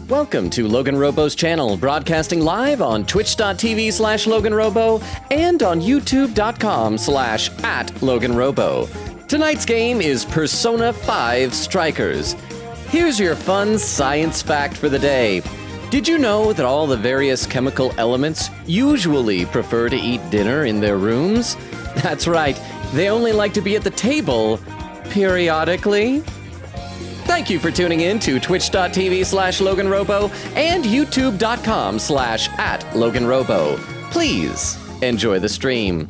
Welcome to LoganRobo's channel, broadcasting live on twitch.tv/LoganRobo and on youtube.com/@LoganRobo. Tonight's game is Persona 5 Strikers. Here's your fun science fact for the day. Did you know that all the various chemical elements usually prefer to eat dinner in their rooms? That's right, they only like to be at the table periodically. Thank you for tuning in to twitch.tv/LoganRobo and youtube.com/@LoganRobo. Please enjoy the stream.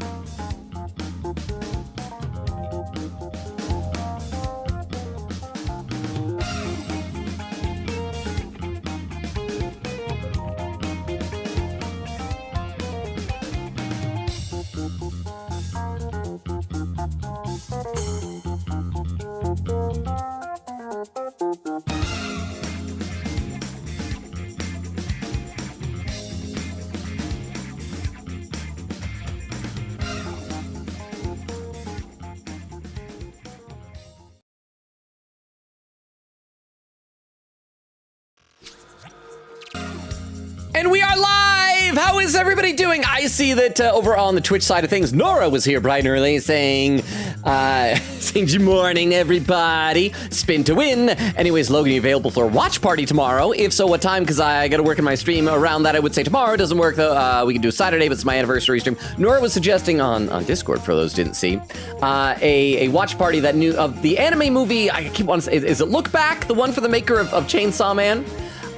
And we are live! How is everybody doing? I see that over on the Twitch side of things, Nora was here bright and early saying good morning, everybody. Spin to win. Anyways, Logan, you available for a watch party tomorrow? If so, what time? Because I got to work in my stream around that. I would say tomorrow. Doesn't work, though. We can do Saturday, but it's my anniversary stream. Nora was suggesting on Discord, for those who didn't see, a watch party that knew of the anime movie. I keep wanting to say, is it Look Back? The one for the maker of Chainsaw Man?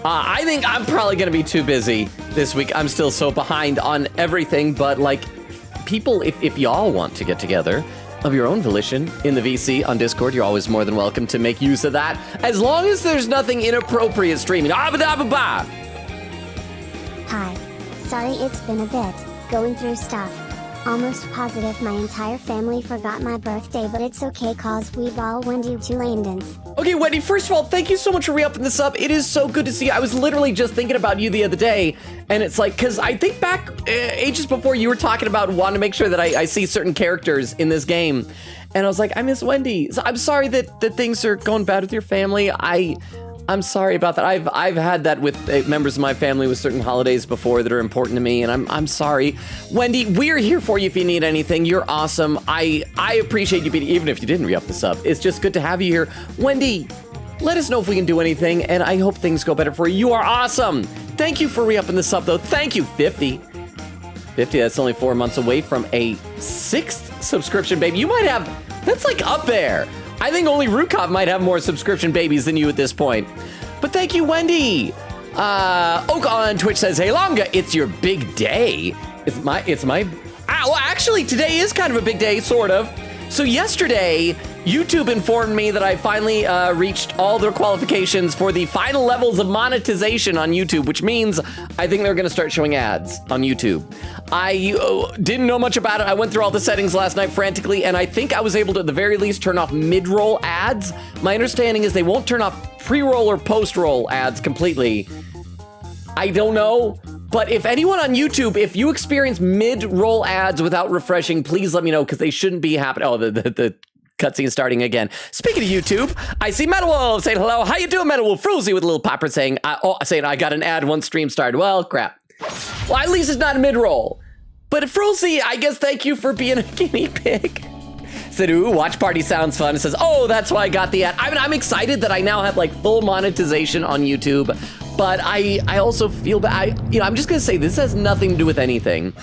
I think I'm probably going to be too busy this week. I'm still so behind on everything, but like, people, if y'all want to get together of your own volition in the VC on Discord, you're always more than welcome to make use of that, as long as there's nothing inappropriate streaming. Hi. Sorry it's been a bit, going through stuff. Almost positive my entire family forgot my birthday, but it's okay cause we've all went due to Landon's. Okay, Wendy, first of all, thank you so much for re-upping this up. It is so good to see you. I was literally just thinking about you the other day, and it's like, because I think back ages before you were talking about wanting to make sure that I see certain characters in this game, and I was like, I miss Wendy. So I'm sorry that things are going bad with your family. I'm sorry about that. I've had that with members of my family with certain holidays before that are important to me, and I'm sorry. Wendy, we're here for you if you need anything. You're awesome. I appreciate you being, even if you didn't re-up this up. It's just good to have you here. Wendy, let us know if we can do anything, and I hope things go better for you. You are awesome. Thank you for re-upping this up, though. Thank you, 50. 50, that's only 4 months away from a 6th subscription, baby. You might have, that's like up there. I think only Rukov might have more subscription babies than you at this point. But thank you, Wendy. Oak on Twitch says, hey, Longa, it's your big day. Well, actually, today is kind of a big day, sort of. So yesterday, YouTube informed me that I finally reached all their qualifications for the final levels of monetization on YouTube, which means I think they're going to start showing ads on YouTube. I didn't know much about it. I went through all the settings last night frantically, and I think I was able to, at the very least, turn off mid-roll ads. My understanding is they won't turn off pre-roll or post-roll ads completely. I don't know. But if anyone on YouTube, if you experience mid-roll ads without refreshing, please let me know, because they shouldn't be happening. Oh, the cutscene starting again. Speaking of YouTube, I see Metal Wolf saying hello. How you doing, Metal Wolf? Fruzy with a little popper saying, I got an ad once stream started. Well, crap. Well, at least it's not a mid-roll. But Fruzy, I guess thank you for being a guinea pig. Said, ooh, watch party sounds fun. It says, oh, that's why I got the ad. I mean, I'm excited that I now have like full monetization on YouTube. But I also feel bad. I'm just gonna say this has nothing to do with anything.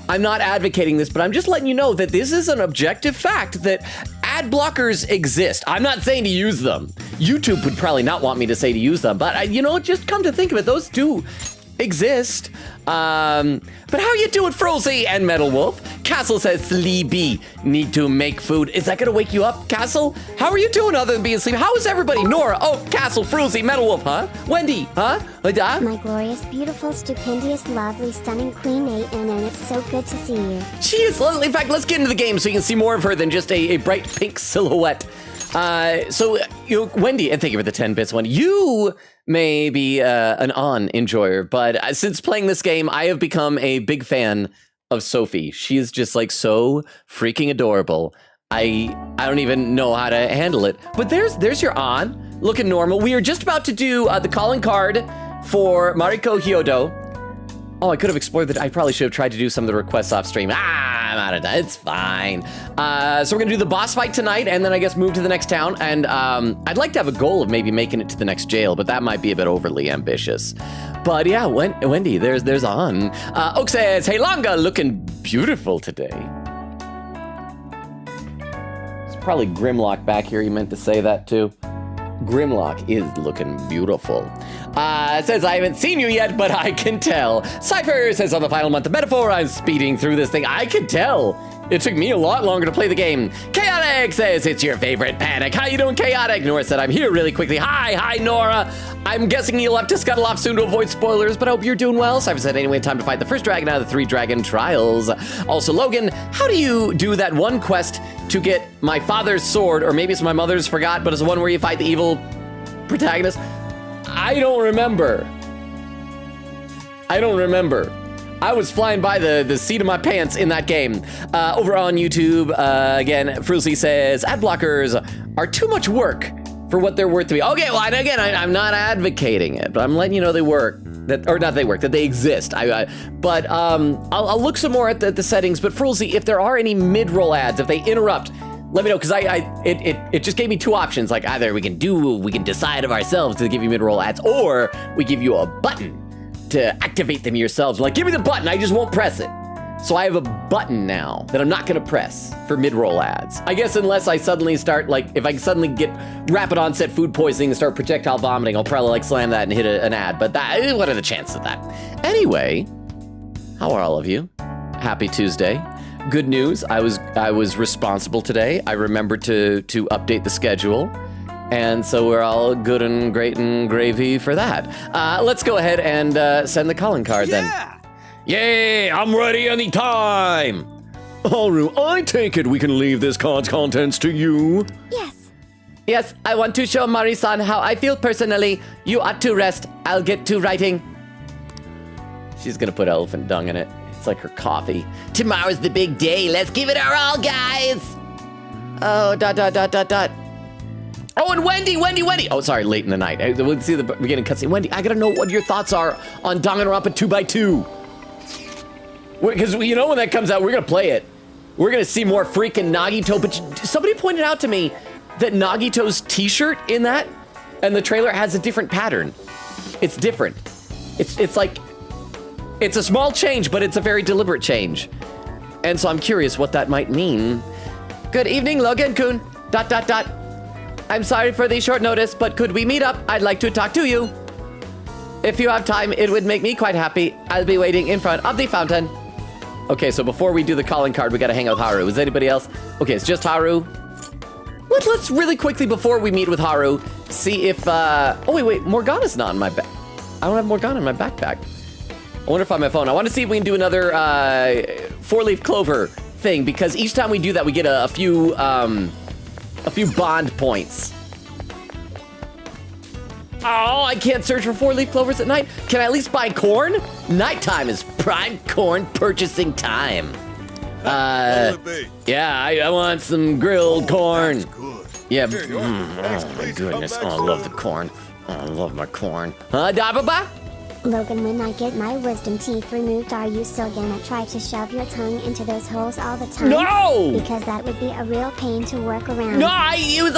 I'm not advocating this, but I'm just letting you know that this is an objective fact that ad blockers exist. I'm not saying to use them. YouTube would probably not want me to say to use them, but just come to think of it, those do exist. But how you doing, Frozy and Metal Wolf? Castle says, sleepy, need to make food. Is that gonna wake you up, Castle? How are you doing other than being sleepy? How is everybody? Nora, oh, Castle, Frozy, Metal Wolf, huh? Wendy, huh? My glorious, beautiful, stupendous, lovely, stunning Queen A.N., and it's so good to see you. She is, in fact, let's get into the game so you can see more of her than just a bright pink silhouette. Wendy, and thank you for the 10 bits, Wendy. You may be an enjoyer, but since playing this game, I have become a big fan of Sophie. She is just like so freaking adorable. I don't even know how to handle it. But there's your looking normal. We are just about to do the calling card for Mariko Hyodo. Oh, I could have explored that. I probably should have tried to do some of the requests off stream. I'm out of time. It's fine. So we're gonna do the boss fight tonight, and then I guess move to the next town. And I'd like to have a goal of maybe making it to the next jail, but that might be a bit overly ambitious. But yeah, Wendy, there's on. Oak says, "Hey, Longa, looking beautiful today." It's probably Grimlock back here. You meant to say that too. Grimlock is looking beautiful. Says, "I haven't seen you yet, but I can tell." Cypher says, "On the final month of Metaphor, I'm speeding through this thing." I can tell. It took me a lot longer to play the game. Chaotic says, "It's your favorite Panic." How you doing, Chaotic? Nora said, "I'm here really quickly." Hi, Nora. I'm guessing you'll have to scuttle off soon to avoid spoilers, but I hope you're doing well. Cypher said, "Anyway, time to fight the first dragon out of the 3 dragon trials." Also, Logan, how do you do that one quest to get my father's sword, or maybe it's my mother's, forgot, but it's the one where you fight the evil protagonist? I don't remember. I was flying by the seat of my pants in that game. Over on YouTube, again, Fruzy says, "Ad blockers are too much work for what they're worth to me." Okay, well, and again, I'm not advocating it, but I'm letting you know they work. That they exist. But I'll look some more at the settings. But Fruzy, if there are any mid-roll ads, if they interrupt, let me know, because it just gave me 2 options. Like either we can decide of ourselves to give you mid-roll ads, or we give you a button to activate them yourselves. Like, give me the button, I just won't press it. So I have a button now that I'm not gonna press for mid-roll ads. I guess unless I suddenly start, like, if I suddenly get rapid onset food poisoning and start projectile vomiting, I'll probably like slam that and hit an ad. But what are the chances of that? Anyway, how are all of you? Happy Tuesday. Good news, I was responsible today. I remembered to update the schedule. And so we're all good and great and gravy for that. Let's go ahead and send the calling card then. Yay, I'm ready anytime. Haru, I take it we can leave this card's contents to you. Yes, I want to show Mari-san how I feel personally. You ought to rest. I'll get to writing. She's gonna put elephant dung in it. It's like her coffee. Tomorrow's the big day. Let's give it our all, guys. Oh, ... Oh, and Wendy. Oh, sorry, late in the night. We'll see the beginning cutscene. Wendy, I gotta know what your thoughts are on Danganronpa 2x2. Because, you know, when that comes out, we're gonna play it. We're gonna see more freaking Nagito. But somebody pointed out to me that Nagito's t-shirt in that and the trailer has a different pattern. It's different. It's like, it's a small change, but it's a very deliberate change. And so I'm curious what that might mean. Good evening, Logan-kun. ... I'm sorry for the short notice, but could we meet up? I'd like to talk to you. If you have time, it would make me quite happy. I'll be waiting in front of the fountain. Okay, so before we do the calling card, we gotta hang out with Haru. Is anybody else? Okay, it's just Haru. Let's really quickly, before we meet with Haru, see if, oh, wait, Morgana's not in my back. I don't have Morgana in my backpack. I wonder if on my phone. I want to see if we can do another 4-leaf clover thing, because each time we do that, we get a few bond points. Oh, I can't search for 4-leaf clovers at night. Can I at least buy corn? Nighttime is prime corn purchasing time. Yeah, I want some grilled corn. Yeah, oh my goodness. Oh, I love the corn. Oh, I love my corn. Dababa? Logan, when I get my wisdom teeth removed, are you still gonna try to shove your tongue into those holes all the time? No! Because that would be a real pain to work around. No, it was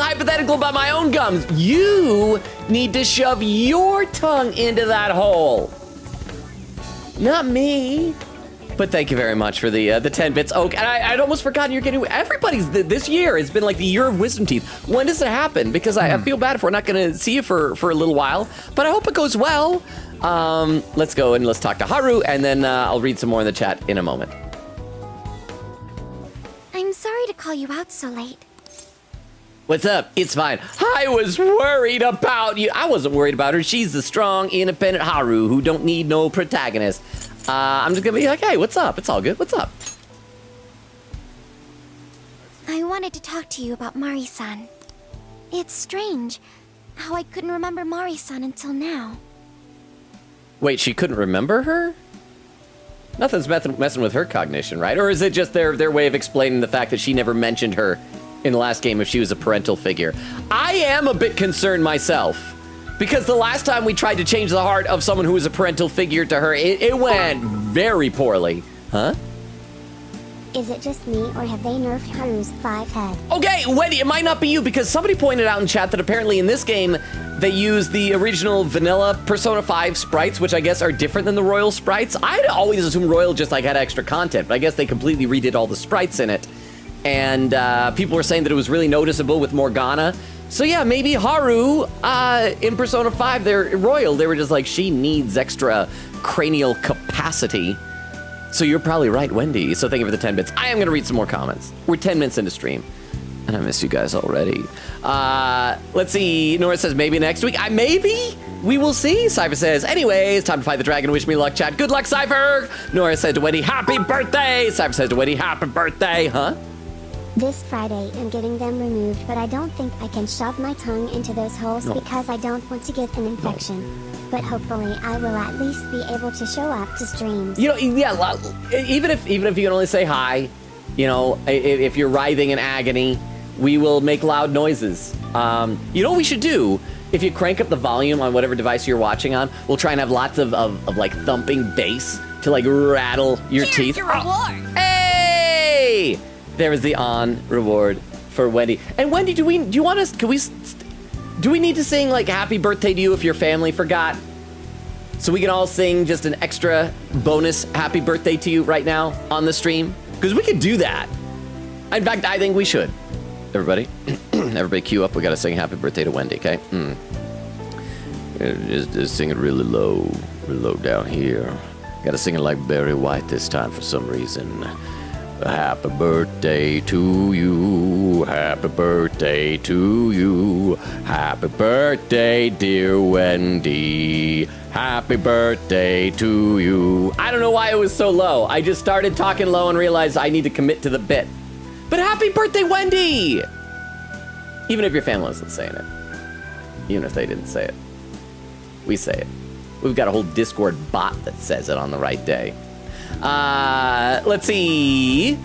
hypothetical about my own gums. You need to shove your tongue into that hole. Not me. But thank you very much for the 10 bits, Oak. And I'd almost forgotten you're getting... Everybody's... This year has been like the year of wisdom teeth. When does it happen? Because I feel bad if we're not going to see you for a little while. But I hope it goes well. Let's go and let's talk to Haru, and then I'll read some more in the chat in a moment. I'm sorry to call you out so late. What's up? It's fine. I was worried about you. I wasn't worried about her. She's the strong, independent Haru who don't need no protagonist. I'm just gonna be like, hey, what's up? It's all good. What's up? I wanted to talk to you about Mari-san. It's strange how I couldn't remember Mari-san until now. Wait, she couldn't remember her? Nothing's messing with her cognition, right? Or is it just their way of explaining the fact that she never mentioned her in the last game if she was a parental figure? I am a bit concerned myself, Because the last time we tried to change the heart of someone who was a parental figure to her, it went very poorly. Huh? Is it just me, or have they nerfed Haru's 5 head? Okay, Wendy, it might not be you, because somebody pointed out in chat that apparently in this game, they use the original vanilla Persona 5 sprites, which I guess are different than the Royal sprites. I'd always assumed Royal just like had extra content, but I guess they completely redid all the sprites in it. And people were saying that it was really noticeable with Morgana. So yeah, maybe Haru in Persona 5, they're Royal, they were just like, she needs extra cranial capacity. So you're probably right, Wendy. So thank you for the 10 bits. I am going to read some more comments. We're 10 minutes into stream, and I miss you guys already. Let's see. Nora says maybe next week. Maybe. We will see. Cypher says, anyways, time to fight the dragon. Wish me luck, chat. Good luck, Cypher. Nora said to Wendy, happy birthday. Cypher says to Wendy, happy birthday. Huh? This Friday I'm getting them removed, but I don't think I can shove my tongue into those holes because I don't want to get an infection. But hopefully I will at least be able to show up to streams. You know, yeah, even if you can only say hi, you know, if you're writhing in agony, we will make loud noises. You know what we should do? If you crank up the volume on whatever device you're watching on, we'll try and have lots of like thumping bass to like rattle your teeth. Here's your reward. Hey! There is the reward for Wendy. And Wendy, do we need to sing like happy birthday to you if your family forgot? So we can all sing just an extra bonus happy birthday to you right now on the stream? Because we could do that. In fact, I think we should. Everybody, everybody queue up. We got to sing happy birthday to Wendy, okay? Just sing it really low down here. Got to sing it like Barry White this time for some reason. Happy birthday to you, happy birthday to you, happy birthday, dear Wendy, happy birthday to you. I don't know why it was so low. I just started talking low and realized I need to commit to the bit. But happy birthday, Wendy! Even if your family isn't saying it. Even if they didn't say it. We say it. We've got a whole Discord bot that says it on the right day. Let's see.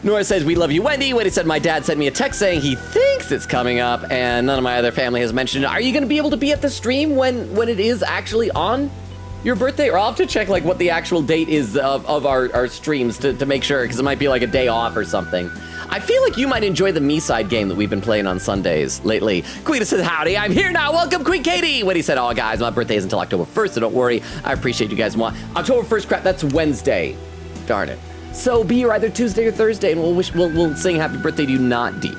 Nora says, we love you, Wendy. Wendy said, my dad sent me a text saying he thinks it's coming up, and none of my other family has mentioned it. Are you going to be able to be at the stream when it is actually on your birthday? Or I'll have to check like what the actual date is of our streams to make sure, because it might be like a day off or something. I feel like you might enjoy the Me-Side game that we've been playing on Sundays lately. Queen says, howdy, I'm here now. Welcome, Queen Katie. Wendy said, oh, guys, my birthday is until October 1st, so don't worry. I appreciate you guys. October 1st, crap, that's Wednesday. Darn it. So be here either Tuesday or Thursday, and we'll sing happy birthday to you not deep.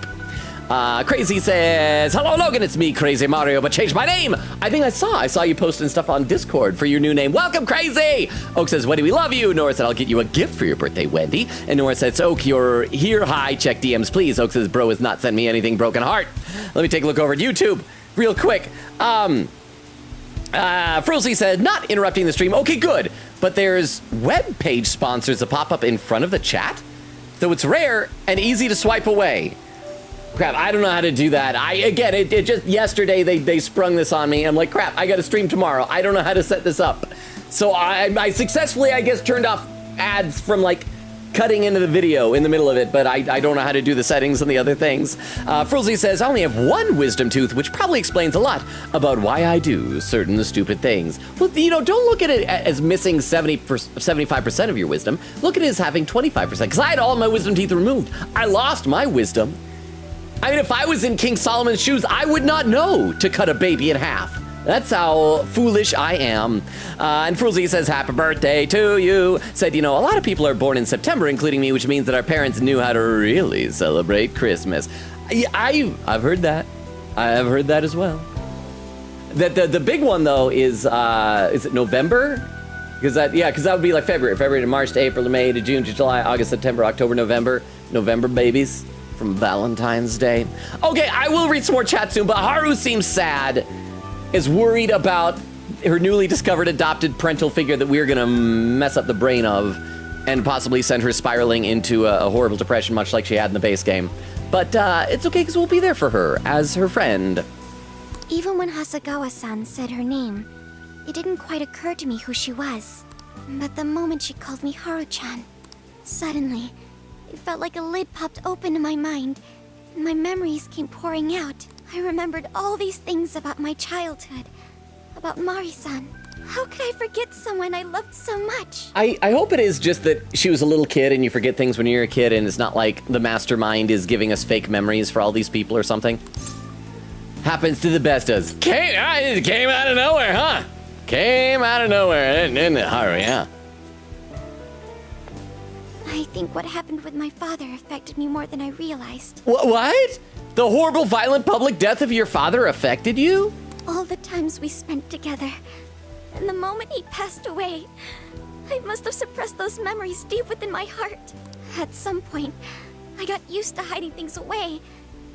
Crazy says, hello, Logan, it's me, Crazy Mario, but changed my name. I think I saw you posting stuff on Discord for your new name. Welcome, Crazy. Oak says, Wendy, we love you. Nora said, I'll get you a gift for your birthday, Wendy. And Nora says, Oak, you're here. Hi, check DMs, please. Oak says, bro has not sent me anything, broken heart. Let me take a look over at YouTube real quick. Frozy said, not interrupting the stream. Okay, good. But there's web page sponsors that pop up in front of the chat. So it's rare and easy to swipe away. Crap, I don't know how to do that. It just yesterday they sprung this on me. I'm like, crap, I got to stream tomorrow. I don't know how to set this up. So I successfully, I guess, turned off ads from like cutting into the video in the middle of it, but I don't know how to do the settings and the other things. Frozy says, I only have one wisdom tooth, which probably explains a lot about why I do certain stupid things. Well, you know, don't look at it as missing 75% of your wisdom. Look at it as having 25%, because I had all my wisdom teeth removed. I lost my wisdom. I mean, if I was in King Solomon's shoes, I would not know to cut a baby in half. That's how foolish I am. And Frozy says, happy birthday to you. Said, you know, a lot of people are born in September, including me, which means that our parents knew how to really celebrate Christmas. I've heard that. I've heard that as well. The big one, though, is it November? Because that would be like February to March to April to May to June to July, August, September, October, November babies. From Valentine's Day. Okay, I will read some more chat soon, but Haru seems sad, is worried about her newly discovered adopted parental figure that we're gonna mess up the brain of and possibly send her spiraling into a horrible depression, much like she had in the base game. But it's okay, because we'll be there for her as her friend. Even when Hasagawa-san said her name, it didn't quite occur to me who she was. But the moment she called me Haru-chan, suddenly, it felt like a lid popped open in my mind, and my memories came pouring out. I remembered all these things about my childhood, about Mari-san. How could I forget someone I loved so much? I hope it is just that she was a little kid and you forget things when you're a kid, and it's not like the mastermind is giving us fake memories for all these people or something. Happens to the best of us. Came out of nowhere, huh? Came out of nowhere in a hurry, huh? I think what happened with my father affected me more than I realized. What? The horrible, violent public death of your father affected you? All the times we spent together, and the moment he passed away, I must have suppressed those memories deep within my heart. At some point, I got used to hiding things away,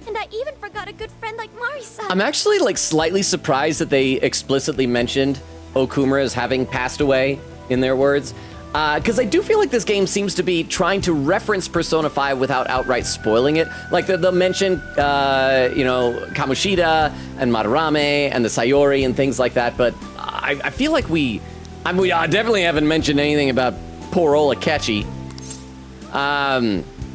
and I even forgot a good friend like Mari-san. I'm actually like slightly surprised that they explicitly mentioned Okumura as having passed away in their words. Because I do feel like this game seems to be trying to reference Persona 5 without outright spoiling it. Like they'll mention, Kamoshida and Madarame and the Sayori and things like that. But I feel like we definitely haven't mentioned anything about poor old Akechi.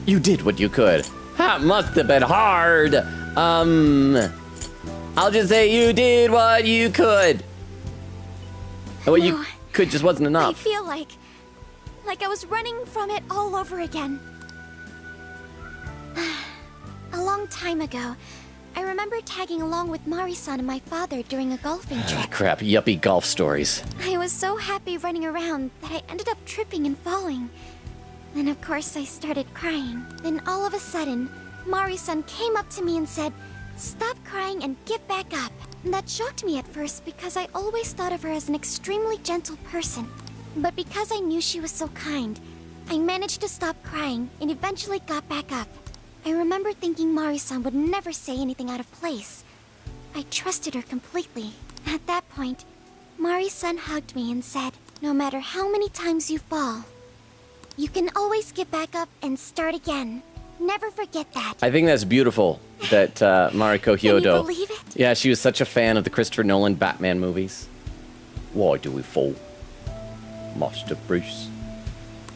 You did what you could. That must have been hard. I'll just say you did what you could. And what you could just wasn't enough. I feel like I was running from it all over again. A long time ago, I remember tagging along with Mari-san and my father during a golfing trip. Crap, yuppie golf stories. I was so happy running around that I ended up tripping and falling. Then of course I started crying. Then all of a sudden, Mari-san came up to me and said, "Stop crying and get back up." And that shocked me at first because I always thought of her as an extremely gentle person. But because I knew she was so kind, I managed to stop crying and eventually got back up. I remember thinking Mari-san would never say anything out of place. I trusted her completely. At that point, Mari-san hugged me and said, "No matter how many times you fall, you can always get back up and start again. Never forget that." I think that's beautiful that Mariko Hyodo... Can you believe it? Yeah, she was such a fan of the Christopher Nolan Batman movies. Why do we fall? Master Bruce.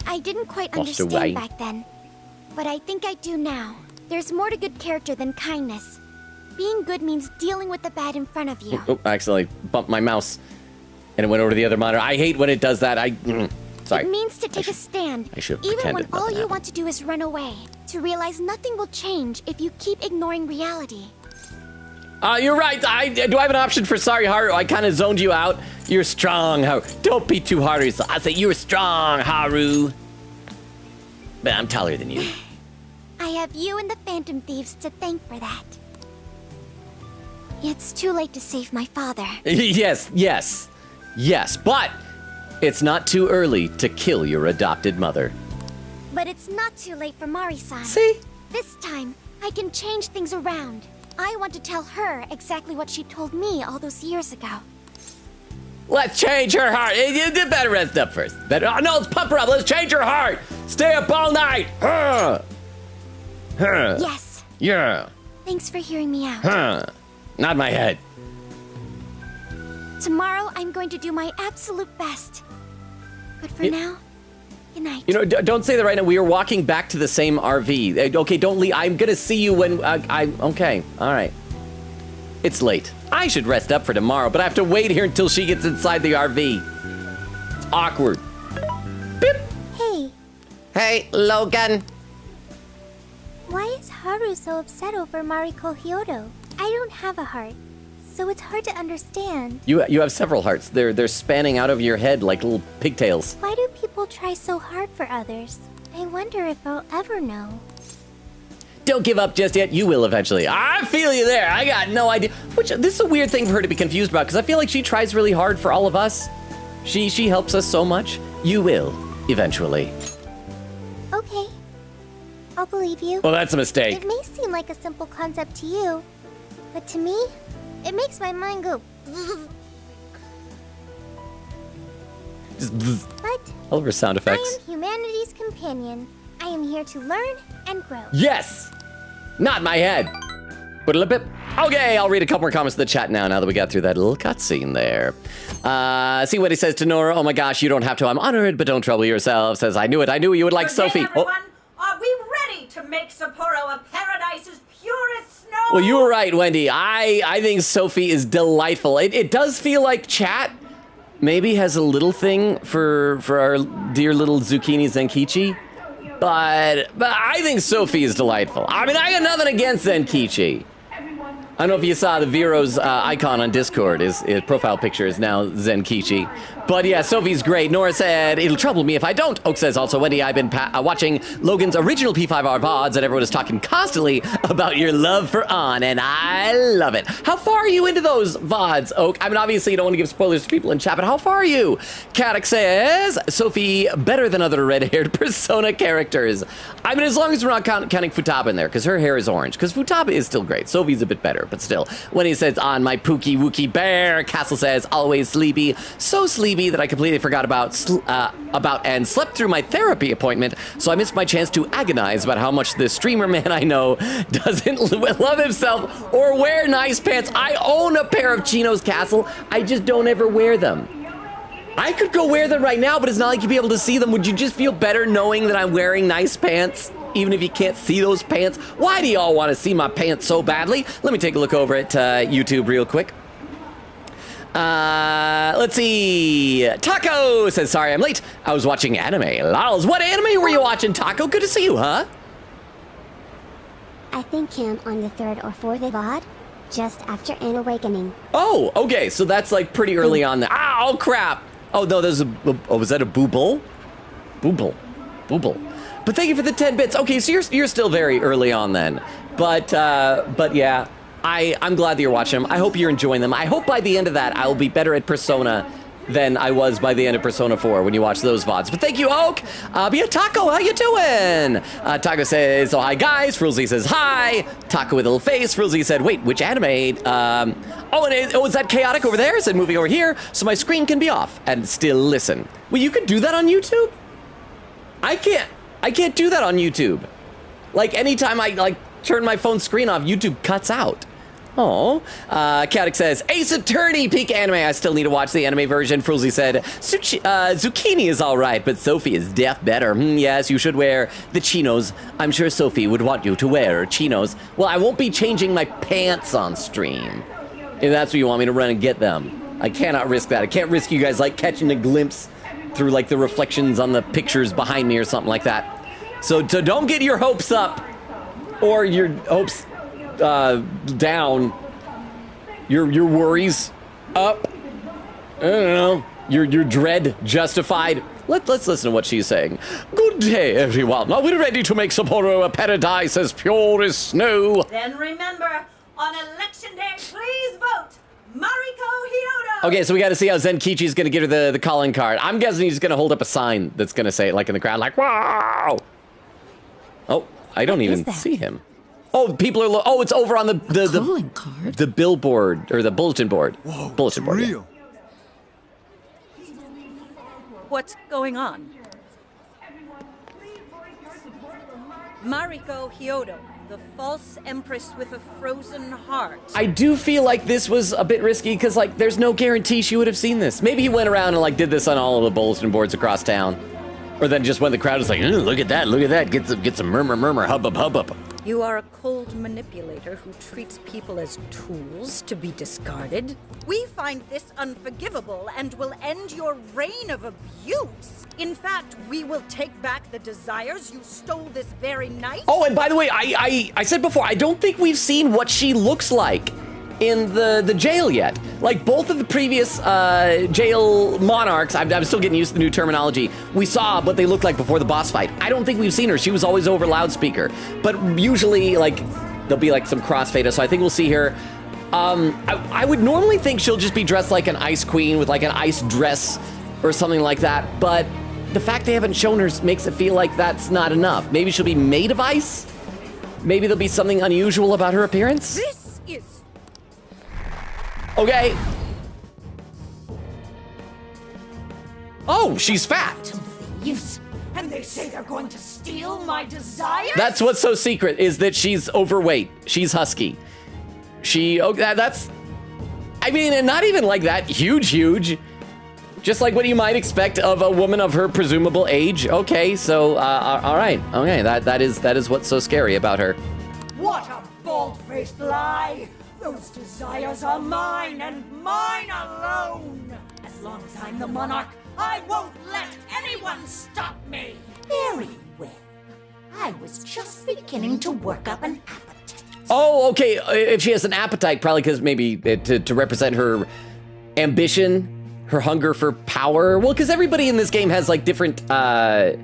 I didn't quite Master understand Wayne. back then, but I think I do now. There's more to good character than kindness. Being good means dealing with the bad in front of you. Oh, I accidentally bumped my mouse, and it went over to the other monitor. I hate when it does that. Sorry. It means to take a stand, I should have even when pretended all nothing you happened. want to do is run away. To realize nothing will change if you keep ignoring reality. You're right. Do I have an option for sorry, Haru? I kind of zoned you out. You're strong, Haru. Don't be too hard on yourself. I say you're strong, Haru. But I'm taller than you. I have you and the Phantom Thieves to thank for that. It's too late to save my father. Yes. But it's not too early to kill your adopted mother. But it's not too late for Mari-san. See? This time, I can change things around. I want to tell her exactly what she told me all those years ago. Let's change her heart. You better rest up first. No, let's pump her up. Let's change her heart. Stay up all night. Yes. Yeah. Thanks for hearing me out. Nod my head. Tomorrow, I'm going to do my absolute best. But for now, good night. You know, don't say that right now. We are walking back to the same RV. Okay, don't leave. I'm gonna see you when okay, all right. It's late. I should rest up for tomorrow, but I have to wait here until she gets inside the RV. It's awkward. Beep. Hey, Hey, Logan. why is Haru so upset over Mariko Hyodo? I don't have a heart, so it's hard to understand. You have several hearts. They're spanning out of your head like little pigtails. Why do people try so hard for others? I wonder if I'll ever know. Don't give up just yet. You will eventually. I feel you there. I got no idea. This is a weird thing for her to be confused about because I feel like she tries really hard for all of us. She helps us so much. You will eventually. Okay, I'll believe you. Well, that's a mistake. It may seem like a simple concept to you, but to me, it makes my mind go. Just bzz. But I love her sound I effects. am humanity's companion. I am here to learn and grow. Yes! Not my head. Bip. Okay, I'll read a couple more comments in the chat now that we got through that little cutscene there. See what he says to Nora. Oh my gosh, you don't have to. I'm honored, but don't trouble yourself. Says, I knew it. I knew you would like Good Sophie. day, everyone. Are we ready to make Sapporo a paradise's purest snow? Well, you were right, Wendy. I think Sophie is delightful. It does feel like chat maybe has a little thing for our dear little Zucchini Zenkichi. But I think Sophie is delightful. I mean, I got nothing against Zenkichi. I don't know if you saw the Vero's icon on Discord. His profile picture is now Zenkichi. But yeah, Sophie's great. Nora said, it'll trouble me if I don't. Oak says, also, Wendy, I've been watching Logan's original P5R VODs, and everyone is talking constantly about your love for On, and I love it. How far are you into those VODs, Oak? I mean, obviously, you don't want to give spoilers to people in chat, but how far are you? Kaddock says, Sophie, better than other red-haired Persona characters. I mean, as long as we're not counting Futaba in there, because her hair is orange, because Futaba is still great. Sophie's a bit better, but still. When he says, on my Pookie Wookie Bear, Castle says, always sleepy. So sleepy that I completely forgot about and slept through my therapy appointment, so I missed my chance to agonize about how much the streamer man I know doesn't love himself or wear nice pants. I own a pair of Chinos, Castle. I just don't ever wear them. I could go wear them right now, but it's not like you'd be able to see them. Would you just feel better knowing that I'm wearing nice pants? Even if you can't see those pants? Why do y'all want to see my pants so badly? Let me take a look over at YouTube real quick. Let's see. Taco says, sorry I'm late. I was watching anime. Lols, what anime were you watching, Taco? Good to see you, huh? I think him on the 3rd or 4th VOD, just after an awakening. Oh, okay, so that's like pretty early on there. Oh, crap. Oh, no, there's was that a booble? Booble. But thank you for the 10 bits. Okay, so you're still very early on then. But yeah, I'm glad that you're watching them. I hope you're enjoying them. I hope by the end of that, I'll be better at Persona than I was by the end of Persona 4 when you watch those VODs. But thank you, Oak. Be a Taco, how you doing? Taco says, oh, hi, guys. Frilzy says, hi. Taco with a little face. Frilzy said, wait, which anime? Is that chaotic over there? Is it moving over here? So my screen can be off and still listen. Well, you could do that on YouTube? I can't do that on YouTube. Like, anytime I, turn my phone screen off, YouTube cuts out. Oh, Kaddock says, Ace Attorney peak anime. I still need to watch the anime version. Frilzy said, Zucchini is all right, but Sophie is deaf better. Yes, you should wear the chinos. I'm sure Sophie would want you to wear chinos. Well, I won't be changing my pants on stream. If that's what you want me to run and get them. I cannot risk that. I can't risk you guys, catching a glimpse through, the reflections on the pictures behind me or something like that. So don't get your hopes up. Or your hopes down, your worries up. I don't know. Your dread justified. Let's listen to what she's saying. Good day, everyone. Are we ready to make Sapporo a paradise as pure as snow? Then remember, on election day, please vote Mariko Hyodo. Okay, so we got to see how Zenkichi's going to get her the calling card. I'm guessing he's going to hold up a sign that's going to say it, in the crowd, wow. Oh. I don't even see him. Oh, people are. Oh, it's over on the calling card. The billboard or the bulletin board. Whoa, bulletin board. real. Yeah. What's going on? Mariko Hyodo, the false empress with a frozen heart. I do feel like this was a bit risky because there's no guarantee she would have seen this. Maybe he went around and did this on all of the bulletin boards across town. Or then just when the crowd is look at that, get some murmur, hubbub. You are a cold manipulator who treats people as tools to be discarded. We find this unforgivable and will end your reign of abuse. In fact, we will take back the desires you stole this very night. Oh, and by the way, I said before, I don't think we've seen what she looks like in the jail yet. Both of the previous jail monarchs, I'm still getting used to the new terminology. We saw what they looked like before the boss fight. I don't think we've seen her. She was always over loudspeaker. But usually, there'll be some crossfade. So I think we'll see her. I would normally think she'll just be dressed like an ice queen with an ice dress or something like that. But the fact they haven't shown her makes it feel like that's not enough. Maybe she'll be made of ice? Maybe there'll be something unusual about her appearance? This is... Okay. Oh, she's fat. Thieves. And they say they're going to steal my desires? That's what's so secret, is that she's overweight. She's husky. That's... I mean, and not even that huge. Just what you might expect of a woman of her presumable age. Okay, so, all right. Okay, that is what's so scary about her. What a bald-faced lie! Those desires are mine and mine alone! As long as I'm the monarch, I won't let anyone stop me! Very well. I was just beginning to work up an appetite. Oh, okay. If she has an appetite, probably because maybe to represent her ambition, her hunger for power. Well, because everybody in this game has like different. I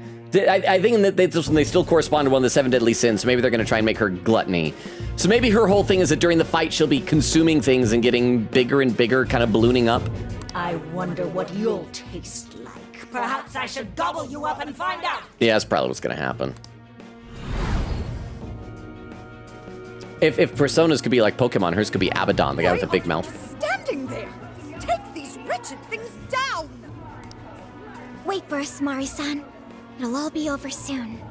think that they still correspond to one of the 7 deadly sins. So maybe they're going to try and make her gluttony. So maybe her whole thing is that during the fight she'll be consuming things and getting bigger and bigger, kind of ballooning up. I wonder what you'll taste like. Perhaps I should gobble you up and find out. Yeah, that's probably what's going to happen. If personas could be like Pokemon, hers could be Abaddon, the guy with the big mouth. Standing there. Take these wretched things down. Wait for us, Mari-san. It'll all be over soon.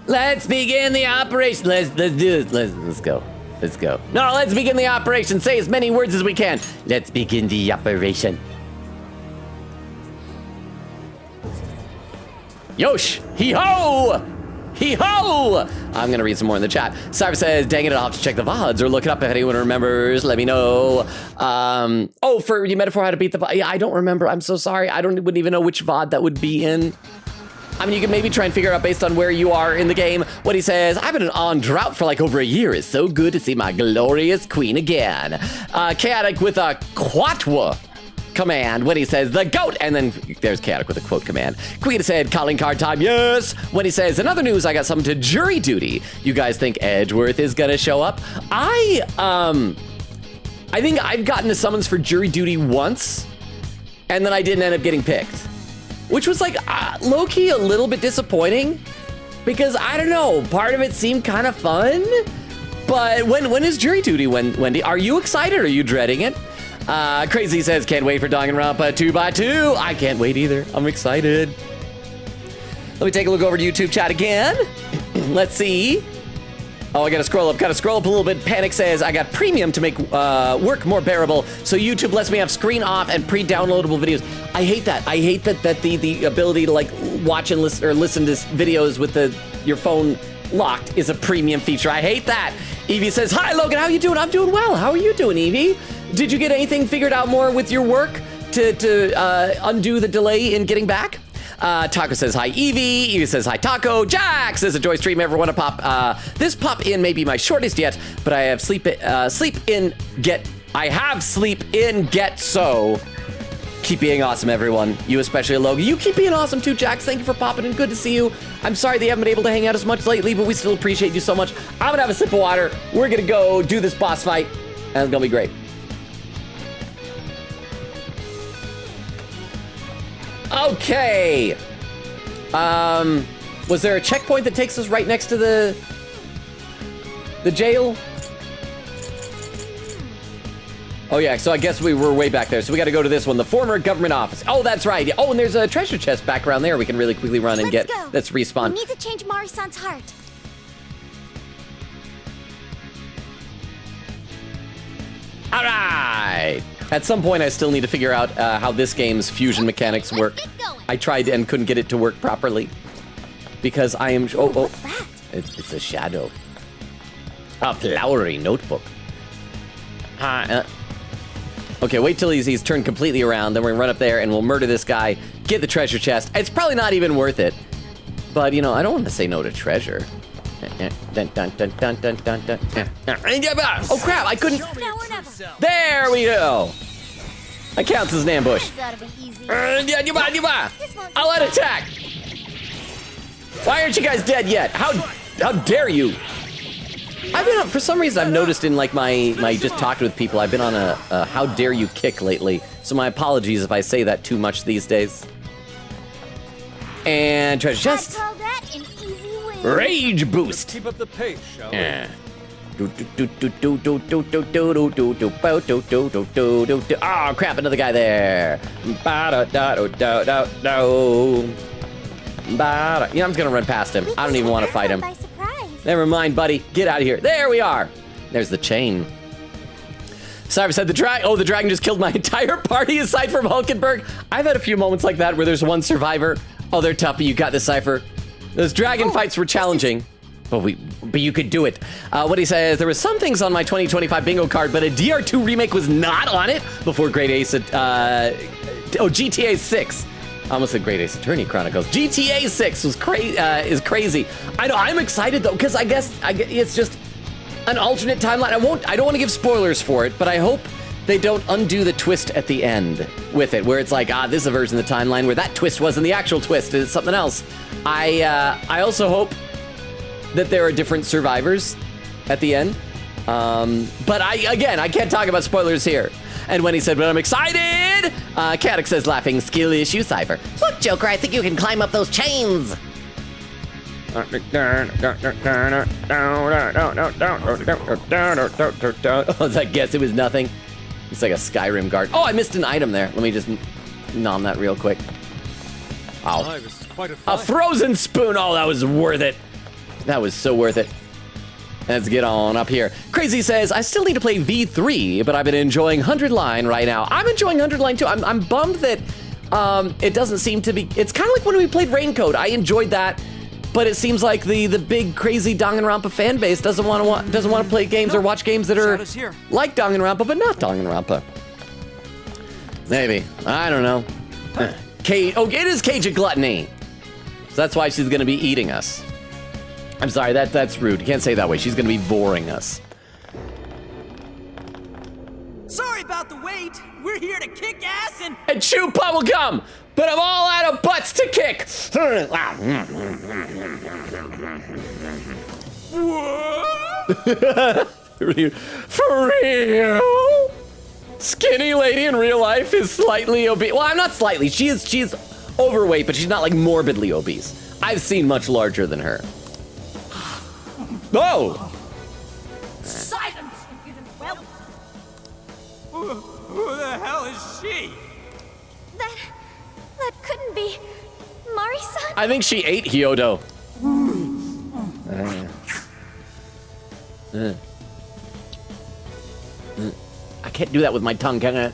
Let's begin the operation. Let's do this. Let's go. Let's go. No, let's begin the operation. Say as many words as we can. Let's begin the operation. Yosh! Hee-ho! Hee-ho! I'm gonna read some more in the chat. Cyber says, dang it, I'll have to check the VODs or look it up if anyone remembers. Let me know. Oh, for the metaphor how to beat the VOD. Yeah, I don't remember. I'm so sorry. Wouldn't even know which VOD that would be in. I mean, you can maybe try and figure out based on where you are in the game. What he says, I've been on drought for like over a year. It's so good to see my glorious queen again. Chaotic with a quatwa command when he says the goat, and then there's Chaotic with a quote command. Queen said calling card time, yes. When he says, in other news, I got something to jury duty. You guys think Edgeworth is gonna show up? I think I've gotten a summons for jury duty once, and then I didn't end up getting picked. Which was like low-key a little bit disappointing because I don't know, part of it seemed kind of fun. But when is jury duty, Wendy? Are you excited or are you dreading it? Crazy says, can't wait for Danganronpa 2x2. I can't wait either. I'm excited. Let me take a look over to YouTube chat again. Let's see. Oh, I gotta scroll up a little bit. Panic says, I got premium to make work more bearable, so YouTube lets me have screen off and pre-downloadable videos. I hate that. I hate that the ability to like watch and listen to videos with your phone locked is a premium feature. I hate that. Evie says, hi Logan, how you doing? I'm doing well. How are you doing, Evie? Did you get anything figured out more with your work to undo the delay in getting back? Taco says hi Evie. Evie says hi Taco. Jack says enjoy stream. Ever want to pop? This pop in may be my shortest yet, but I have sleep in get so. Keep being awesome, everyone. You especially, Logan. You keep being awesome too, Jax. Thank you for popping in. Good to see you. I'm sorry they haven't been able to hang out as much lately, but we still appreciate you so much. I'm gonna have a sip of water. We're gonna go do this boss fight, and it's gonna be great. Okay. Was there a checkpoint that takes us right next to the jail? Oh yeah, so I guess we were way back there. So we gotta go to this one, the former government office. Oh, that's right. Oh, and there's a treasure chest back around there we can really quickly run and get. Let's respawn. We need to change Mari-san's heart. All right. At some point, I still need to figure out how this game's fusion mechanics work. I tried and couldn't get it to work properly because I am. Oh, What's that? It's a shadow. A flowery notebook. Okay, wait till he's turned completely around, then we're gonna run up there and we'll murder this guy, get the treasure chest. It's probably not even worth it. But, you know, I don't want to say no to treasure. Oh, crap, I couldn't... Now or never. There we go. That counts as an ambush. This ought to be easy. I'll let attack. Why aren't you guys dead yet? How dare you? I've been, for some reason, I've noticed in like my just talking with people, I've been on a how dare you kick lately. So my apologies if I say that too much these days. And treasure chest. I call that an easy win. Rage boost. Keep up the pace, shall we? Yeah. Oh crap! Another guy there. Yeah, I'm just gonna run past him. I don't even want to fight him. By surprise. Never mind, buddy. Get out of here. There we are. There's the chain. Cyber said the dragon just killed my entire party aside from Hulkenberg. I've had a few moments like that where there's one survivor. Oh, they're tough, but you got this, Cypher. Those dragon fights were challenging. But you could do it. What he says, there were some things on my 2025 bingo card, but a DR2 remake was not on it before Great Ace, GTA 6. I almost said Great Ace Attorney Chronicles. GTA 6 was is crazy. I know, I'm excited though, because I guess it's just an alternate timeline. I don't want to give spoilers for it, but I hope they don't undo the twist at the end with it, where it's like, this is a version of the timeline where that twist wasn't the actual twist, it's something else. I also hope that there are different survivors at the end. But I can't talk about spoilers here. And when he said, but I'm excited, Caddock says, laughing, skill issue, Cypher. Look, Joker, I think you can climb up those chains. I guess it was nothing. It's like a Skyrim guard. Oh, I missed an item there. Let me just nom that real quick. Wow. A frozen spoon. Oh, that was worth it. That was so worth it. Let's get on up here. Crazy says, I still need to play V3, but I've been enjoying 100 Line right now. I'm enjoying 100 Line too. I'm bummed that it doesn't seem to be... It's kind of like when we played Raincoat. I enjoyed that, but it seems like the big crazy Danganronpa fan base doesn't want to play games or watch games that are like Danganronpa, but not Danganronpa. Maybe. I don't know. It is Cage of Gluttony. So that's why she's going to be eating us. I'm sorry, that's rude. You can't say it that way. She's gonna be boring us. Sorry about the wait. We're here to kick ass and chew bubblegum, but I'm all out of butts to kick. For real? Skinny lady in real life is slightly obese. Well, I'm not slightly. She's overweight, but she's not like morbidly obese. I've seen much larger than her. Oh! Silence, impudent whelp! Who the hell is she? That couldn't be Mari-san? I think she ate Hyodo. I can't do that with my tongue, can I?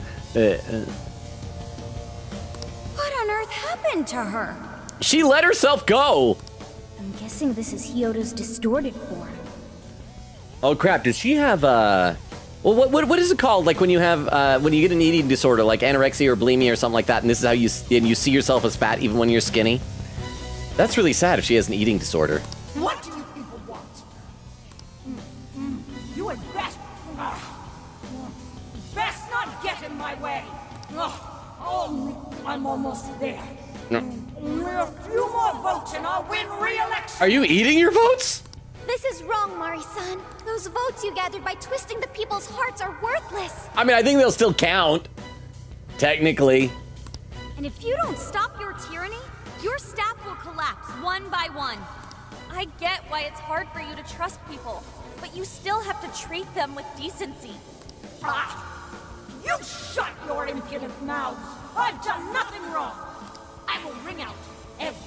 What on earth happened to her? She let herself go. I'm guessing this is Hyodo's distorted form. Oh crap! Does she have well, what is it called? Like when you have when you get an eating disorder, like anorexia or bulimia or something like that, and this is how you see yourself as fat even when you're skinny. That's really sad if she has an eating disorder. What do you people want? You had best not get in my way. I'm almost there. No. A few more votes and I'll win re-election. Are you eating your votes? This is wrong, Mari-san. Those votes you gathered by twisting the people's hearts are worthless. I mean, I think they'll still count. Technically. And if you don't stop your tyranny, your staff will collapse one by one. I get why it's hard for you to trust people, but you still have to treat them with decency. You shut your impudent mouths. I've done nothing wrong. I will wring out every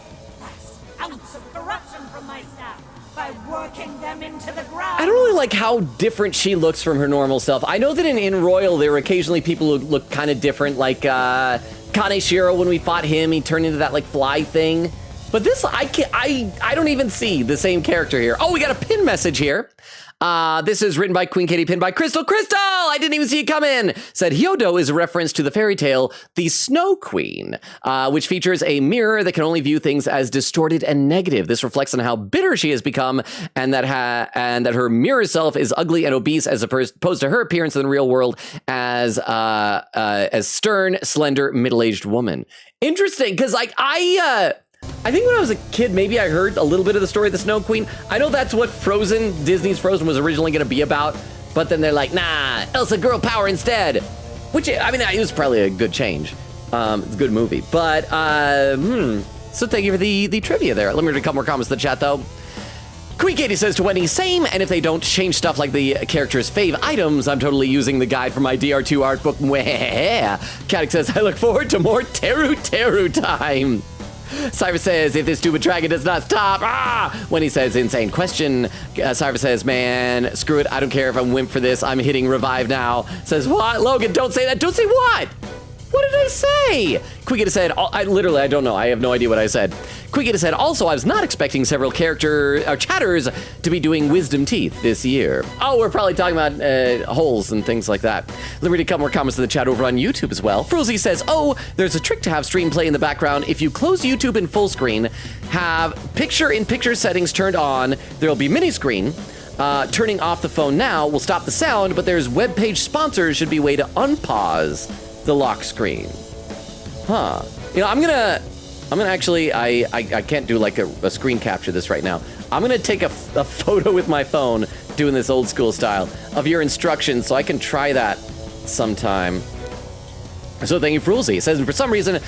last ounce of corruption from my staff by working them into the ground. I don't really like how different she looks from her normal self. I know that in Royal, there were occasionally people who look kind of different, like Kaneshiro, when we fought him, he turned into that like fly thing. But this, I don't even see the same character here. Oh, we got a pin message here. This is written by Queen Katie, pinned by Crystal. Crystal, I didn't even see it come in. Said Hyodo is a reference to the fairy tale The Snow Queen, which features a mirror that can only view things as distorted and negative. This reflects on how bitter she has become, and that her mirror self is ugly and obese, as opposed to her appearance in the real world as stern, slender, middle-aged woman. Interesting, because like I think when I was a kid, maybe I heard a little bit of the story of the Snow Queen. I know that's what Disney's Frozen was originally going to be about, but then they're like, nah, Elsa girl power instead. Which, I mean, it was probably a good change. It's a good movie. But, so thank you for the trivia there. Let me read a couple more comments in the chat, though. Queen Katie says to Wendy, same, and if they don't change stuff like the character's fave items, I'm totally using the guide for my DR2 art book. Caddock says, I look forward to more Teru Teru time. Cypher says, if this stupid dragon does not stop, when he says, insane question, Cypher says, man, screw it, I don't care if I'm wimp for this, I'm hitting revive now. Says, what? Logan, don't say that. Don't say what? What did I say? Quickita said, I don't know. I have no idea what I said. Quiggita said, also, I was not expecting several chatters to be doing wisdom teeth this year. Oh, we're probably talking about holes and things like that. Let me read a couple more comments in the chat over on YouTube as well. Frozy says, oh, there's a trick to have stream play in the background. If you close YouTube in full screen, have picture-in-picture settings turned on, there'll be mini screen. Turning off the phone now will stop the sound, but there's web page sponsors should be a way to unpause the lock screen. Huh. You know, I'm gonna actually, I can't do like a screen capture this right now. I'm gonna take a photo with my phone, doing this old school style, of your instructions so I can try that sometime. So thank you, Frulzy. It says, for some reason,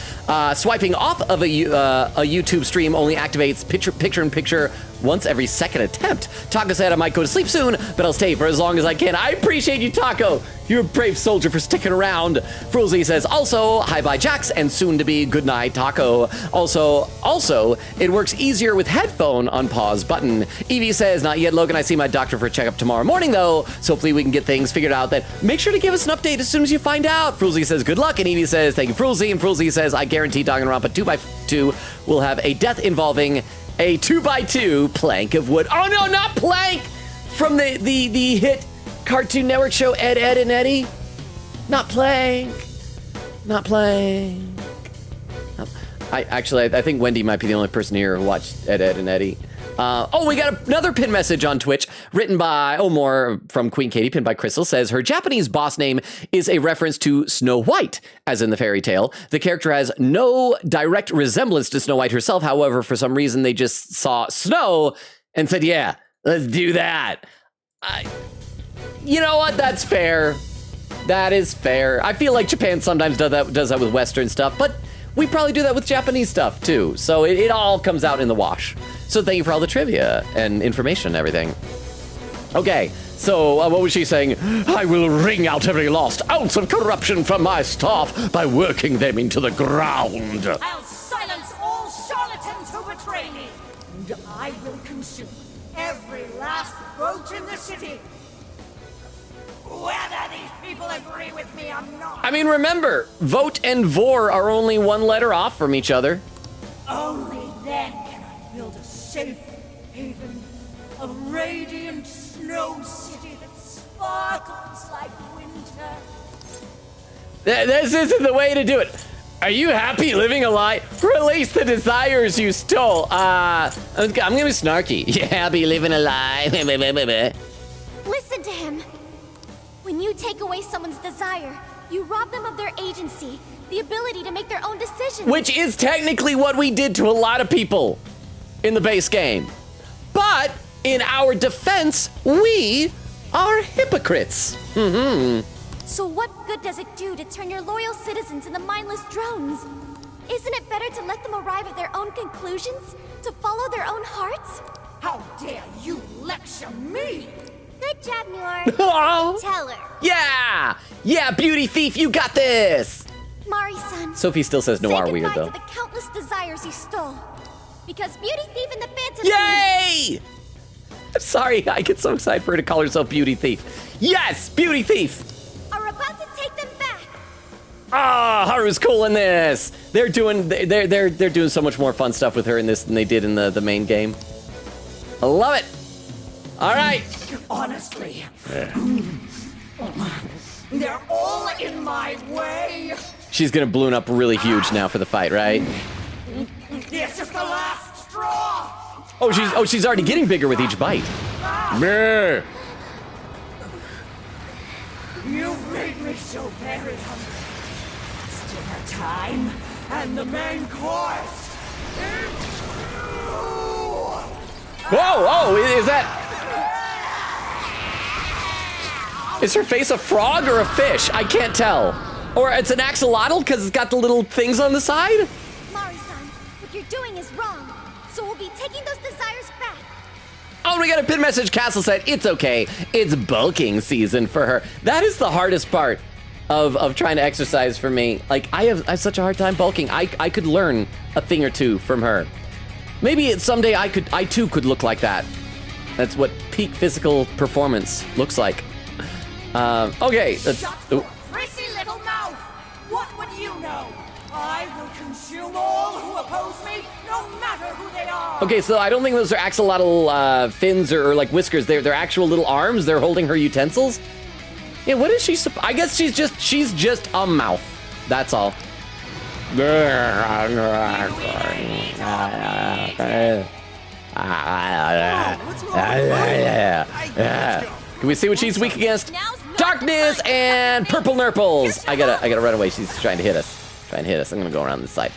swiping off of a YouTube stream only activates picture-in-picture once every second attempt. Taco said I might go to sleep soon, but I'll stay for as long as I can. I appreciate you, Taco. You're a brave soldier for sticking around. Frulzy says, also, hi-bye, Jax, and soon-to-be good night, Taco. Also, it works easier with headphone unpause button. Evie says, not yet, Logan. I see my doctor for a checkup tomorrow morning, though, so hopefully we can get things figured out. Then make sure to give us an update as soon as you find out. Frulzy says, good luck, and Evie says, thank you, Frulzy. And Frulzy says, I guarantee Danganronpa 2x2 will have a death involving a 2x2 plank of wood. Oh no, not plank! From the hit Cartoon Network show Ed, Edd and Eddy. Not plank. Not plank. I think Wendy might be the only person here who watched Ed, Edd and Eddy. We got another pin message on Twitch written by, more from Queen Katie, pinned by Crystal, says her Japanese boss name is a reference to Snow White, as in the fairy tale. The character has no direct resemblance to Snow White herself. However, for some reason, they just saw snow and said, yeah, let's do that. You know what? That's fair. That is fair. I feel like Japan sometimes does that with Western stuff, but we probably do that with Japanese stuff too. So it all comes out in the wash. So thank you for all the trivia and information and everything. Okay, so what was she saying? I will wring out every lost ounce of corruption from my staff by working them into the ground. I'll silence all charlatans who betray me, and I will consume every last vote in the city. Whether these people agree with me or not. I mean, remember, vote and vor are only one letter off from each other. Only then can I build a safe haven, a radiant snow city that sparkles like winter. This isn't the way to do it. Are you happy living a lie? Release the desires you stole. I'm gonna be snarky. You happy living a lie? Listen to him. When you take away someone's desire, you rob them of their agency, the ability to make their own decisions. Which is technically what we did to a lot of people in the base game. But in our defense, we are hypocrites. So what good does it do to turn your loyal citizens into mindless drones? Isn't it better to let them arrive at their own conclusions? To follow their own hearts? How dare you lecture me? Good job, Muir. Oh. Tell her. Yeah, beauty thief, you got this. Mari-san. Sophie still says Noir say weird goodbye though. to the countless desires you stole. Because Beauty Thief and the Phantom Yay! I'm sorry, I get so excited for her to call herself Beauty Thief. Yes, Beauty Thief. are about to take them back. Haru's cool in this. They're doing so much more fun stuff with her in this than they did in the main game. I love it. All right. Honestly, they're all in my way. She's gonna balloon up really huge now for the fight, right? This is the last straw. She's already getting bigger with each bite. Meh. You've made me so very hungry. It's dinner time, and the main course is Whoa, is that... Is her face a frog or a fish? I can't tell. Or it's an axolotl because it's got the little things on the side? Mari-san, what you're doing is wrong. So we'll be taking those desires back. Oh, we got a pin message. Castle said, it's okay. It's bulking season for her. That is the hardest part of trying to exercise for me. Like, I have such a hard time bulking. I could learn a thing or two from her. Maybe someday I too could look like that. That's what peak physical performance looks like. Okay. Shut your prissy little mouth! What would you know? I will consume all who oppose me, no no matter who they are. Okay, so I don't think those are axolotl fins or like whiskers. They're actual little arms. They're holding her utensils. Yeah, what is she? I guess she's just a mouth. That's all. Can we see what she's weak against? Darkness and purple nurples. I gotta run away. She's trying to hit us. I'm gonna go around this side.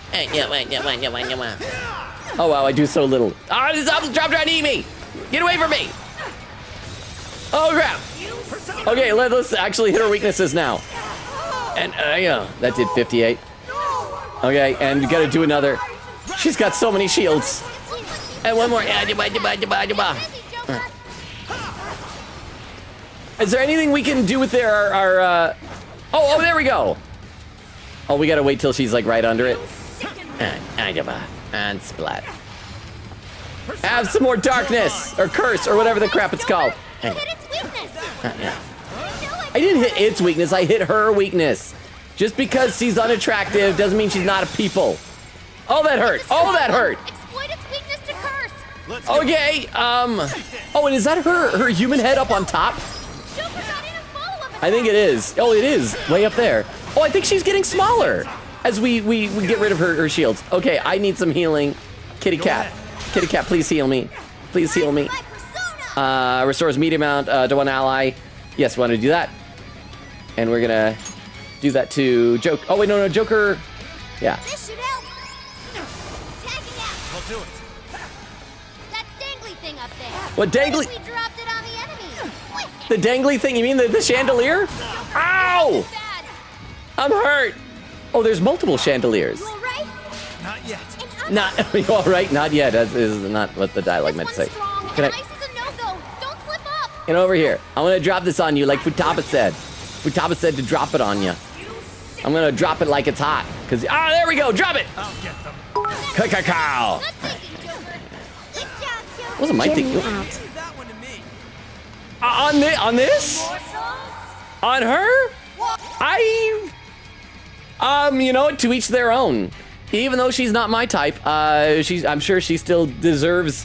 Oh wow, I do so little. Ah, this apple's dropped trying to eat me. Get away from me. Oh crap. Okay, let's actually hit her weaknesses now. And yeah, that did 58. Okay, and you gotta do another. She's got so many shields. And one more. Is there anything we can do with our oh, there we go. Oh, we gotta wait till she's like right under it. And splat. Have some more darkness or curse or whatever the crap it's called. You hit its weakness. I didn't hit its weakness, I hit her weakness. Just because she's unattractive doesn't mean she's not a people. Oh, that hurt. Oh, that hurt. Exploit its weakness to curse. Okay, oh, and is that her human head up on top? Joker got in a full of I think it is. Oh, it is. Way up there. Oh, I think she's getting smaller as we get rid of her shields. Okay, I need some healing. Kitty cat. Kitty cat, please heal me. Please heal me. Restores medium amount to one ally. Yes, we want to do that. And we're gonna do that to Joker. Oh, wait, no, Joker. Yeah. This should help. Tagging out. I'll do it. That dangly thing up there. What dangly? We dropped it on the enemy. The dangly thing? You mean the chandelier? Ow! Bad. I'm hurt. Oh, there's multiple chandeliers. You all right? Not yet. Not, you all right? Not yet. That is not what the dialogue meant to say. Strong. Can I Ice is a no-go. Don't slip up. get over here? I'm gonna drop this on you like Futaba said. Futaba said to drop it on you. I'm gonna drop it like it's hot. Cause there we go. Drop it. I'll get them. Cacao. Good thinking, Joker. Good job, Joker. Wasn't my thing. Jimmy out. Leave that one to me. On this? On her? You know what? To each their own. Even though she's not my type, I'm sure she still deserves,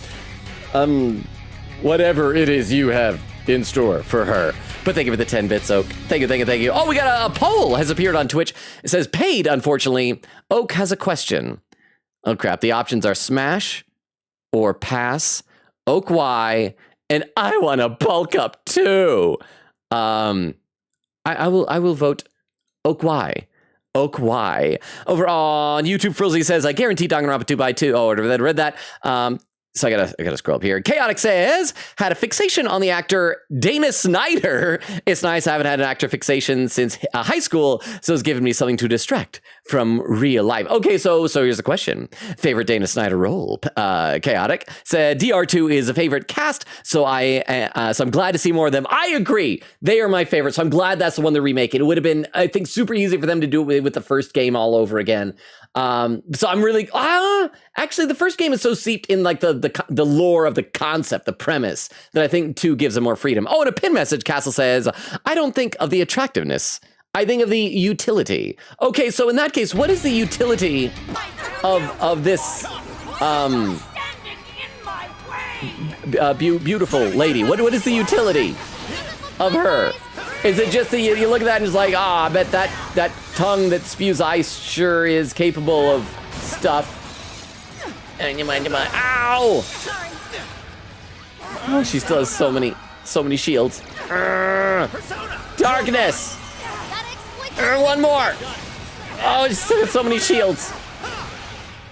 whatever it is you have in store for her. But thank you for the 10 bits, Oak. Thank you. Oh, we got a poll has appeared on Twitch. It says paid, unfortunately. Oak has a question. Oh, crap. The options are smash or pass, Oak Y, and I want to bulk up too. I will vote Oak Y. Oak Y. Over on YouTube, Frilzy says, I guarantee Danganronpa 2x2. Oh, I read that. So I gotta scroll up here. Chaotic says, had a fixation on the actor Dana Snyder. It's nice, I haven't had an actor fixation since high school, so it's given me something to distract from real life. Okay, so here's the question. Favorite Dana Snyder role? Chaotic said, DR2 is a favorite cast, so I'm glad to see more of them. I agree. They are my favorite, so I'm glad that's the one they're remaking. It would have been, I think, super easy for them to do it with the first game all over again. So I'm really, actually the first game is so steeped in like the lore of the concept, the premise, that I think 2 gives them more freedom. Oh, and a pin message, Castle says, I don't think of the attractiveness. I think of the utility. Okay, so in that case, what is the utility of this, beautiful lady? What is the utility of her? Is it just that you look at that and it's like, I bet that tongue that spews ice sure is capable of stuff. Ow! Oh, she still has so many shields. Darkness! One more! Oh, she still has so many shields.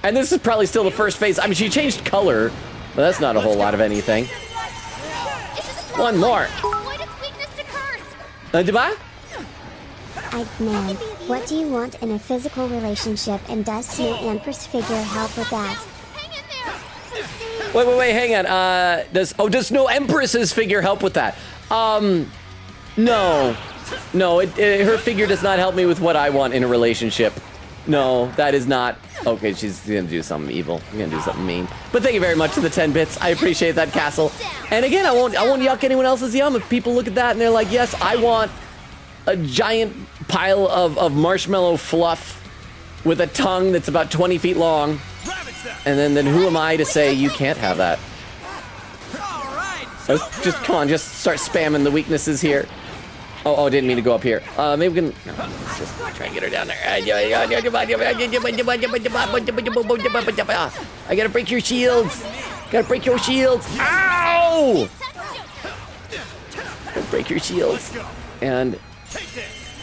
And this is probably still the first phase. I mean, she changed color, but that's not a whole lot of anything. One more. Goodbye? Eggman, what do you want in a physical relationship, and does Snow Empress figure help with that? Wait, hang on. Does Snow Empress's figure help with that? No, her figure does not help me with what I want in a relationship. No, that is not. Okay, she's gonna do something evil. I'm gonna do something mean. But thank you very much for the 10 bits. I appreciate that, Castle. And again, I won't yuck anyone else's yum. If people look at that and they're like, yes, I want a giant pile of marshmallow fluff with a tongue that's about 20 feet long. And then who am I to say you can't have that? Let's just, come on, just start spamming the weaknesses here. Oh, didn't mean to go up here. Maybe we can, no, let's just try and get her down there. I gotta break your shields. Gotta break your shields. Ow! Gotta break your shields. And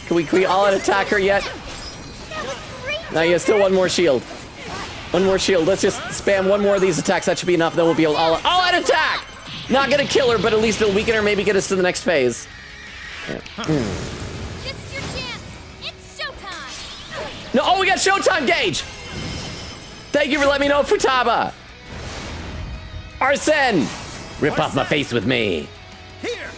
can we all out attack her yet? No, yeah, still one more shield. One more shield. Let's just spam one more of these attacks. That should be enough. Then we'll be able to all out attack. Not gonna kill her, but at least it'll weaken her. Maybe get us to the next phase. Yeah. This is your chance. It's showtime. No, we got showtime, Gage. Thank you for letting me know, Futaba. Arsene, rip off my face with me. Here.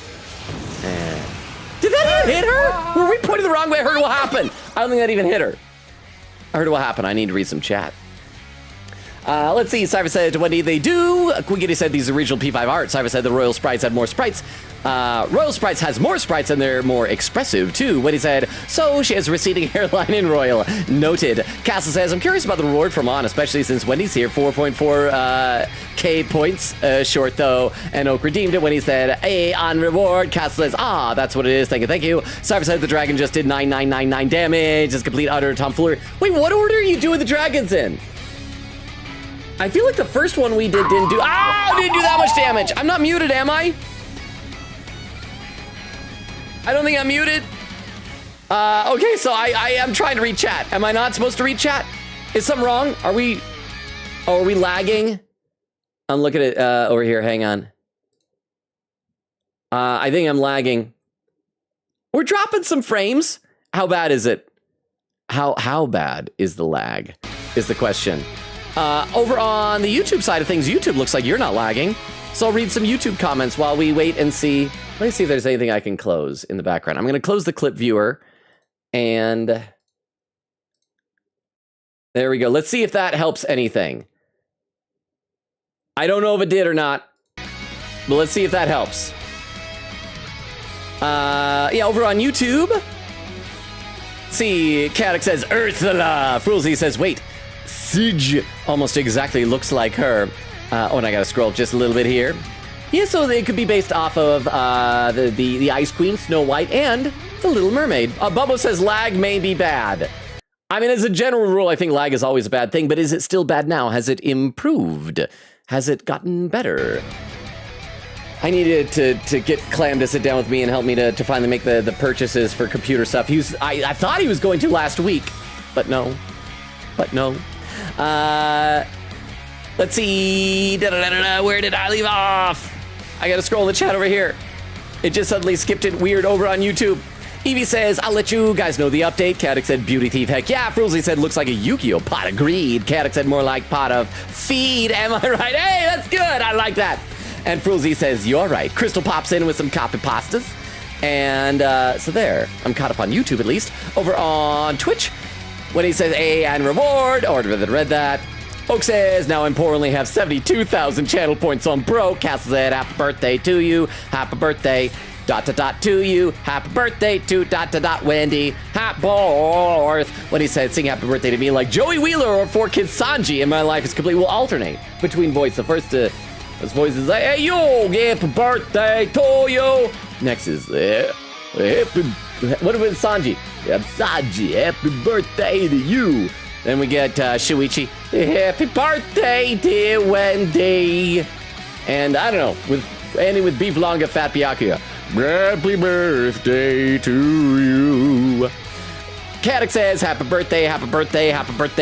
Did that hit her? Were we pointing the wrong way? I heard what happened. I don't think that even hit her. I heard what happened. I need to read some chat. Let's see. Cypher said, Wendy, they do. Quiggity said these original P5 art. Cypher said the Royal Sprites had more sprites. Royal Sprites has more sprites and they're more expressive too. Wendy said, so she has receding hairline in Royal. Noted. Castle says, I'm curious about the reward from On, especially since Wendy's here. 4.4 K points short though. And Oak redeemed it when he said, hey, on reward. Castle says, that's what it is. Thank you. Cypher said the dragon just did 9999 damage. It's complete utter tomfoolery. Wait, what order are you doing the dragons in? I feel like the first one we did didn't do that much damage. I'm not muted, am I? I don't think I'm muted. Okay, so I am trying to read chat. Am I not supposed to read chat? Is something wrong? Are we lagging? I'm looking at over here. Hang on. I think I'm lagging. We're dropping some frames. How bad is it? How bad is the lag? Is the question. Over on the YouTube side of things, YouTube looks like you're not lagging. So I'll read some YouTube comments while we wait and see. Let me see if there's anything I can close in the background. I'm going to close the clip viewer. And there we go. Let's see if that helps anything. I don't know if it did or not. But let's see if that helps. Yeah, over on YouTube. Let's see, Caddock says, Ursula. Frulzy says, wait. Sige almost exactly looks like her. And I gotta scroll just a little bit here. Yeah, so they could be based off of the Ice Queen, Snow White, and the Little Mermaid. Bubbo says lag may be bad. I mean, as a general rule, I think lag is always a bad thing, but is it still bad now? Has it improved? Has it gotten better? I needed to get Clam to sit down with me and help me to finally make the purchases for computer stuff. I thought he was going to last week, but no. Let's see. Where did I leave off? I gotta scroll the chat over here. It just suddenly skipped it weird over on YouTube. Evie says, I'll let you guys know the update. Caddock said, beauty thief. Heck yeah. Frulzy said, looks like a Yu-Gi-Oh! Pot of greed. Caddock said, more like pot of feed. Am I right? Hey, that's good. I like that. And Frulzy says, you're right. Crystal pops in with some copy pastas. And so there. I'm caught up on YouTube at least. Over on Twitch. When he says A and reward, or read that. Oak says, now I'm poor, only have 72,000 channel points on bro. Castle said, happy birthday to you. Happy birthday, ... to you. Happy birthday to ... Wendy. Happy birth. When he said, sing happy birthday to me like Joey Wheeler or 4Kids Sanji, and my life is complete. We'll alternate between voice. The first voice is like, hey, yo, happy birthday to you. Next is, happy. What about Sanji? Sanji, happy birthday to you. Then we get Shuichi. Happy birthday, dear Wendy. And I don't know, ending with Beef Longa Fat Byakuya. Happy birthday to you. Caddock says, happy birthday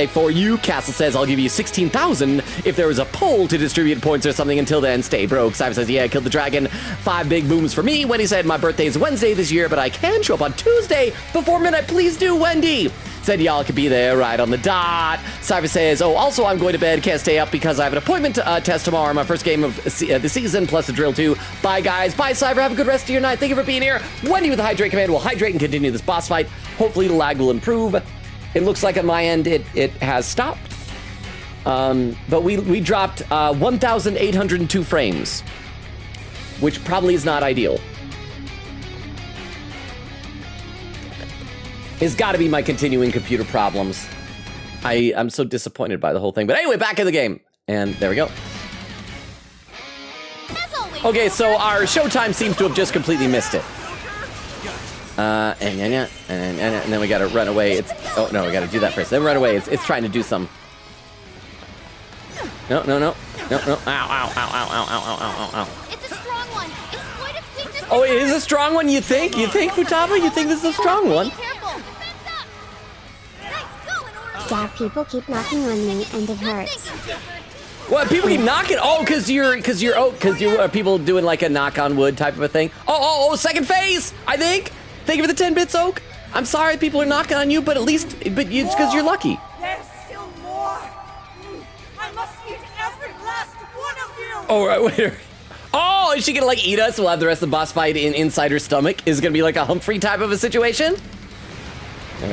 for you. Castle says, I'll give you 16,000 if there was a poll to distribute points or something. Until then, stay broke. Simon says, yeah, killed the dragon. 5 big booms for me. Wendy said, my birthday is Wednesday this year, but I can show up on Tuesday before midnight. Please do, Wendy. Said y'all could be there right on the dot. Cypher says, also I'm going to bed, can't stay up because I have an appointment test tomorrow, my first game of the season, plus a drill too. Bye guys, bye Cypher, have a good rest of your night. Thank you for being here. Wendy with the hydrate command will hydrate and continue this boss fight. Hopefully the lag will improve. It looks like on my end it has stopped. But we dropped 1,802 frames, which probably is not ideal. It's got to be my continuing computer problems. I'm so disappointed by the whole thing. But anyway, back in the game. And there we go. Okay, so our showtime seems to have just completely missed it. And then we gotta run away. Oh no, we gotta do that first. Then run away. It's trying to do some. No. Ow. It's a strong one. Exploit its weakness. Oh, it is a strong one, you think? You think, Futaba? You think this is a strong one? Be careful. Defense up. Thanks. Go in order. Dad, people keep knocking on me and it hurts. What, people keep knocking? Oh, cause you're people doing like a knock on wood type of a thing. Oh, second phase, I think. Thank you for the 10 bits, Oak. I'm sorry people are knocking on you, but it's because you're lucky. There's still more. I must eat every last one of you. Oh, right, wait. Oh, is she gonna like eat us? We'll have the rest of the boss fight inside her stomach. Is it gonna be like a Humphrey type of a situation? Please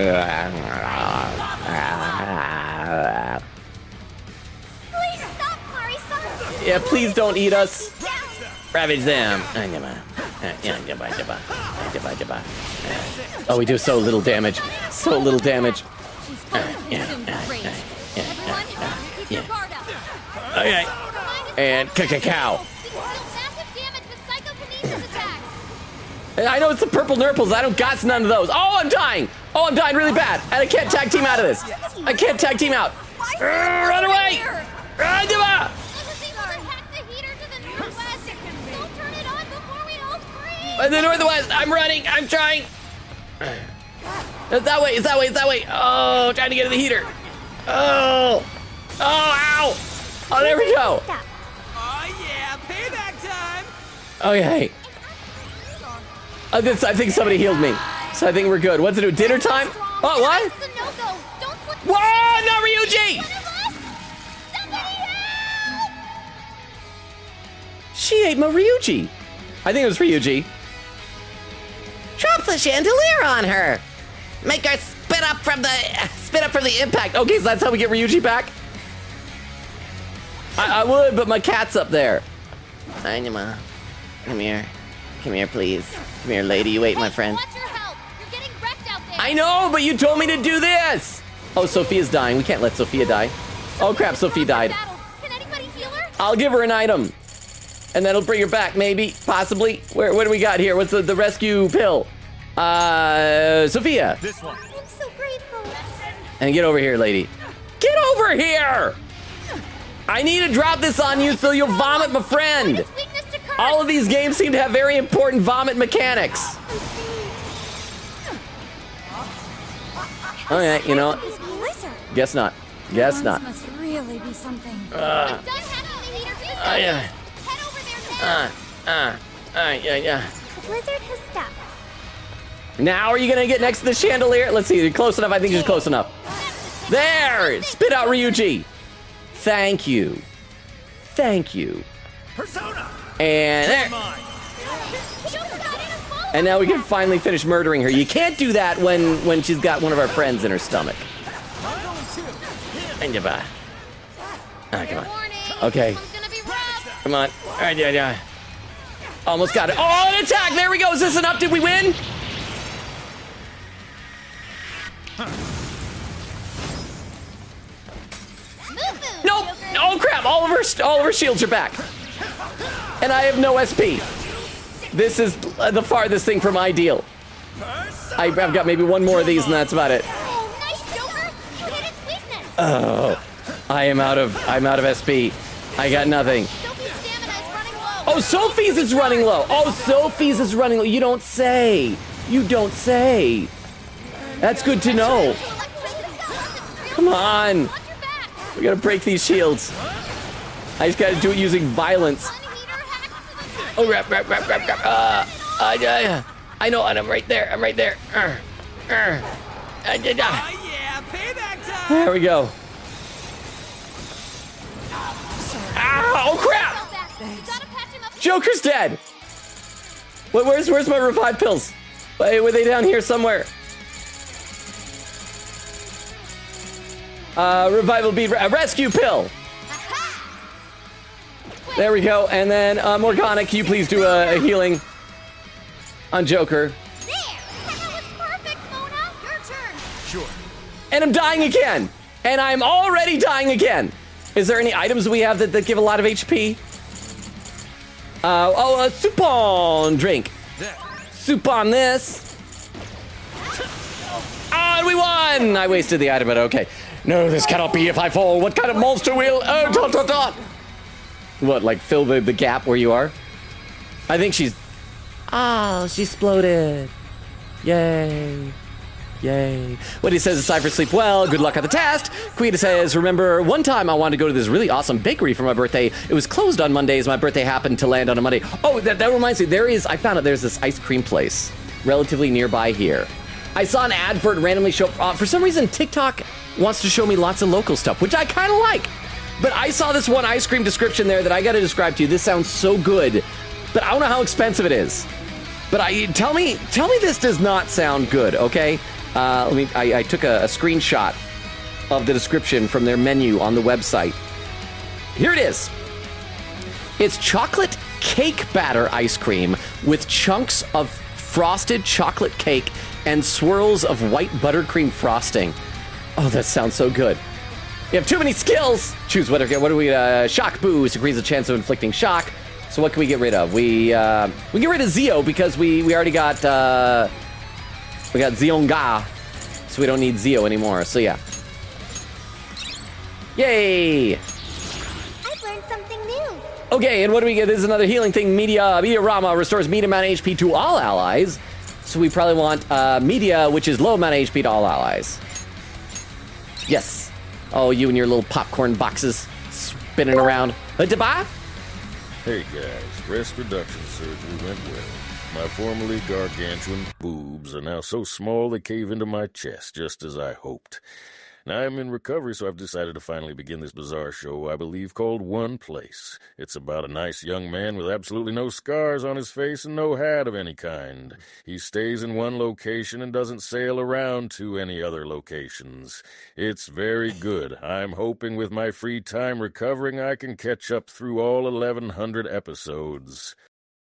stop, Mari-san. Yeah, please don't eat us. Down. Ravage them. Oh, we do so little damage. So little damage. She's fully consumed with rage. Everyone, keep your guard up. Okay. And cacao. We can deal massive damage with psychokinesis attacks. I know it's the purple nurples. I don't got none of those. Oh, I'm dying. Oh, I'm dying really bad. And I can't tag team out of this. I can't tag team out. Run away. Run, It was able to hack the heater to the northwest. Don't turn it on before we all freeze. In the northwest. I'm running. I'm trying. It's that way. It's that way. It's that way. Oh, trying to get to the heater. Oh, ow. Oh, there we go. Stop. Oh yeah, payback time. Okay. I think somebody healed me. So I think we're good. What's it do? Dinner time? Oh, what? This is a no-go. Don't slip. Whoa, no, Ryuji! One of us. Somebody help! She ate my Ryuji. I think it was Ryuji. Drop the chandelier on her. Make her spit up from the impact. Okay, so that's how we get Ryuji back. I would, but my cat's up there. Anima, come here. Come here, please. Come here, lady. You ate my friend. Watch your health. You're getting wrecked out there. I know, but you told me to do this. Oh, Sophia's dying. We can't let Sophia die. Oh crap, Sophia died. Battle. Can anybody heal her? I'll give her an item. And that'll bring her back, maybe, possibly. What do we got here? What's the rescue pill? Sophia. This one. I'm so grateful. And get over here, lady. Get over here! I need to drop this on you so you'll vomit my friend. Its weakness to curse. All of these games seem to have very important vomit mechanics. Okay, you know, This blizzard. guess not. Guess Lungs not. must really be something. I'm done hacking the heater. Yeah. Head over there now. Yeah. The blizzard has stopped. Now are you gonna get next to the chandelier? Let's see, you're close enough. I think you're close enough. There! Spit out Ryuji. Thank you. Thank you. Persona. And there. Mine. And now we can finally finish murdering her. You can't do that when she's got one of our friends in her stomach. And you bye. Ah, come on. Okay. This one's gonna be rough. Come on. All right, yeah. Almost got it. Oh, an attack! There we go. Is this enough? Did we win? Nope. Oh crap! All of her shields are back, and I have no SP. This is the farthest thing from ideal. I've got maybe one more of these, and that's about it. Oh, nice, Joker. You hit its weakness. Oh, I'm out of SP. I got nothing. Sophie's stamina is running low. Oh, Sophie's is running low. Oh, Sophie's is running low. You don't say. You don't say. That's good to know. Come on. Watch your back. We gotta break these shields. I just gotta do it using violence. Unheater hack to the Oh, rap. I know, and I'm right there. I'm right there. Oh yeah, payback time. There we go. Ah, oh, crap! You gotta patch him up. Joker's dead. Where's my revive pills? Were they down here somewhere? Revival bead, a rescue pill. There we go. And then Morgana, can you please do a healing on Joker? There. That was perfect, Mona. Your turn. Sure. And I'm dying again. And I'm already dying again. Is there any items we have that give a lot of HP? A soupon drink. Soup on this. And we won! I wasted the item, but okay. No, this cannot be if I fall. What kind of monster will... Oh, dot, dot, dot. What, like fill the gap where you are? I think she's... Oh, she exploded. Yay. Yay. What he says is Cypher sleep well. Good luck at the test. Quita says, remember one time I wanted to go to this really awesome bakery for my birthday. It was closed on Mondays. My birthday happened to land on a Monday. Oh, that reminds me. I found out there's this ice cream place relatively nearby here. I saw an ad for it randomly show up. For some reason, TikTok wants to show me lots of local stuff, which I kind of like. But I saw this one ice cream description there that I got to describe to you. This sounds so good, but I don't know how expensive it is. But tell me this does not sound good, okay? I took a screenshot of the description from their menu on the website. Here it is. It's chocolate cake batter ice cream with chunks of frosted chocolate cake and swirls of white buttercream frosting. Oh, that sounds so good. You have too many skills. Choose what do we, shock boost, increases the chance of inflicting shock. So what can we get rid of? We get rid of Zeo because we already got, we got Zionga. So we don't need Zeo anymore, so yeah. Yay! I've learned something new. Okay, and what do we get? This is another healing thing. Media Rama restores medium amount of HP to all allies. So we probably want Media, which is low amount of HP to all allies. Yes. Oh, you and your little popcorn boxes spinning around. Deba? Hey guys, breast reduction surgery went well. My formerly gargantuan boobs are now so small they cave into my chest, just as I hoped. Now I'm in recovery, so I've decided to finally begin this bizarre show I believe called One Place. It's about a nice young man with absolutely no scars on his face and no hat of any kind. He stays in one location and doesn't sail around to any other locations. It's very good. I'm hoping with my free time recovering I can catch up through all 1,100 episodes.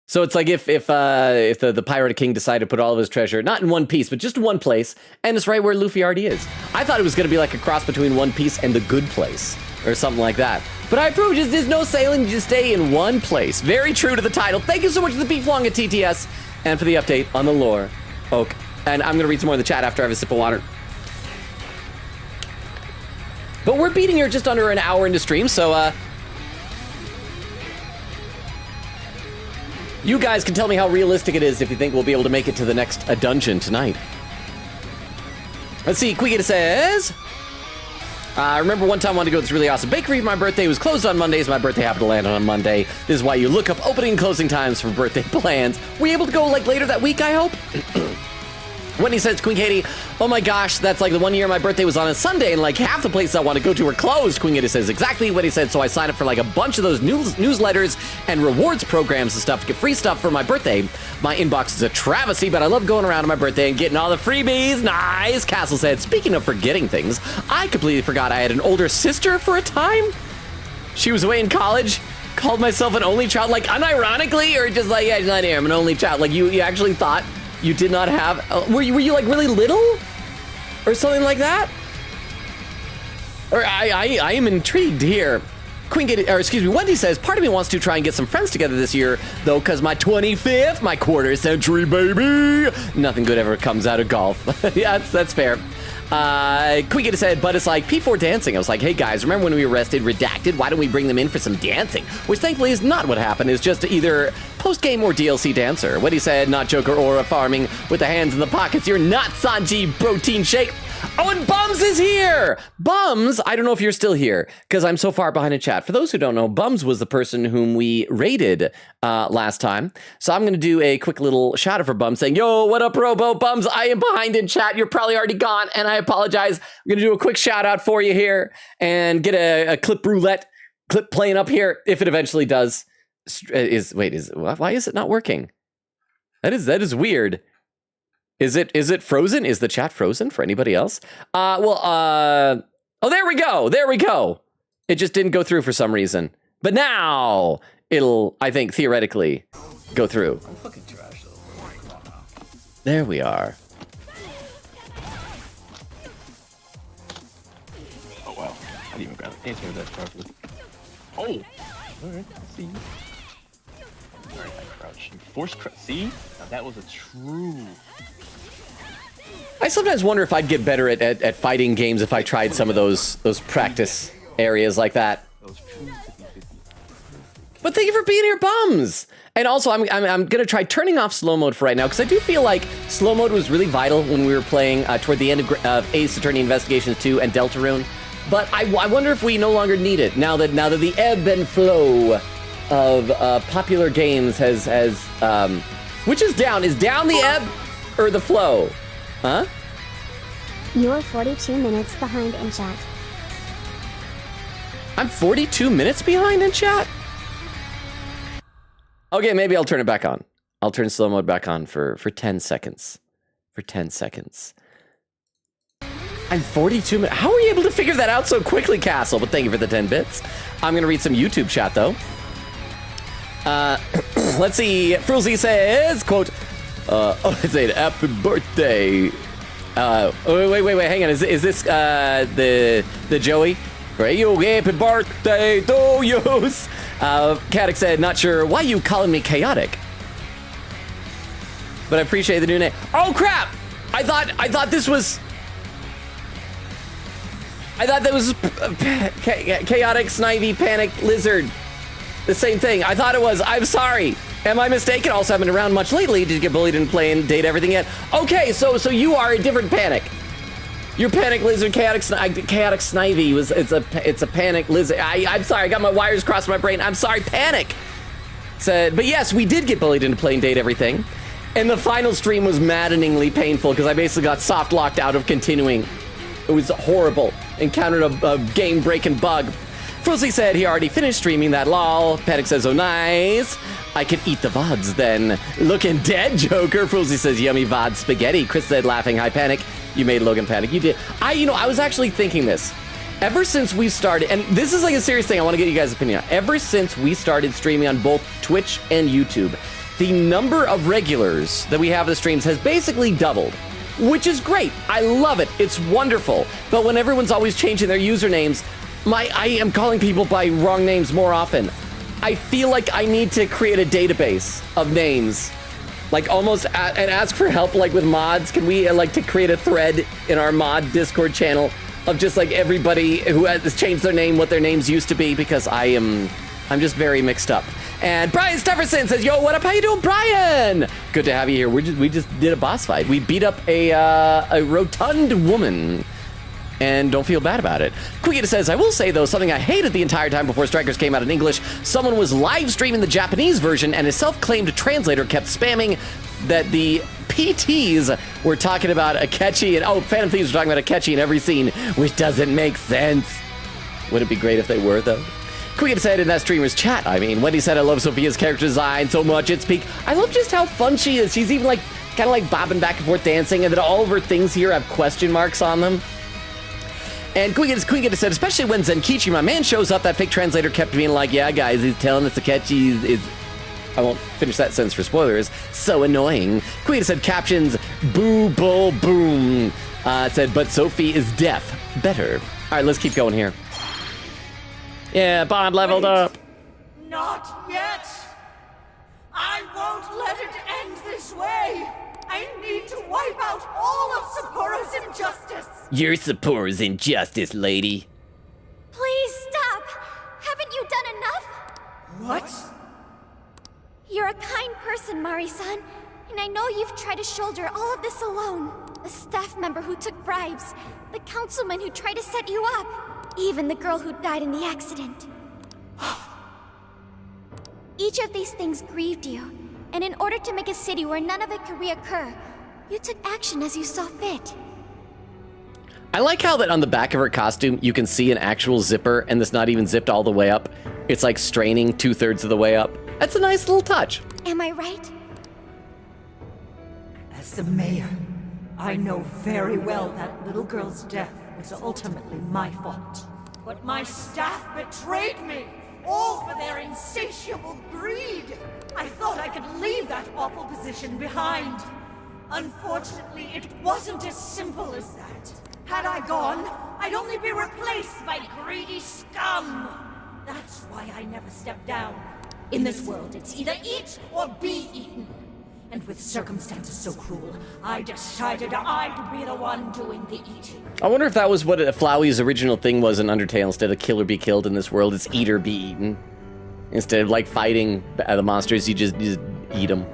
So it's like if the Pirate King decided to put all of his treasure, not in one piece, but just in one place, and it's right where Luffy already is. I thought it was going to be like a cross between One Piece and The Good Place, or something like that. But I proved there's no sailing, you just stay in one place. Very true to the title. Thank you so much to the Beef Long at TTS, and for the update on the lore. Okay. And I'm going to read some more in the chat after I have a sip of water. But we're beating her just under an hour into stream, so, you guys can tell me how realistic it is if you think we'll be able to make it to the next dungeon tonight. Let's see, Quigita says... I remember one time I wanted to go to this really awesome bakery for my birthday. It was closed on Mondays. My birthday happened to land on a Monday. This is why you look up opening and closing times for birthday plans. Were you able to go like later that week, I hope? Whitney says, Queen Katie, oh my gosh, that's like the one year my birthday was on a Sunday and like half the places I want to go to are closed. Queen Katie says exactly what he said, so I signed up for like a bunch of those newsletters and rewards programs and stuff to get free stuff for my birthday. My inbox is a travesty, but I love going around on my birthday and getting all the freebies. Nice. Castle said, speaking of forgetting things, I completely forgot I had an older sister for a time. She was away in college, called myself an only child, like unironically, or just like, yeah, she's not here, I'm an only child. Like you actually thought you did not have, were you like really little or something like that? Or I am intrigued here. Wendy says, part of me wants to try and get some friends together this year, though, because my 25th, my quarter century, baby. Nothing good ever comes out of golf. Yeah, that's fair. Quigita said, but it's like P4 dancing. I was like, hey guys, remember when we arrested Redacted? Why don't we bring them in for some dancing? Which thankfully is not what happened. It's just either post-game or DLC dancer. What he said, not Joker or farming with the hands in the pockets. You're not Sanji protein shake. Oh, and Bums is here! Bums, I don't know if you're still here, because I'm so far behind in chat. For those who don't know, Bums was the person whom we raided last time. So I'm going to do a quick little shout out for Bums saying, yo, what up, Robo? Bums, I am behind in chat. You're probably already gone, and I apologize. I'm going to do a quick shout out for you here and get a clip playing up here, if it eventually does. Why is it not working? That is weird. Is it frozen? Is the chat frozen for anybody else? Oh, there we go. It just didn't go through for some reason. But now it'll, I think, theoretically go through. I'm fucking trash, though. Come on now. There we are. answer that properly. Oh! Alright, I see you. Alright, I crouch. You force crouch. See? Now that was a true... I sometimes wonder if I'd get better at fighting games if I tried some of those practice areas like that. That was true 50-50. But thank you for being here, bums! And also, I'm gonna try turning off slow mode for right now, because I do feel like slow mode was really vital when we were playing toward the end of Ace Attorney Investigations 2 and Deltarune. But I wonder if we no longer need it, now that the ebb and flow of popular games has which is down? Is down the ebb or the flow? Huh? You're 42 minutes behind in chat. I'm 42 minutes behind in chat? Okay, maybe I'll turn it back on. I'll turn slow mode back on for 10 seconds. For 10 seconds. I'm 42 minutes. How were you able to figure that out so quickly, Castle? But thank you for the 10 bits. I'm going to read some YouTube chat, though. Let's see. Fruzy says, quote, it's a happy birthday. Wait, hang on. Is this the Joey? Great, happy birthday to you. Katic said, not sure why you calling me chaotic, but I appreciate the new name. Oh crap! I thought that was chaotic, snivy, panic, lizard. The same thing. I thought it was. I'm sorry. Am I mistaken? Also, haven't been around much lately. Did you get bullied and play and date everything yet? Okay, so you are a different panic. Your panic lizard, chaotic snivy it's a panic lizard. I'm sorry, I got my wires crossed my brain. I'm sorry, panic. Said, but yes, we did get bullied into play and date everything. And the final stream was maddeningly painful because I basically got soft locked out of continuing. It was horrible. Encountered a game breaking bug. Frozy said he already finished streaming that lol. Panic says, oh nice. I can eat the VODs then. Looking dead, Joker. Frozy says, yummy VOD spaghetti. Chris said, laughing, hi Panic. You made Logan panic. You did. I was actually thinking this. Ever since we started, and this is like a serious thing, I want to get you guys' opinion on. Ever since we started streaming on both Twitch and YouTube, the number of regulars that we have in the streams has basically doubled, which is great. I love it. It's wonderful. But when everyone's always changing their usernames, I am calling people by wrong names more often. I feel like I need to create a database of names, like almost and ask for help, like with mods. Can we like to create a thread in our mod Discord channel of just like everybody who has changed their name, what their names used to be, because I'm just very mixed up. And Brian Stefferson says, yo, what up? How you doing, Brian? Good to have you here. We just did a boss fight. We beat up a rotund woman. And don't feel bad about it. Quigita says, I will say, though, something I hated the entire time before Strikers came out in English. Someone was live streaming the Japanese version, and a self-claimed translator kept spamming that the PTs were talking about Akechi, and Phantom Thieves were talking about Akechi in every scene, which doesn't make sense. Would it be great if they were, though? Quigita said in that streamer's chat, Wendy said, I love Sophia's character design so much, it's peak. I love just how fun she is. She's even kind of like bobbing back and forth dancing, and then all of her things here have question marks on them. And Quigita said, especially when Zenkichi, my man, shows up, that fake translator kept being like, yeah, guys, he's telling us Akechi is I won't finish that sentence for spoilers. So annoying. Quigita said, captions, boo, bull, boom. Said, but Sophie is deaf. Better. All right, let's keep going here. Yeah, Bond leveled up. Not yet. I won't let it end this way. I need to wipe out all of Sapporo's injustice. You're Sapporo's injustice, lady. Please stop! Haven't you done enough? What? You're a kind person, Mari-san, and I know you've tried to shoulder all of this alone. The staff member who took bribes, the councilman who tried to set you up, even the girl who died in the accident. Each of these things grieved you, and in order to make a city where none of it could reoccur, you took action as you saw fit. I like how that on the back of her costume, you can see an actual zipper, and it's not even zipped all the way up. It's like straining 2/3 of the way up. That's a nice little touch. Am I right? As the mayor, I know very well that little girl's death was ultimately my fault. But my staff betrayed me, all for their insatiable greed. I thought I could leave that awful position behind. Unfortunately, it wasn't as simple as that. Had I gone, I'd only be replaced by greedy scum. That's why I never stepped down. In this world, it's either eat or be eaten. And with circumstances so cruel, I decided I'd be the one doing the eating. I wonder if that was what Flowey's original thing was in Undertale. Instead of kill or be killed in this world, it's eat or be eaten. Instead of like fighting the monsters, you just eat them.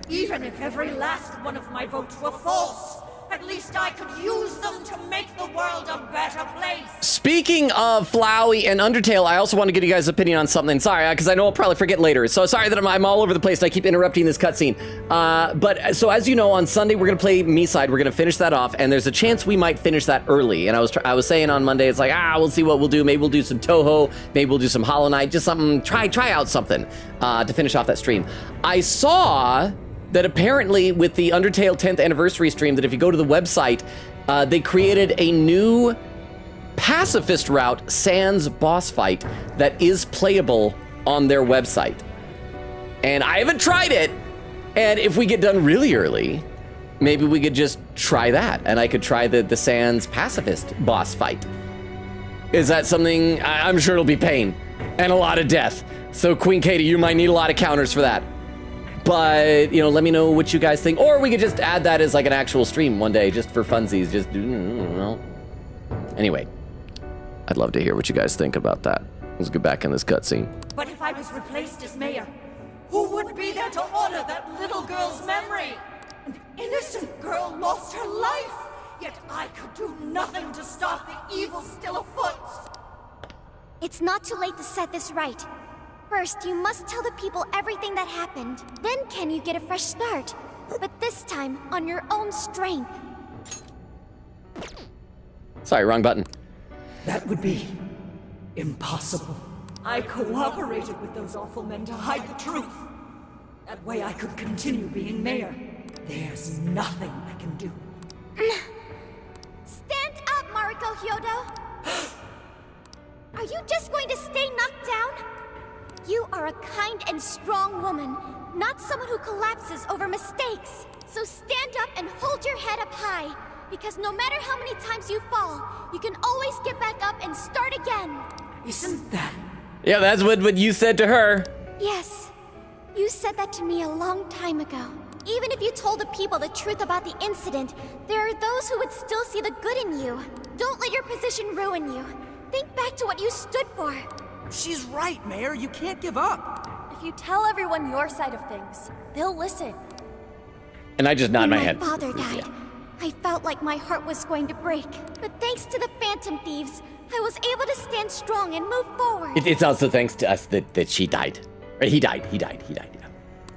Even if every last one of my votes were false, at least I could use them to make the world a better place. Speaking of Flowey and Undertale, I also want to get you guys' opinion on something. Sorry, because I know I'll probably forget later. So sorry that I'm all over the place and I keep interrupting this cutscene. But so as you know, on Sunday we're gonna play Me-Side. We're gonna finish that off, and there's a chance we might finish that early. And I was saying on Monday, it's like we'll see what we'll do. Maybe we'll do some Toho. Maybe we'll do some Hollow Knight. Just something. Try out something to finish off that stream. I saw that apparently with the Undertale 10th anniversary stream, that if you go to the website, they created a new pacifist route sans boss fight that is playable on their website. And I haven't tried it. And if we get done really early, maybe we could just try that. And I could try the sans pacifist boss fight. Is that something? I'm sure it'll be pain and a lot of death. So Queen Katie, you might need a lot of counters for that. But, you know, let me know what you guys think. Or we could just add that as like an actual stream one day, just for funsies. Just, well. Anyway, I'd love to hear what you guys think about that. Let's get back in this cutscene. But if I was replaced as mayor, who would be there to honor that little girl's memory? An innocent girl lost her life, yet I could do nothing to stop the evil still afoot. It's not too late to set this right. First, you must tell the people everything that happened. Then can you get a fresh start? But this time, on your own strength. Sorry, wrong button. That would be impossible. I cooperated with those awful men to hide the truth. That way I could continue being mayor. There's nothing I can do. Stand up, Mariko Hyodo! Are you just going to stay knocked down? You are a kind and strong woman, not someone who collapses over mistakes. So stand up and hold your head up high, because no matter how many times you fall, you can always get back up and start again. Isn't that? Yeah, that's what you said to her. Yes, you said that to me a long time ago. Even if you told the people the truth about the incident, there are those who would still see the good in you. Don't let your position ruin you. Think back to what you stood for. She's right, Mayor. You can't give up. If you tell everyone your side of things, they'll listen. And I just nod my head. When my father died, I felt like my heart was going to break. But thanks to the Phantom Thieves, I was able to stand strong and move forward. It's also thanks to us that she died. Or he died. Yeah.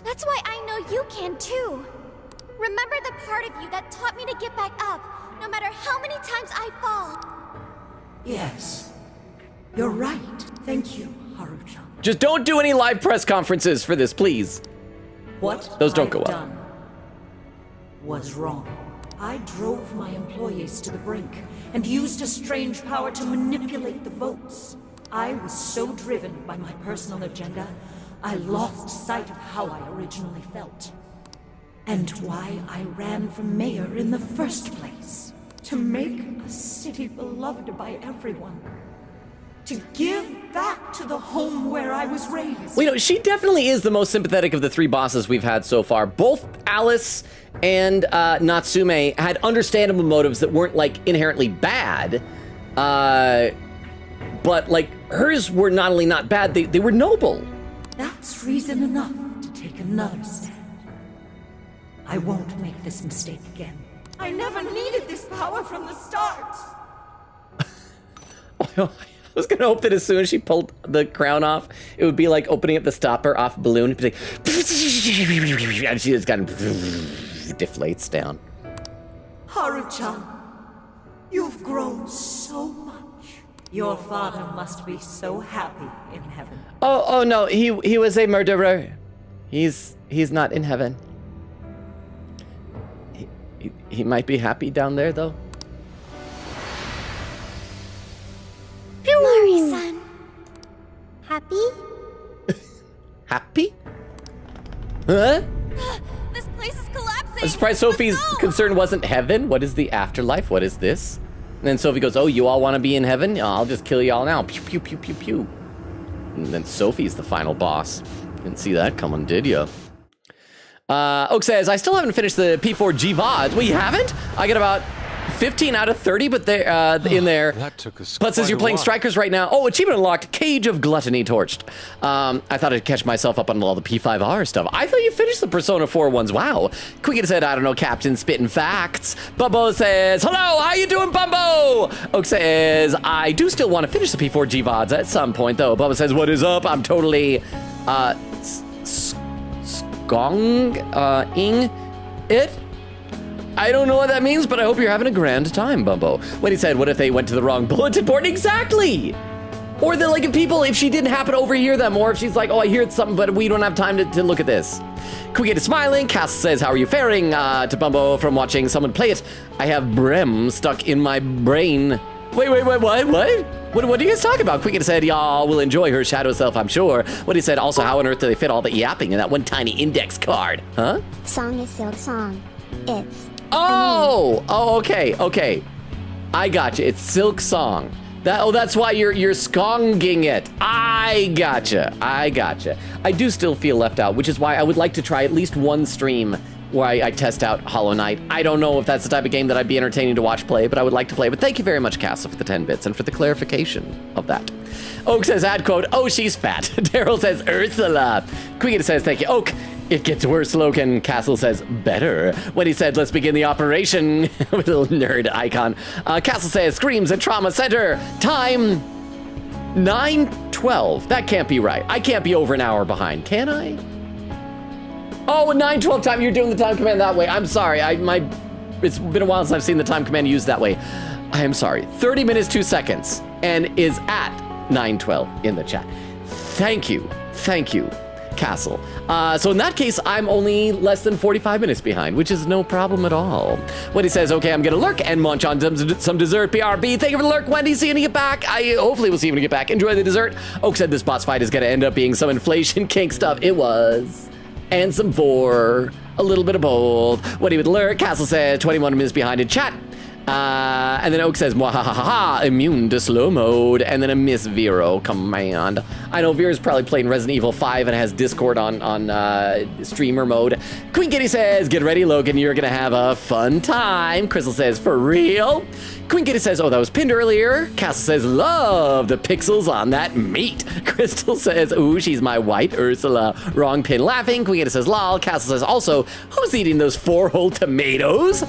That's why I know you can too. Remember the part of you that taught me to get back up, no matter how many times I fall. Yes. You're right. Thank you, Haruchan. Just don't do any live press conferences for this, please. What Those don't I've go well. done was wrong. I drove my employees to the brink and used a strange power to manipulate the votes. I was so driven by my personal agenda, I lost sight of how I originally felt. And why I ran for mayor in the first place. To make a city beloved by everyone. To give back to the home where I was raised. Well, you know, she definitely is the most sympathetic of the three bosses we've had so far. Both Alice and Natsume had understandable motives that weren't, like, inherently bad. But, like, hers were not only not bad, they were noble. That's reason enough to take another stand. I won't make this mistake again. I never needed this power from the start. I was gonna hope that as soon as she pulled the crown off, it would be like opening up the stopper off a balloon. It'd be like, and she just kind of deflates down. Haru-chan, you've grown so much. Your father must be so happy in heaven. Oh no, he was a murderer. He's not in heaven. He might be happy down there though. Mari-san. Happy? Happy? Huh? This place is collapsing. I'm surprised Sophie's concern wasn't heaven. What is the afterlife? What is this? And then Sophie goes, oh, you all want to be in heaven? I'll just kill you all now. Pew, pew, pew, pew, pew. And then Sophie's the final boss. Didn't see that coming, did ya? Oak says, I still haven't finished the P4G VODs. Well, you haven't? I get about 15 out of 30, but they're in there. That took us But says you're playing Strikers right now. Oh, achievement unlocked, Cage of Gluttony torched. I thought I'd catch myself up on all the P5R stuff. I thought you finished the Persona 4 ones. Wow. Quicket said, I don't know, Captain spitting facts. Bumbo says, hello, how you doing, Bumbo? Oak says, I do still want to finish the P4G VODs at some point, though. Bumbo says, what is up? I'm totally, ing it. I don't know what that means, but I hope you're having a grand time, Bumbo. When he said, what if they went to the wrong bulletin board? Exactly! Or that, like, if she didn't happen to overhear them, or if she's like, oh, I heard something, but we don't have time to look at this. Can we get a smiling? Cass says, how are you faring? To Bumbo from watching someone play it. I have Brem stuck in my brain. Wait, what? What are you guys talking about? Quicket said, y'all will enjoy her shadow self, I'm sure. What he said, also, how on earth do they fit all the yapping in that one tiny index card? Huh? Song is Silk Song. It's... Oh, okay. I gotcha. It's Silk Song. That's why you're skonging it. I gotcha. I do still feel left out, which is why I would like to try at least one stream where I test out Hollow Knight. I don't know if that's the type of game that I'd be entertaining to watch play, but I would like to play. But thank you very much, Castle, for the 10 bits and for the clarification of that. Oak says, ad quote, oh, she's fat. Daryl says, Ursula. Quicket says, thank you, Oak. It gets worse, Logan. Castle says, better. When he said, let's begin the operation, with a little nerd icon. Castle says, screams at Trauma Center. Time, 9:12. That can't be right. I can't be over an hour behind, can I? Oh, 9:12 time, you're doing the time command that way. I'm sorry, it's been a while since I've seen the time command used that way. I am sorry. 30 minutes, 2 seconds, and is at 9:12 in the chat. Thank you, Castle. So in that case, I'm only less than 45 minutes behind, which is no problem at all. Wendy says, okay, I'm gonna lurk and munch on some dessert. BRB, thank you for the lurk, Wendy. See you when you get back. Hopefully we'll see you when you get back. Enjoy the dessert. Oak said this boss fight is gonna end up being some inflation kink stuff. It was. And some vor, a little bit of both. Wendy with the lurk. Castle says, 21 minutes behind in chat. And then Oak says, mwahahaha, immune to slow mode. And then a Miss Vero command. I know Vero's probably playing Resident Evil 5 and has Discord on streamer mode. Queen Kitty says, get ready, Logan, you're gonna have a fun time. Crystal says, for real? Queen Kitty says, oh, that was pinned earlier. Castle says, love the pixels on that meat. Crystal says, ooh, she's my white Ursula. Wrong pin laughing. Queen Kitty says, lol. Castle says, also, who's eating those 4-hole tomatoes?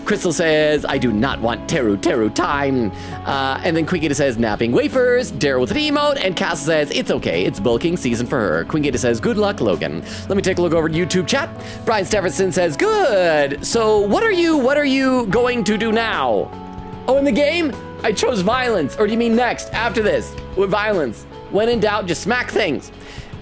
Crystal says, I do not want Teru time. And then Queen Gator says, napping wafers. Daryl with an emote. And Castle says, it's okay. It's bulking season for her. Queen Gator says, good luck, Logan. Let me take a look over at YouTube chat. Brian Stephenson says, good. So what are you going to do now? Oh, in the game? I chose violence. Or do you mean next, after this? With violence. When in doubt, just smack things.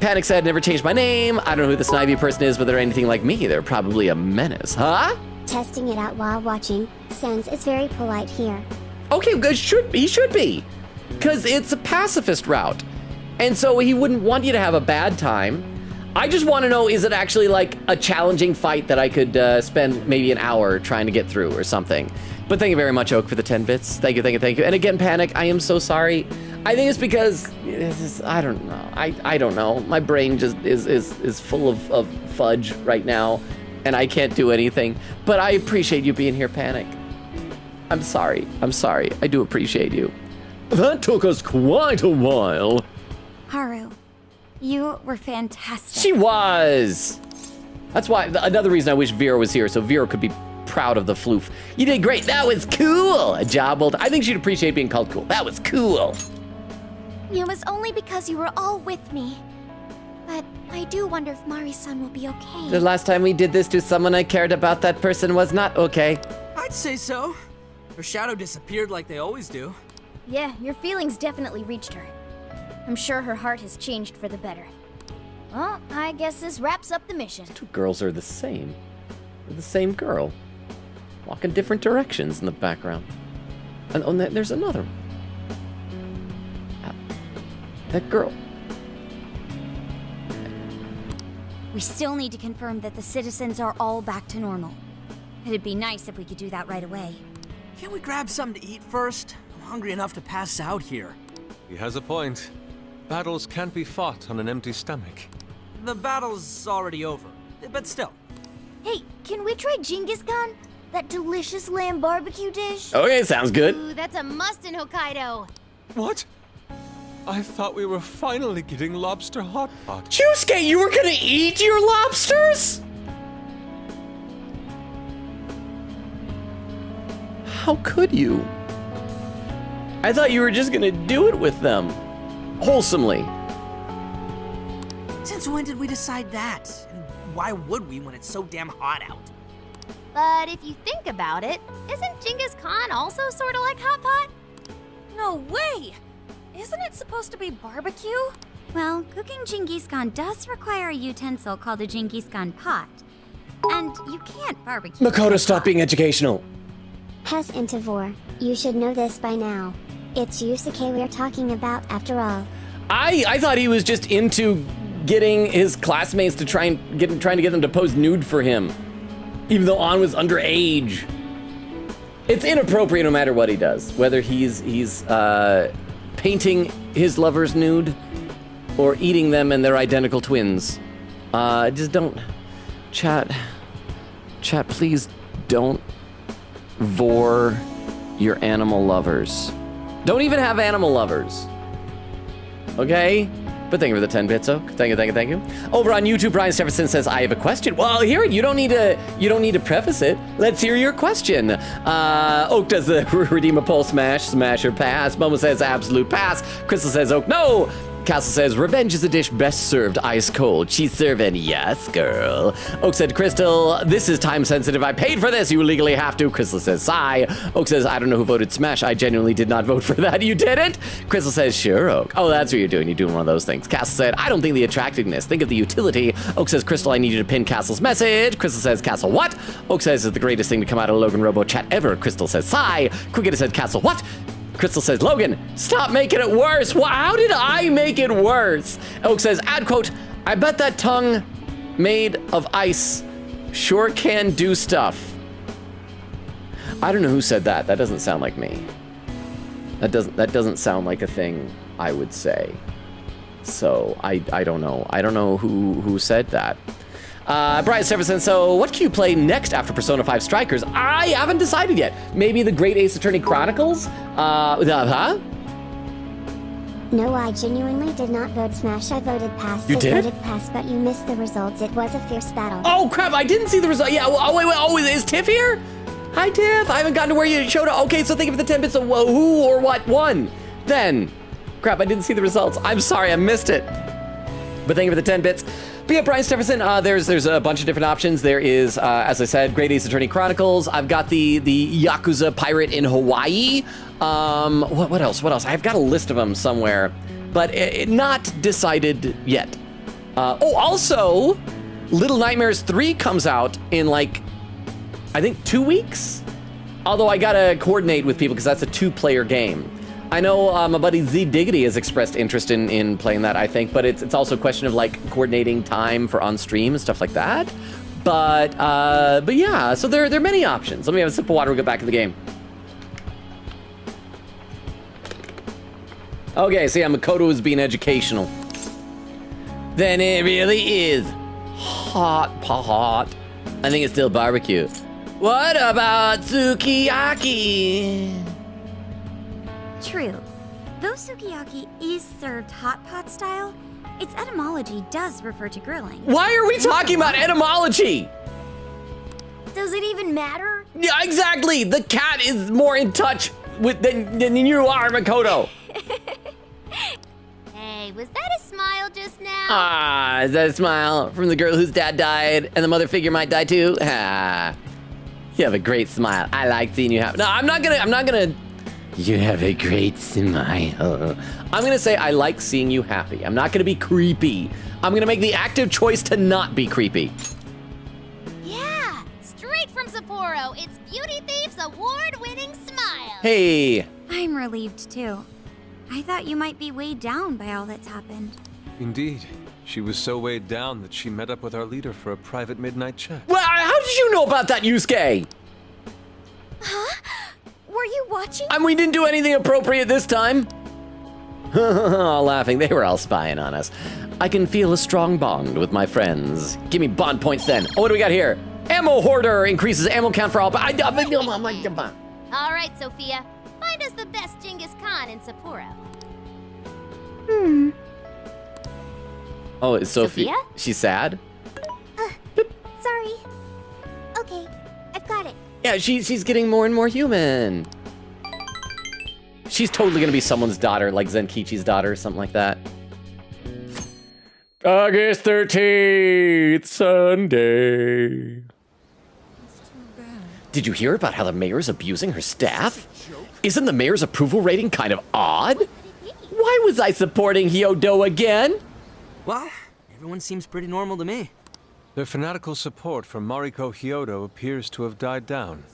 Panic said, never changed my name. I don't know who the snivy person is, but they're anything like me. They're probably a menace. Huh? Testing it out while watching. Sans is very polite here. Okay, good. He should be. Because it's a pacifist route. And so he wouldn't want you to have a bad time. I just want to know, is it actually like a challenging fight that I could spend maybe an hour trying to get through or something? But thank you very much, Oak, for the 10 bits. Thank you. And again, Panic, I am so sorry. I think it's because, I don't know. I don't know. My brain just is full of fudge right now. And I can't do anything. But I appreciate you being here, Panic. I'm sorry. I do appreciate you. That took us quite a while. Haru, you were fantastic. She was. That's why, another reason I wish Vera was here, so Vera could be proud of the floof. You did great. That was cool. A job well done. I think she'd appreciate being called cool. That was cool. It was only because you were all with me. But I do wonder if Mari-san will be okay. The last time we did this to someone I cared about, that person was not okay. I'd say so. Her shadow disappeared like they always do. Yeah, your feelings definitely reached her. I'm sure her heart has changed for the better. Well, I guess this wraps up the mission. Two girls are the same. They're the same girl. Walking different directions in the background. And there's another one. That girl. We still need to confirm that the citizens are all back to normal. It'd be nice if we could do that right away. Can't we grab something to eat first? I'm hungry enough to pass out here. He has a point. Battles can't be fought on an empty stomach. The battle's already over, but still. Hey, can we try Genghis Khan? That delicious lamb barbecue dish? Okay, sounds good. Ooh, that's a must in Hokkaido. What? I thought we were finally getting lobster hot pot. Yusuke, you were gonna eat your lobsters? How could you? I thought you were just gonna do it with them. Wholesomely. Since when did we decide that? And why would we when it's so damn hot out? But if you think about it, isn't Genghis Khan also sort of like hot pot? No way! Isn't it supposed to be barbecue? Well, cooking Genghis Khan does require a utensil called a Genghis Khan pot. And you can't barbecue. Makoto, stop being educational. Pes Intivore, you should know this by now. It's Yusuke we're talking about after all. I thought he was just into getting his classmates to trying to get them to pose nude for him, even though An was underage. It's inappropriate no matter what he does, whether he's painting his lovers nude or eating them and they're identical twins. Just don't, chat, please don't vor your animal lovers. Don't even have animal lovers. Okay? But thank you for the 10 bits, Oak. Thank you. Over on YouTube, Brian Stephenson says, I have a question. Well, hear it. You don't need to preface it. Let's hear your question. Oak does the redeem a pole smash or pass. Momo says absolute pass. Crystal says, Oak, no. Castle says, revenge is a dish best served ice cold. She's serving, yes, girl. Oak said, Crystal, this is time sensitive. I paid for this. You legally have to. Crystal says, sigh. Oak says, I don't know who voted smash. I genuinely did not vote for that. You didn't? Crystal says, sure, Oak. Oh, that's what you're doing. You're doing one of those things. Castle said, I don't think the attractiveness. Think of the utility. Oak says, Crystal, I need you to pin Castle's message. Crystal says, Castle, what? Oak says, it's the greatest thing to come out of Logan Robo chat ever. Crystal says, sigh. Cricket said, Castle, what? Crystal says, Logan, stop making it worse. How did I make it worse? Oak says, ad quote, I bet that tongue made of ice sure can do stuff. I don't know who said that. That doesn't sound like me. That doesn't sound like a thing I would say. So I don't know. I don't know who said that. Brian Severson, so what can you play next after Persona 5 Strikers? I haven't decided yet. Maybe the Great Ace Attorney Chronicles? No, I genuinely did not vote smash. I voted pass. You did? I voted pass, but you missed the results. It was a fierce battle. Oh, crap, I didn't see the result. Yeah, wait, is Tiff here? Hi, Tiff. I haven't gotten to where you showed up. Okay, so think of the 10 bits of who or what won. Then, crap, I didn't see the results. I'm sorry, I missed it. But thank you for the 10 bits. But yeah, Brian Stephenson, there's a bunch of different options. There is, as I said, Great Ace Attorney Chronicles. I've got the Yakuza Pirate in Hawaii. What else? I've got a list of them somewhere, but not decided yet. Also, Little Nightmares 3 comes out in like, I think 2 weeks? Although I gotta coordinate with people because that's a 2-player game. I know my buddy Z Diggity has expressed interest in playing that, I think, but it's also a question of like coordinating time for on stream and stuff like that. But yeah, so there are many options. Let me have a sip of water. We'll get back in the game. Okay, so yeah, Makoto is being educational. Then it really is hot. I think it's still barbecue. What about sukiyaki? True. Though sukiyaki is served hot pot style, its etymology does refer to grilling. Why are we talking about etymology? Does it even matter? Yeah, exactly. The cat is more in touch with than you are, Makoto. Hey, was that a smile just now? Ah, is that a smile from the girl whose dad died and the mother figure might die too? Ah, you have a great smile. I like seeing you happy. No, I'm not gonna. You have a great smile. I'm gonna say I like seeing you happy. I'm not gonna be creepy. I'm gonna make the active choice to not be creepy. Yeah, straight from Sapporo, it's Beauty Thief's award-winning smile. Hey. I'm relieved too. I thought you might be weighed down by all that's happened. Indeed. She was so weighed down that she met up with our leader for a private midnight chat. Well, how did you know about that, Yusuke? Huh? Were watching? We didn't do anything appropriate this time. All laughing, they were all spying on us. I can feel a strong bond with my friends. Give me bond points then. Oh, what do we got here? Ammo hoarder increases ammo count for all. All right, Sophia. Find us the best Genghis Khan in Sapporo. Oh, it's Sophia? She's sad? Sorry. Okay, I've got it. Yeah, she's getting more and more human. She's totally gonna be someone's daughter, like Zenkichi's daughter or something like that. August 13th, Sunday. Did you hear about how the mayor's abusing her staff? Isn't the mayor's approval rating kind of odd? Why was I supporting Hyodo again? Well, everyone seems pretty normal to me. Their fanatical support for Mariko Hyodo appears to have died down.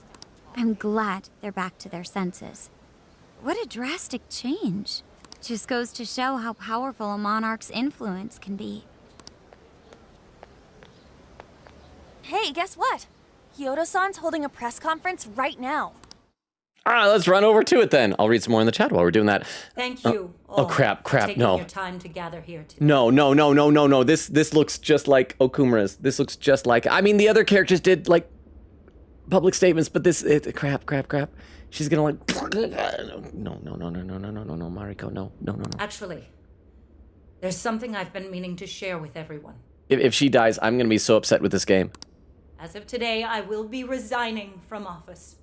I'm glad they're back to their senses. What a drastic change. Just goes to show how powerful a monarch's influence can be. Hey, guess what? Hyodo-san's holding a press conference right now. All right, let's run over to it then. I'll read some more in the chat while we're doing that. Thank you. Oh, crap, taking no. your time to gather here today. No. This looks just like Okumura's. This looks just like. I mean, the other characters did like public statements, but crap. She's gonna like. No, Mariko, no. Actually, there's something I've been meaning to share with everyone. If she dies, I'm gonna be so upset with this game. As of today, I will be resigning from office.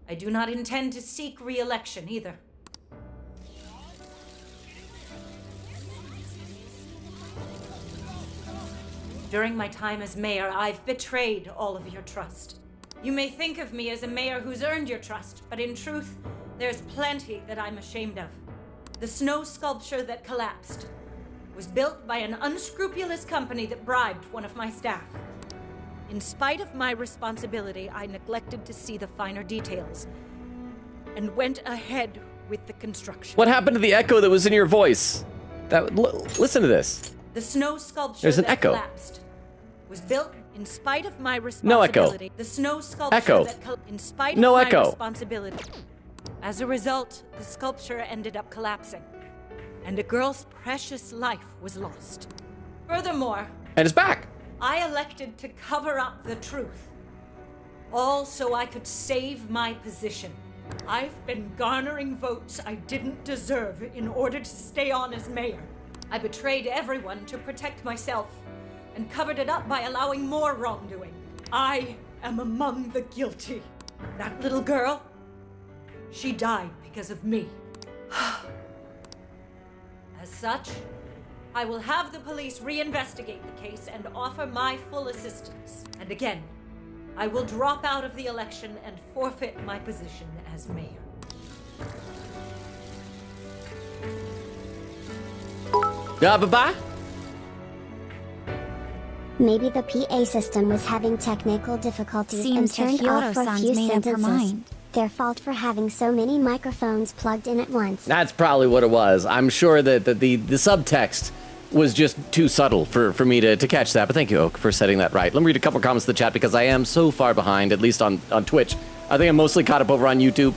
I do not intend to seek re-election either. During my time as mayor, I've betrayed all of your trust. You may think of me as a mayor who's earned your trust, but in truth, there's plenty that I'm ashamed of. The snow sculpture that collapsed was built by an unscrupulous company that bribed one of my staff. In spite of my responsibility, I neglected to see the finer details and went ahead with the construction. What happened to the echo that was in your voice? Listen to this. The snow sculpture There's an that echo. collapsed was built in spite of my No responsibility. echo. The snow sculpture Echo. in spite No of echo. my responsibility. As a result, the sculpture ended up collapsing, and a girl's precious life was lost. Furthermore, And it's back. I elected to cover up the truth, all so I could save my position. I've been garnering votes I didn't deserve in order to stay on as mayor. I betrayed everyone to protect myself and covered it up by allowing more wrongdoing. I am among the guilty. That little girl, she died because of me. As such, I will have the police reinvestigate the case and offer my full assistance. And again, I will drop out of the election and forfeit my position as mayor. Bye-bye. Maybe the PA system was having technical difficulties Seems and that turned off for a Hyodo-san's few made up her sentences. mind. Their fault for having so many microphones plugged in at once. That's probably what it was. I'm sure that the subtext was just too subtle for me to catch that. But thank you, Oak, for setting that right. Let me read a couple comments in the chat because I am so far behind, at least on Twitch. I think I'm mostly caught up over on YouTube.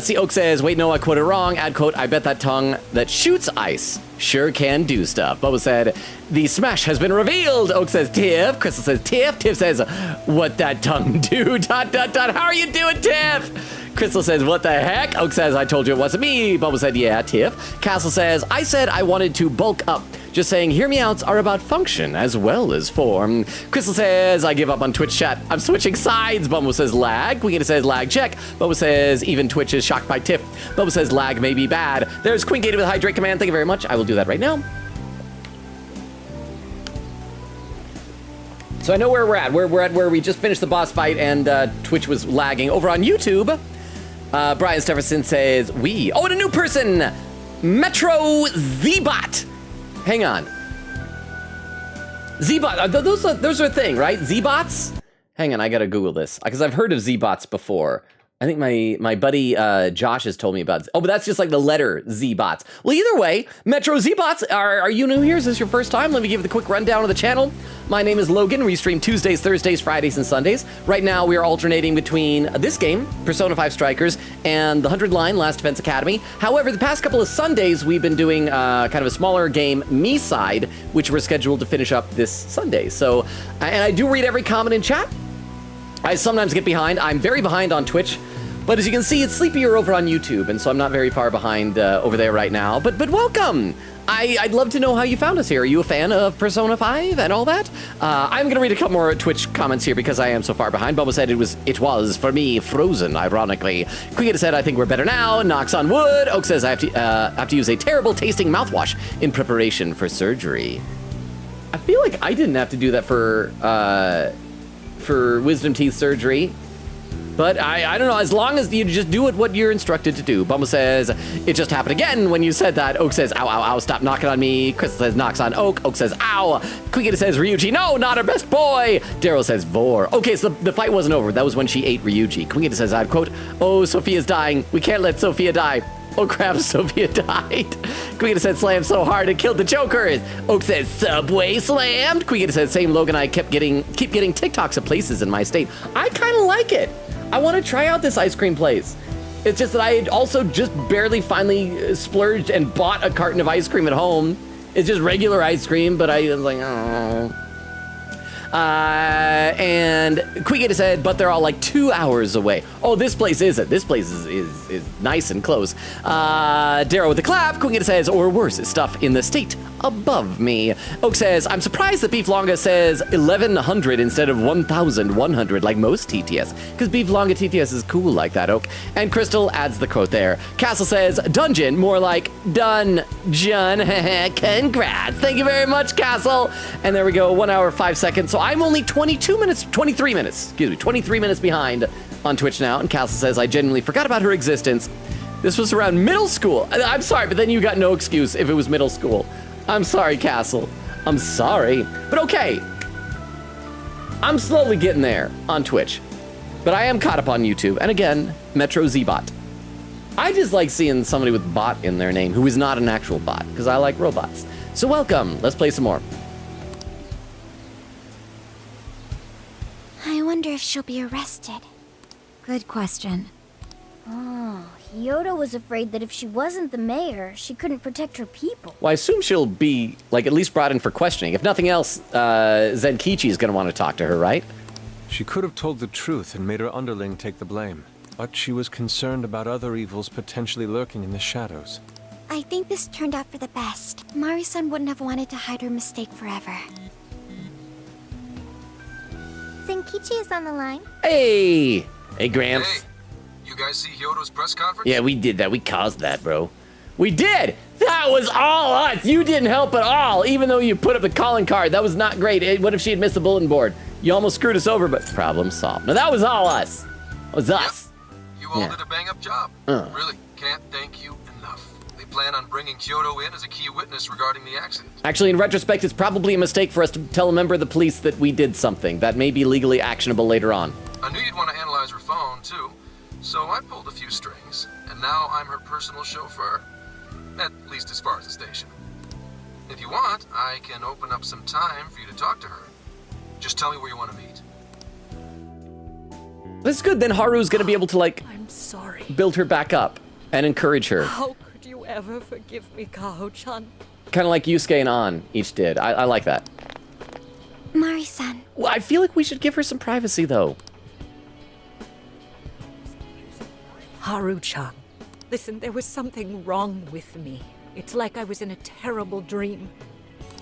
See, Oak says, wait, no, I quoted wrong. Add quote, I bet that tongue that shoots ice sure can do stuff. Bubba said, the smash has been revealed. Oak says, Tiff. Crystal says, Tiff. Tiff says, what that tongue do? ... How are you doing, Tiff? Crystal says, what the heck? Oak says, I told you it wasn't me. Bubba said, yeah, Tiff. Castle says, I said I wanted to bulk up. Just saying, hear me outs are about function as well as form. Crystal says, I give up on Twitch chat. I'm switching sides. Bumble says, lag. Queen says, lag check. Bubba says, even Twitch is shocked by Tiff. Bubba says, lag may be bad. There's Queen Gated with Hydrate command. Thank you very much. I will do that right now. So I know where we're at. We're at where we just finished the boss fight and Twitch was lagging. Over on YouTube, Brian Stefferson says, oh, and a new person, Metro Z-Bot. Hang on. Z-Bot, those are a thing, right? Z-Bots? Hang on, I gotta Google this. Because I've heard of Z-Bots before. I think my buddy Josh has told me about. Oh, but that's just like the letter Z bots. Well, either way, Metro Z bots. Are you new here? Is this your first time? Let me give you the quick rundown of the channel. My name is Logan. We stream Tuesdays, Thursdays, Fridays, and Sundays. Right now, we are alternating between this game, Persona 5 Strikers, and the 100 line Last Defense Academy. However, the past couple of Sundays, we've been doing kind of a smaller game, Me Side, which we're scheduled to finish up this Sunday. So, and I do read every comment in chat. I sometimes get behind. I'm very behind on Twitch. But as you can see, it's sleepier over on YouTube, and so I'm not very far behind over there right now. But welcome! I'd love to know how you found us here. Are you a fan of Persona 5 and all that? I'm going to read a couple more Twitch comments here because I am so far behind. Bubba said it was, for me, frozen, ironically. Quiggita said, I think we're better now. Knocks on wood. Oak says, I have to use a terrible-tasting mouthwash in preparation for surgery. I feel like I didn't have to do that for wisdom teeth surgery. But I don't know, as long as you just do what you're instructed to do. Bumble says, it just happened again when you said that. Oak says, ow, ow, ow, stop knocking on me. Crystal says, knocks on Oak. Oak says, ow. Quiggita says, Ryuji, no, not our best boy. Daryl says, Vor. Okay, so the fight wasn't over. That was when she ate Ryuji. Quiggita says, I'd quote, oh, Sophia's dying. We can't let Sophia die. Oh crap, Sophia died. Quiggita said, slammed so hard it killed the Joker. Oak says, Subway slammed. Quiggita said, same Logan, I keep getting TikToks of places in my state. I kind of like it. I want to try out this ice cream place. It's just that I had also just barely finally splurged and bought a carton of ice cream at home. It's just regular ice cream, but I was like, oh. And Quiggita said, but they're all like 2 hours away. Oh, this place isn't. This place is nice and close. Darrow with a clap. Quiggita says, or worse, stuff in the state above me. Oak says, I'm surprised that Beef Longa says 1100 instead of 1100 like most TTS, because Beef Longa TTS is cool like that, Oak. And Crystal adds the quote there. Castle says, dungeon, more like done-jun. Congrats. Thank you very much, Castle. And there we go, 1 hour, 5 seconds. So I'm only 23 minutes behind on Twitch now. And Castle says, I genuinely forgot about her existence. This was around middle school. I'm sorry, but then you got no excuse if it was middle school. I'm sorry, Castle. I'm sorry. But okay. I'm slowly getting there on Twitch. But I am caught up on YouTube. And again, Metro Z-Bot. I just like seeing somebody with bot in their name who is not an actual bot, because I like robots. So welcome. Let's play some more. I wonder if she'll be arrested. Good question. Oh, Hyodo was afraid that if she wasn't the mayor, she couldn't protect her people. Well, I assume she'll be, like, at least brought in for questioning. If nothing else, Zenkichi is going to want to talk to her, right? She could have told the truth and made her underling take the blame. But she was concerned about other evils potentially lurking in the shadows. I think this turned out for the best. Mari-san wouldn't have wanted to hide her mistake forever. Zenkichi is on the line. Hey! Hey, Gramps. Hey, you guys see Hyodo's press conference? Yeah, we did that. We caused that, bro. We did! That was all us! You didn't help at all, even though you put up the calling card. That was not great. What if she had missed the bulletin board? You almost screwed us over, but problem solved. No, that was all us. That was us. Yep. You all did a bang-up job. Really, can't thank you enough. They plan on bringing Hyodo in as a key witness regarding the accident. Actually, in retrospect, it's probably a mistake for us to tell a member of the police that we did something. That may be legally actionable later on. I knew you'd want to analyze her phone, too. So I pulled a few strings, and now I'm her personal chauffeur. At least as far as the station. If you want, I can open up some time for you to talk to her. Just tell me where you want to meet. That's good. Then Haru's going to be able to, like, I'm sorry. Build her back up and encourage her. How could you ever forgive me, Kaho-chan? Kind of like Yusuke and An each did. I like that. Mari-san. Well, I feel like we should give her some privacy, though. Haru-chan, listen, there was something wrong with me. It's like I was in a terrible dream.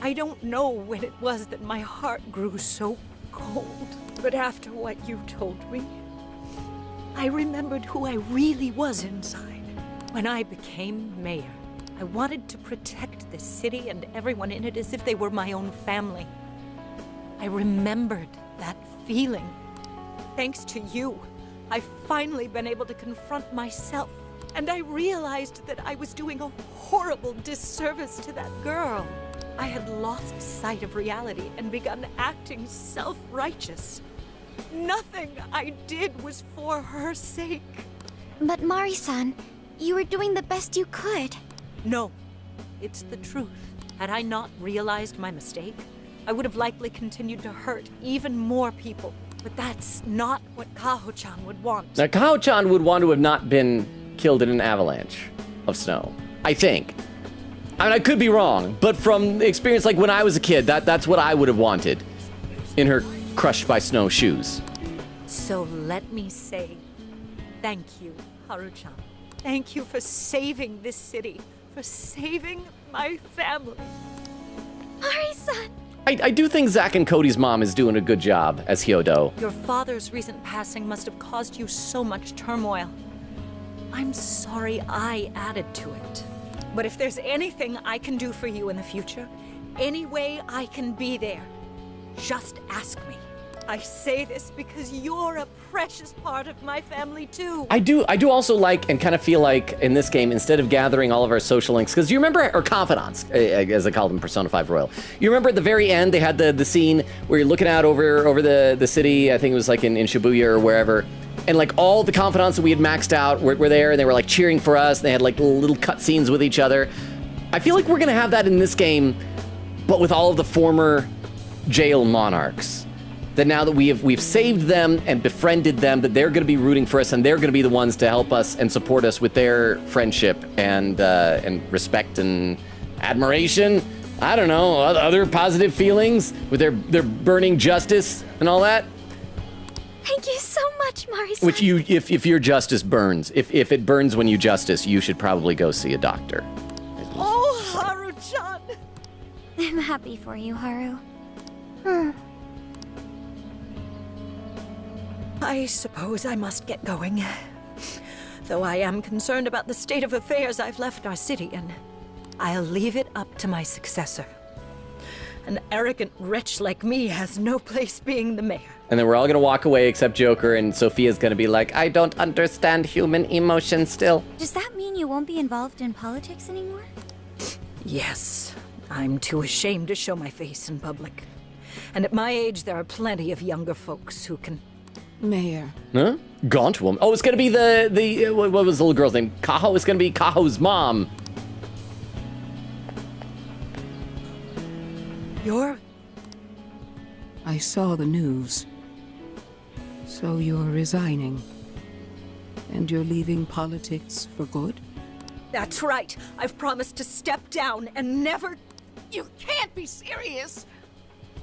I don't know when it was that my heart grew so cold. But after what you told me, I remembered who I really was inside. When I became mayor, I wanted to protect the city and everyone in it as if they were my own family. I remembered that feeling. Thanks to you, I've finally been able to confront myself. And I realized that I was doing a horrible disservice to that girl. I had lost sight of reality and begun acting self-righteous. Nothing I did was for her sake. But Mari-san, you were doing the best you could. No, it's the truth. Had I not realized my mistake, I would have likely continued to hurt even more people. But that's not what Kaho-chan would want. Now, Kaho-chan would want to have not been killed in an avalanche of snow, I think. I mean, I could be wrong, but from experience, like when I was a kid, that's what I would have wanted in her crushed by snow shoes. So let me say, thank you, Haru-chan. Thank you for saving this city, for saving my family. Mari-san! I do think Zack and Cody's mom is doing a good job as Hyodo. Your father's recent passing must have caused you so much turmoil. I'm sorry I added to it. But if there's anything I can do for you in the future, any way I can be there, just ask me. I say this because you're a precious part of my family too. I do also like and kind of feel like in this game, instead of gathering all of our social links, because you remember, or confidants, as I call them in Persona 5 Royal. You remember at the very end, they had the scene where you're looking out over the city, I think it was like in Shibuya or wherever, and like all the confidants that we had maxed out were there, and they were like cheering for us, and they had like little cutscenes with each other. I feel like we're gonna have that in this game, but with all of the former jail monarchs. That now that we've saved them and befriended them, that they're going to be rooting for us and they're going to be the ones to help us and support us with their friendship and respect and admiration. I don't know, other positive feelings with their burning justice and all that. Thank you so much, Mari-san. Which if your justice burns, if it burns when you justice, you should probably go see a doctor. Oh, Haru-chan! I'm happy for you, Haru. I suppose I must get going. Though I am concerned about the state of affairs I've left our city in. I'll leave it up to my successor. An arrogant wretch like me has no place being the mayor. And then we're all gonna walk away except Joker, and Sophia's gonna be like, I don't understand human emotion still. Does that mean you won't be involved in politics anymore? Yes. I'm too ashamed to show my face in public. And at my age, there are plenty of younger folks who can... Mayor. Huh? Gaunt woman. Oh, it's gonna be the what was the little girl's name? Kaho. It's gonna be Kaho's mom. You're... I saw the news. So you're resigning. And you're leaving politics for good? That's right. I've promised to step down and never... You can't be serious!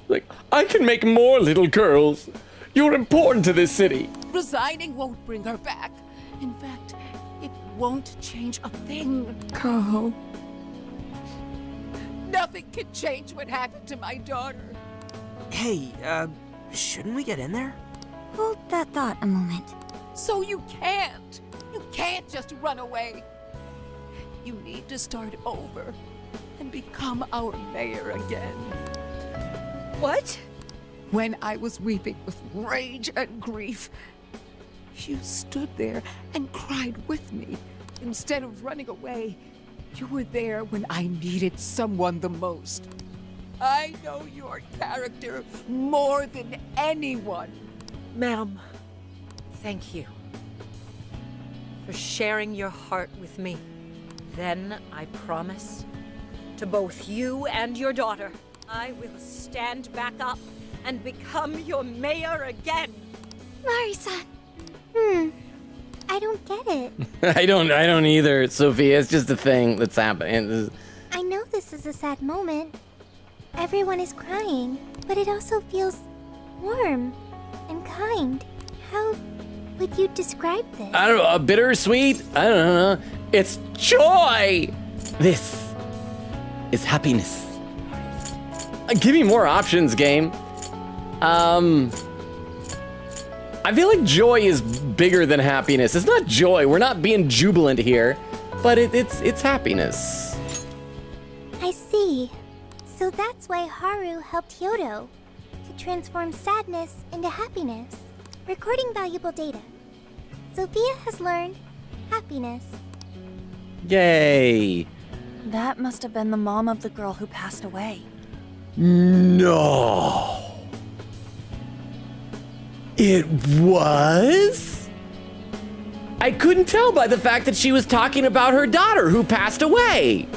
Like, I can make more little girls. You're important to this city. Resigning won't bring her back. In fact, it won't change a thing. Kaho. Nothing can change what happened to my daughter. Hey, shouldn't we get in there? Hold that thought a moment. So you can't. You can't just run away. You need to start over and become our mayor again. What? When I was weeping with rage and grief, you stood there and cried with me. Instead of running away, you were there when I needed someone the most. I know your character more than anyone. Ma'am, thank you for sharing your heart with me. Then I promise to both you and your daughter, I will stand back up and become your mayor again. Mari-san. I don't get it. I don't either, Sophia. It's just a thing that's happening. I know this is a sad moment. Everyone is crying, but it also feels warm and kind. How would you describe this? I don't know, bittersweet? I don't know. It's joy! This is happiness. Give me more options, game. I feel like joy is bigger than happiness. It's not joy. We're not being jubilant here, but it's happiness. I see. So that's why Haru helped Hyodo to transform sadness into happiness. Recording valuable data. Sophia has learned happiness. Yay. That must have been the mom of the girl who passed away. No. It was? I couldn't tell by the fact that she was talking about her daughter who passed away.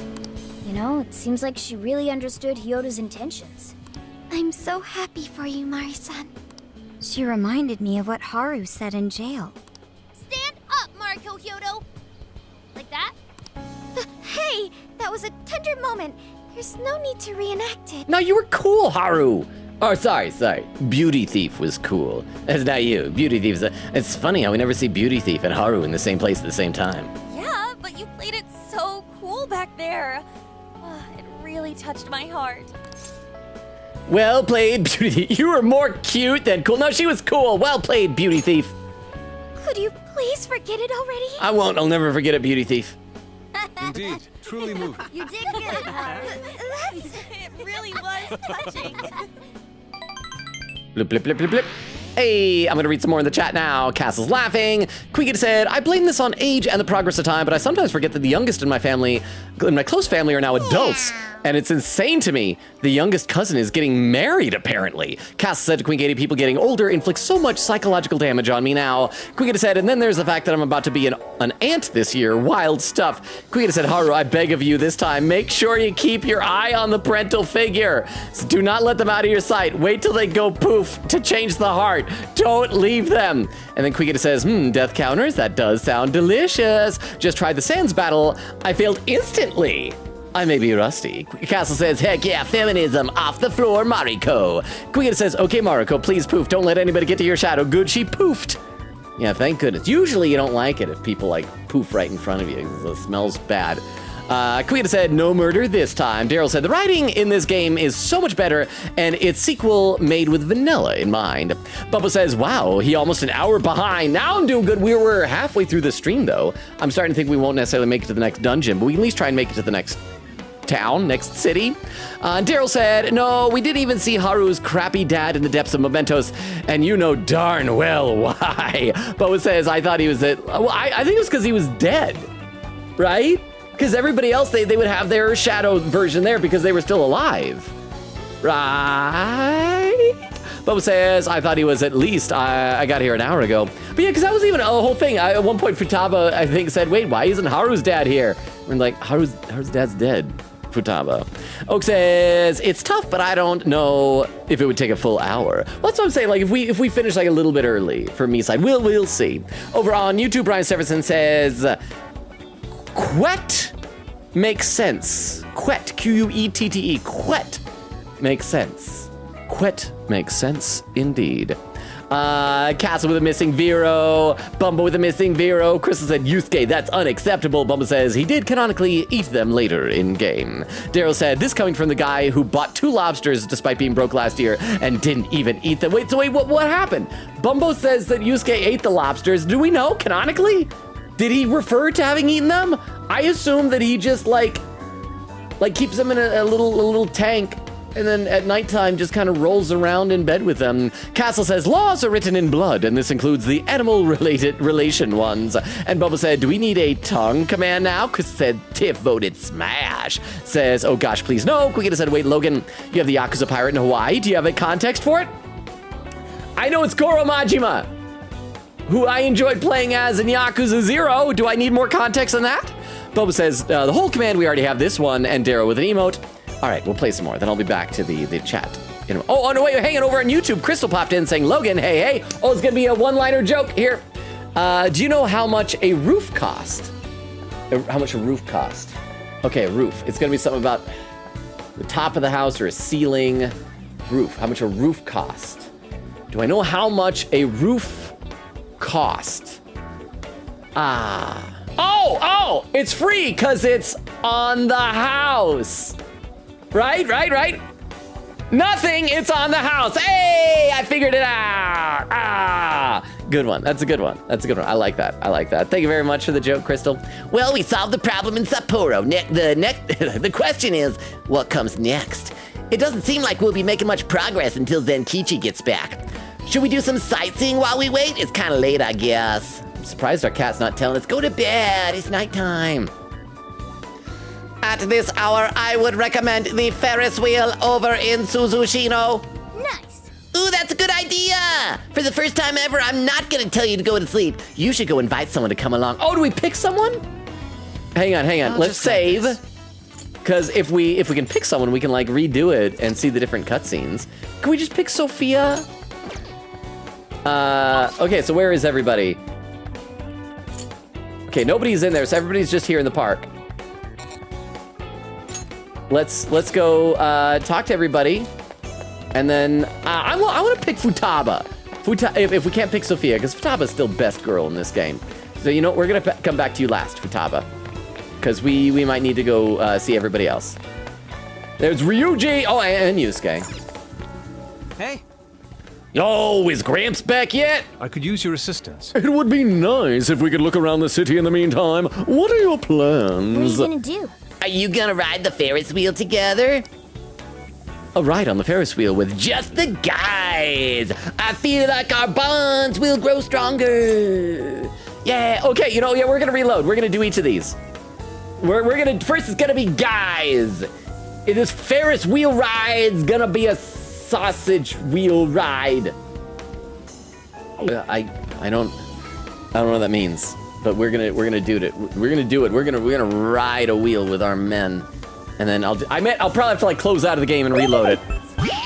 You know, it seems like she really understood Hyodo's intentions. I'm so happy for you, Mari-san. She reminded me of what Haru said in jail. Stand up, Mariko Hyodo! Like that? Hey, that was a tender moment. There's no need to reenact it. No, you were cool, Haru. Oh, sorry. Beauty Thief was cool. That's not you. Beauty Thief is it's funny how we never see Beauty Thief and Haru in the same place at the same time. Yeah, but you played it so cool back there. It really touched my heart. Well played, Beauty Thief. You were more cute than cool. No, she was cool. Well played, Beauty Thief. Could you please forget it already? I won't. I'll never forget it, Beauty Thief. Indeed, truly moving. You did get it, Haru. It really was touching. Blip, blip, blip, blip, blip. Hey, I'm gonna read some more in the chat now. Castle's laughing. Queekid said, I blame this on age and the progress of time, but I sometimes forget that the youngest in my family, in my close family, are now adults. And it's insane to me. The youngest cousin is getting married, apparently. Castle said to Queen Katie, people getting older inflict so much psychological damage on me now. Queen said, and then there's the fact that I'm about to be an aunt this year. Wild stuff. Queen said, Haru, I beg of you this time, make sure you keep your eye on the parental figure. So do not let them out of your sight. Wait till they go poof to change the heart. Don't leave them. And then Queen says, death counters, that does sound delicious. Just tried the Sands battle. I failed instantly. I may be rusty. Castle says, heck yeah, feminism, off the floor, Mariko. Queen says, okay, Mariko, please poof. Don't let anybody get to your shadow. Good, she poofed. Yeah, thank goodness. Usually you don't like it if people like poof right in front of you. It smells bad. Queen said, no murder this time. Daryl said, the writing in this game is so much better, and its sequel made with vanilla in mind. Bubba says, wow, he almost an hour behind. Now I'm doing good. We were halfway through the stream, though. I'm starting to think we won't necessarily make it to the next dungeon, but we can at least try and make it to the next town, next city. Daryl said, no, we didn't even see Haru's crappy dad in the depths of Mementos, and you know darn well why. Bubba says, I thought he was I think it was because he was dead, right? Because everybody else, they would have their shadow version there because they were still alive, right? Bubba says, I thought he was at least, I got here an hour ago. But yeah, because that was even a whole thing. At one point, Futaba, I think, said, wait, why isn't Haru's dad here? We're like, Haru's dad's dead, Futaba. Oak says, it's tough, but I don't know if it would take a full hour. Well, that's what I'm saying. Like, if we finish like a little bit early for me side, we'll see. Over on YouTube, Brian Severson says, Quet makes sense. Quet, Q-U-E-T-T-E, Quet makes sense. Quet makes sense indeed. Castle with a missing Vero. Bumba with a missing Vero. Crystal said, Yusuke, that's unacceptable. Bumba says, he did canonically eat them later in game. Daryl said, this coming from the guy who bought 2 lobsters despite being broke last year and didn't even eat them. Wait, what happened? Bumbo says that Yusuke ate the lobsters. Do we know canonically? Did he refer to having eaten them? I assume that he just like keeps them in a little tank and then at nighttime just kind of rolls around in bed with them. Castle says, laws are written in blood, and this includes the animal-related relation ones. And Bubba said, do we need a tongue command now? Chris said, Tiff voted smash. Says, oh gosh, please no. Quickly said, wait, Logan, you have the Yakuza pirate in Hawaii. Do you have a context for it? I know it's Goro Majima, who I enjoyed playing as in Yakuza 0. Do I need more context than that? Bubba says, the whole command, we already have this one, and Darrow with an emote. All right, we'll play some more. Then I'll be back to the chat. Oh, no, wait, hanging over on YouTube. Crystal popped in saying, Logan, hey. Oh, it's going to be a one-liner joke here. Do you know how much a roof cost? How much a roof cost? Okay, a roof. It's going to be something about the top of the house or a ceiling roof. How much a roof cost? Do I know how much a roof cost? Oh, it's free because it's on the house. Right. Nothing, it's on the house. Hey, I figured it out. Good one. That's a good one. I like that. Thank you very much for the joke, Crystal. Well, we solved the problem in Sapporo. The question is, what comes next? It doesn't seem like we'll be making much progress until Zenkichi gets back. Should we do some sightseeing while we wait? It's kind of late, I guess. I'm surprised our cat's not telling us, go to bed, it's nighttime. At this hour, I would recommend the Ferris wheel over in Suzushino. Nice. Ooh, that's a good idea! For the first time ever, I'm not gonna tell you to go to sleep. You should go invite someone to come along. Oh, do we pick someone? Hang on. Let's save. Because if we can pick someone, we can like redo it and see the different cutscenes. Can we just pick Sophia? Okay, so where is everybody? Okay, nobody's in there, so everybody's just here in the park. Let's go talk to everybody. And then I want to pick Futaba. If we can't pick Sophia, because Futaba's still best girl in this game. So you know what, we're gonna come back to you last, Futaba. Because we might need to go see everybody else. There's Ryuji, oh, and Yusuke. Hey. Yo, is Gramps back yet? I could use your assistance. It would be nice if we could look around the city in the meantime. What are your plans? What are you gonna do? Are you gonna ride the Ferris wheel together? A ride on the Ferris wheel with just the guys. I feel like our bonds will grow stronger. Yeah, okay, you know, yeah, we're gonna reload. We're gonna do each of these. We're gonna, first it's gonna be guys. This Ferris wheel ride's gonna be a sausage wheel ride. I don't know what that means, but we're gonna do it. We're gonna do it. We're gonna ride a wheel with our men. And then I'll probably have to like close out of the game and reload it.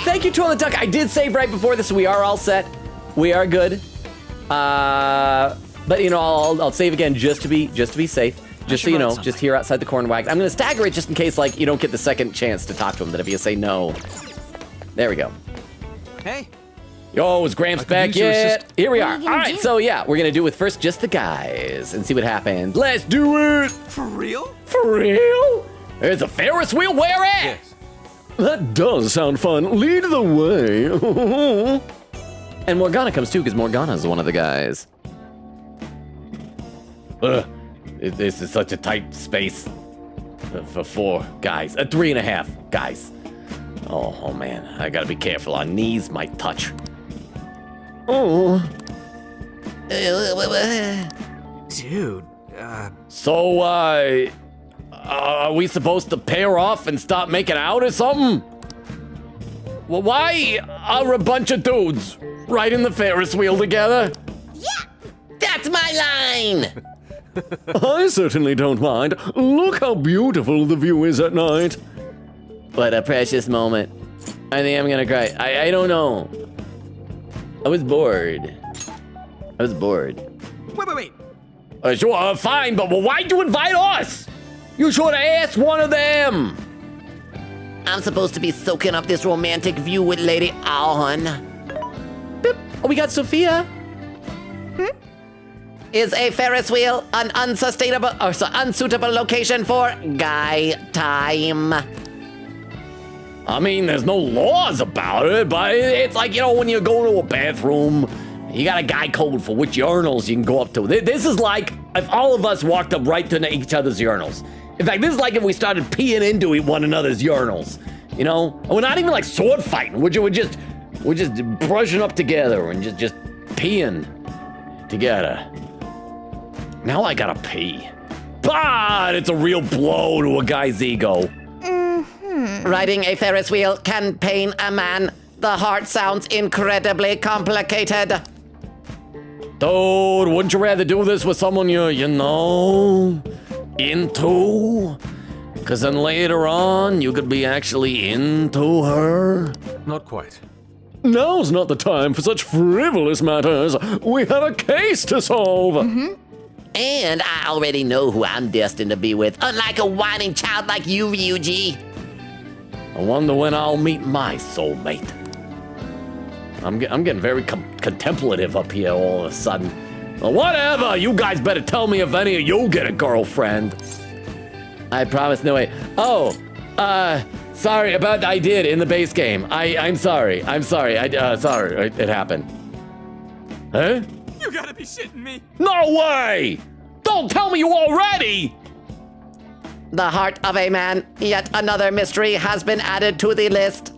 Thank you, Toilet Duck. I did save right before this, so we are all set. We are good. But you know, I'll save again just to be safe. Just so you know, just here outside the corn wagon. I'm gonna stagger it just in case like you don't get the second chance to talk to him. That if you say no. There we go. Hey. Yo, is Gramps back yet? Here we are. All right, so yeah, we're gonna do with first just the guys and see what happens. Let's do it. For real? For real? There's a Ferris wheel, where at? Yes. That does sound fun. Lead the way. And Morgana comes too, because Morgana's one of the guys. This is such a tight space for 4 guys. 3.5 guys. Oh man, I gotta be careful. Our knees might touch. Oh. Dude, So, are we supposed to pair off and stop making out or something? Well, why are a bunch of dudes riding the Ferris wheel together? Yeah! That's my line! I certainly don't mind. Look how beautiful the view is at night. What a precious moment. I think I'm gonna cry. I don't know. I was bored. Wait. Sure, fine, but why'd you invite us? You should have asked one of them. I'm supposed to be soaking up this romantic view with Lady Ahun. Boop. Oh, we got Sophia. Is a Ferris wheel an unsuitable location for guy time? I mean, there's no laws about it, but it's like, you know, when you go to a bathroom, you got a guy code for which urinals you can go up to. This is like if all of us walked up right to each other's urinals. In fact, this is like if we started peeing into one another's urinals. You know, and we're not even like sword fighting. We're just brushing up together and just peeing together. Now I gotta pee. But it's a real blow to a guy's ego. Riding a Ferris wheel can pain a man. The heart sounds incredibly complicated. Dude, wouldn't you rather do this with someone you know, into? Because then later on, you could be actually into her. Not quite. Now's not the time for such frivolous matters. We have a case to solve. And I already know who I'm destined to be with, unlike a whining child like you, Ryuji. I wonder when I'll meet my soulmate. I'm getting very contemplative up here all of a sudden. Well, whatever, you guys better tell me if any of you get a girlfriend. I promise, no way. Oh, sorry about I did in the base game. I'm sorry. Sorry, it happened. Huh? You gotta be shitting me. No way! Don't tell me you already! The heart of a man, yet another mystery has been added to the list.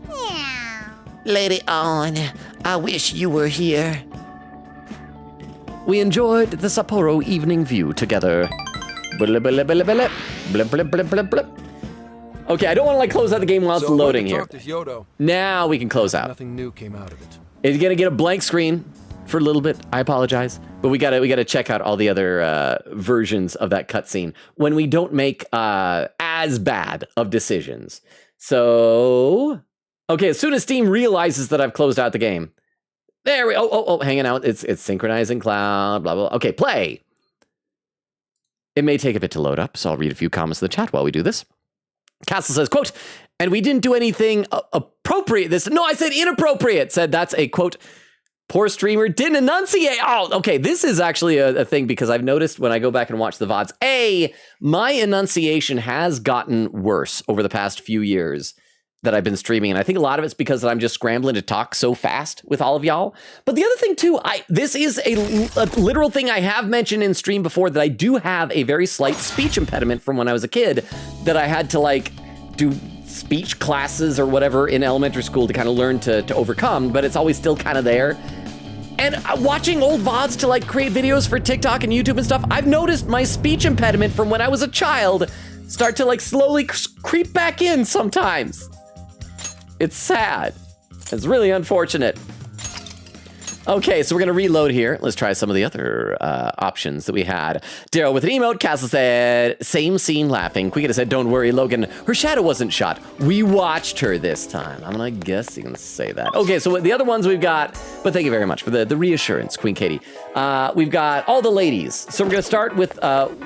Lady Ahun, I wish you were here. We enjoyed the Sapporo evening view together. Blip, blip, blip, blip, blip, blip, blip, blip, blip. Okay, I don't want to like close out the game while it's loading here. Talk to Hyodo. Now we can close out. Nothing new came out of it. It's gonna get a blank screen for a little bit. I apologize, but we gotta check out all the other versions of that cutscene when we don't make as bad of decisions. So, okay, as soon as Steam realizes that I've closed out the game, there we. Oh, hanging out. It's synchronizing cloud. Blah blah. Okay, play. It may take a bit to load up, so I'll read a few comments in the chat while we do this. Castle says, quote, and we didn't do anything appropriate this. No, I said inappropriate. Said that's a, quote, poor streamer didn't enunciate. Oh, okay. This is actually a thing because I've noticed when I go back and watch the VODs, my enunciation has gotten worse over the past few years that I've been streaming. And I think a lot of it's because I'm just scrambling to talk so fast with all of y'all. But the other thing too, this is a literal thing I have mentioned in stream before, that I do have a very slight speech impediment from when I was a kid, that I had to like do speech classes or whatever in elementary school to kind of learn to overcome, but it's always still kind of there. And watching old VODs to like create videos for TikTok and YouTube and stuff, I've noticed my speech impediment from when I was a child start to like slowly creep back in sometimes. It's sad. It's really unfortunate. Okay, so we're gonna reload here. Let's try some of the other options that we had. Daryl with an emote. Castle said, same scene laughing. Quickita said, don't worry, Logan, her shadow wasn't shot. We watched her this time. I'm gonna guess you can say that. Okay, so the other ones we've got, but thank you very much for the reassurance, Queen Katie. We've got all the ladies. So we're gonna start with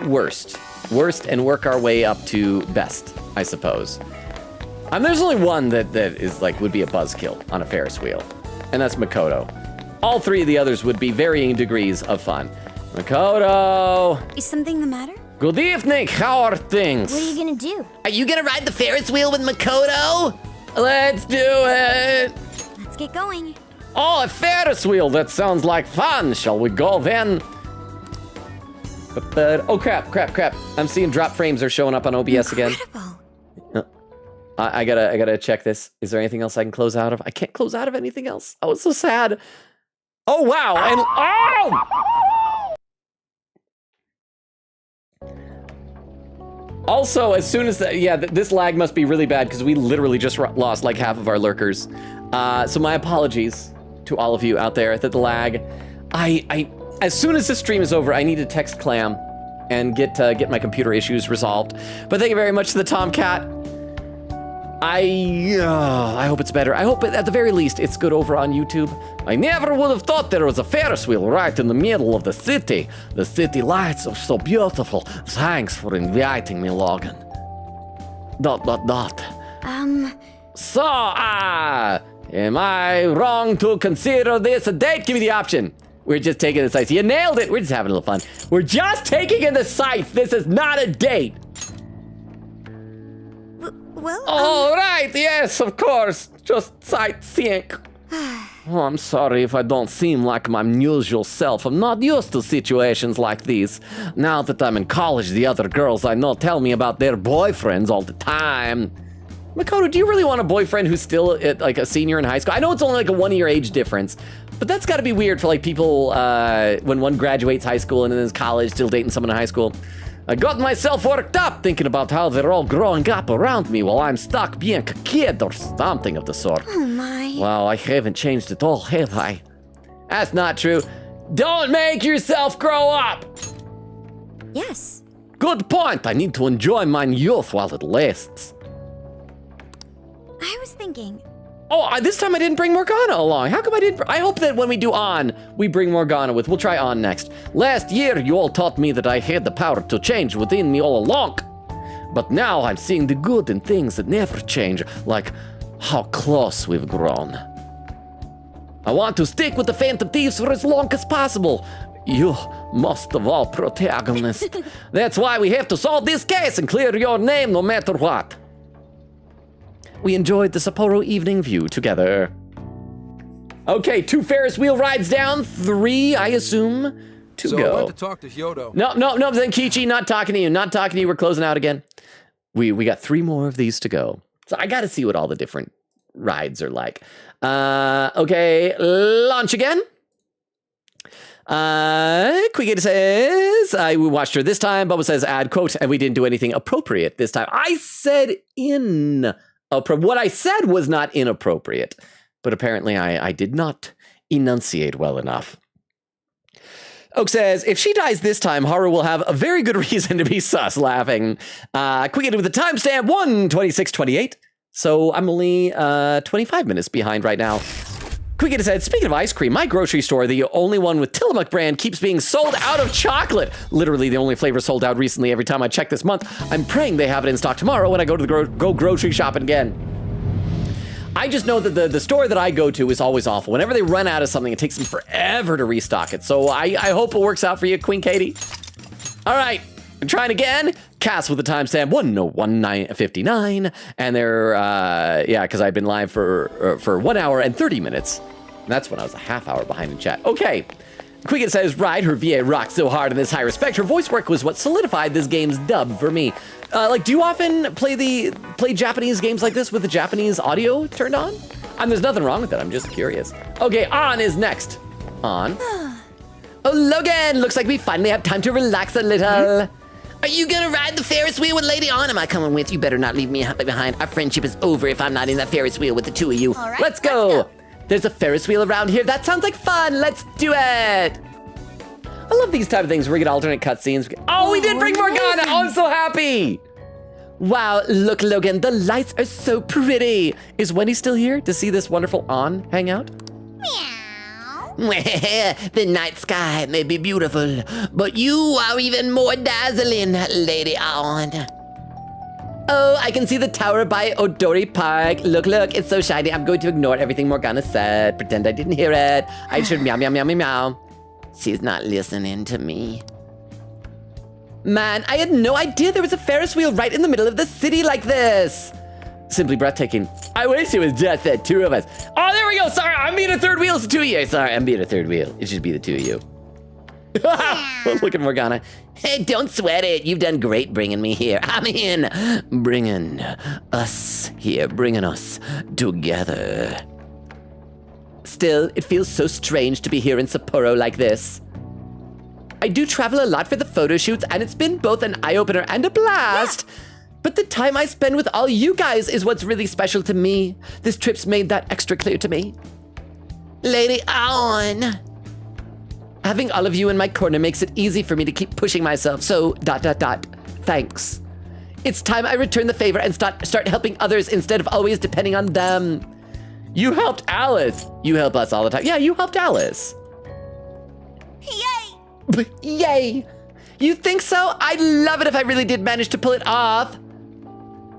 worst. Worst and work our way up to best, I suppose. There's only one that is like, would be a buzzkill on a Ferris wheel, and that's Makoto. All three of the others would be varying degrees of fun. Makoto! Is something the matter? Good evening, how are things? What are you gonna do? Are you gonna ride the Ferris wheel with Makoto? Let's do it! Let's get going. Oh, a Ferris wheel, that sounds like fun. Shall we go then? Oh crap. I'm seeing drop frames are showing up on OBS again. I gotta check this. Is there anything else I can close out of? I can't close out of anything else. Oh, it's so sad. Oh, wow. And also, as soon as this lag must be really bad because we literally just lost like half of our lurkers. So my apologies to all of you out there that the lag. As soon as this stream is over, I need to text Clam and get my computer issues resolved. But thank you very much to the Tomcat. I hope it's better. I hope at the very least it's good over on YouTube. I never would have thought there was a Ferris wheel right in the middle of the city. The city lights are so beautiful. Thanks for inviting me, Logan. ... So, am I wrong to consider this a date? Give me the option. We're just taking the sights. You nailed it. We're just having a little fun. We're just taking in the sights. This is not a date. Well, all right, yes, of course. Just sightseeing. Oh, I'm sorry if I don't seem like my usual self. I'm not used to situations like these. Now that I'm in college, the other girls I know tell me about their boyfriends all the time. Makoto, do you really want a boyfriend who's still like a senior in high school? I know it's only like a 1-year age difference, but that's got to be weird for like people when one graduates high school and then is college, still dating someone in high school. I got myself worked up thinking about how they're all growing up around me while I'm stuck being a kid or something of the sort. Oh my. Well, I haven't changed at all, have I? That's not true. Don't make yourself grow up. Yes. Good point. I need to enjoy my youth while it lasts. I was thinking. Oh, this time I didn't bring Morgana along. How come I didn't? I hope that when we do On, we bring Morgana with. We'll try On next. Last year, you all taught me that I had the power to change within me all along. But now I'm seeing the good in things that never change, like how close we've grown. I want to stick with the Phantom Thieves for as long as possible. You, most of all, protagonist. That's why we have to solve this case and clear your name no matter what. We enjoyed the Sapporo evening view together. Okay, 2 Ferris wheel rides down, 3, I assume, to go. So I went to talk to Hyodo. No, Zenkichi, not talking to you, not talking to you. We're closing out again. We got 3 more of these to go. So I got to see what all the different rides are like. Okay, launch again. Quickita says, we watched her this time. Bubba says, add quote, and we didn't do anything appropriate this time. I said what I said was not inappropriate, but apparently I did not enunciate well enough. Oak says, if she dies this time, Haru will have a very good reason to be sus, laughing. Quick with the timestamp, 1:26:28. So I'm only 25 minutes behind right now. Quick said, speaking of ice cream, my grocery store, the only one with Tillamook brand, keeps being sold out of chocolate. Literally the only flavor sold out recently every time I check this month. I'm praying they have it in stock tomorrow when I go to the go grocery shopping again. I just know that the store that I go to is always awful. Whenever they run out of something, it takes them forever to restock it. So I hope it works out for you, Queen Katie. All right, I'm trying again. Cass with the timestamp 1:19:59, and they're yeah, because I've been live for 1 hour and 30 minutes. And that's when I was a half hour behind in chat. Okay. Quicket says, right, her VA rocked so hard in this high respect. Her voice work was what solidified this game's dub for me. Like, do you often play Japanese games like this with the Japanese audio turned on? There's nothing wrong with it. I'm just curious. Okay, On is next. On. Oh, Logan, looks like we finally have time to relax a little. Are you gonna ride the Ferris wheel with Lady On? Am I coming with? You better not leave me behind. Our friendship is over if I'm not in that Ferris wheel with the two of you. All right, let's go. There's a Ferris wheel around here. That sounds like fun. Let's do it. I love these type of things where we get alternate cutscenes. Oh, we did bring Morgana. Oh, I'm so happy. Wow, look, Logan, the lights are so pretty. Is Wendy still here to see this wonderful On hangout? Well, the night sky may be beautiful, but you are even more dazzling, Lady On. Oh, I can see the tower by Odori Park. Look, it's so shiny. I'm going to ignore everything Morgana said. Pretend I didn't hear it. I should meow, meow, meow, meow, meow. She's not listening to me. Man, I had no idea there was a Ferris wheel right in the middle of the city like this. Simply breathtaking. I wish it was just the two of us. Oh, there we go. Sorry, I'm being a third wheel. It's the two of you. Sorry, I'm being a third wheel. It should be the two of you. Look at Morgana. Hey, don't sweat it. You've done great bringing me here. I mean, bringing us here, bringing us together. Still, it feels so strange to be here in Sapporo like this. I do travel a lot for the photo shoots, and it's been both an eye-opener and a blast. Yeah. But the time I spend with all you guys is what's really special to me. This trip's made that extra clear to me. Lady On. Having all of you in my corner makes it easy for me to keep pushing myself, so ... Thanks. It's time I return the favor and start helping others instead of always depending on them. You helped Alice. You help us all the time. Yeah, you helped Alice. Yay! Yay! You think so? I'd love it if I really did manage to pull it off.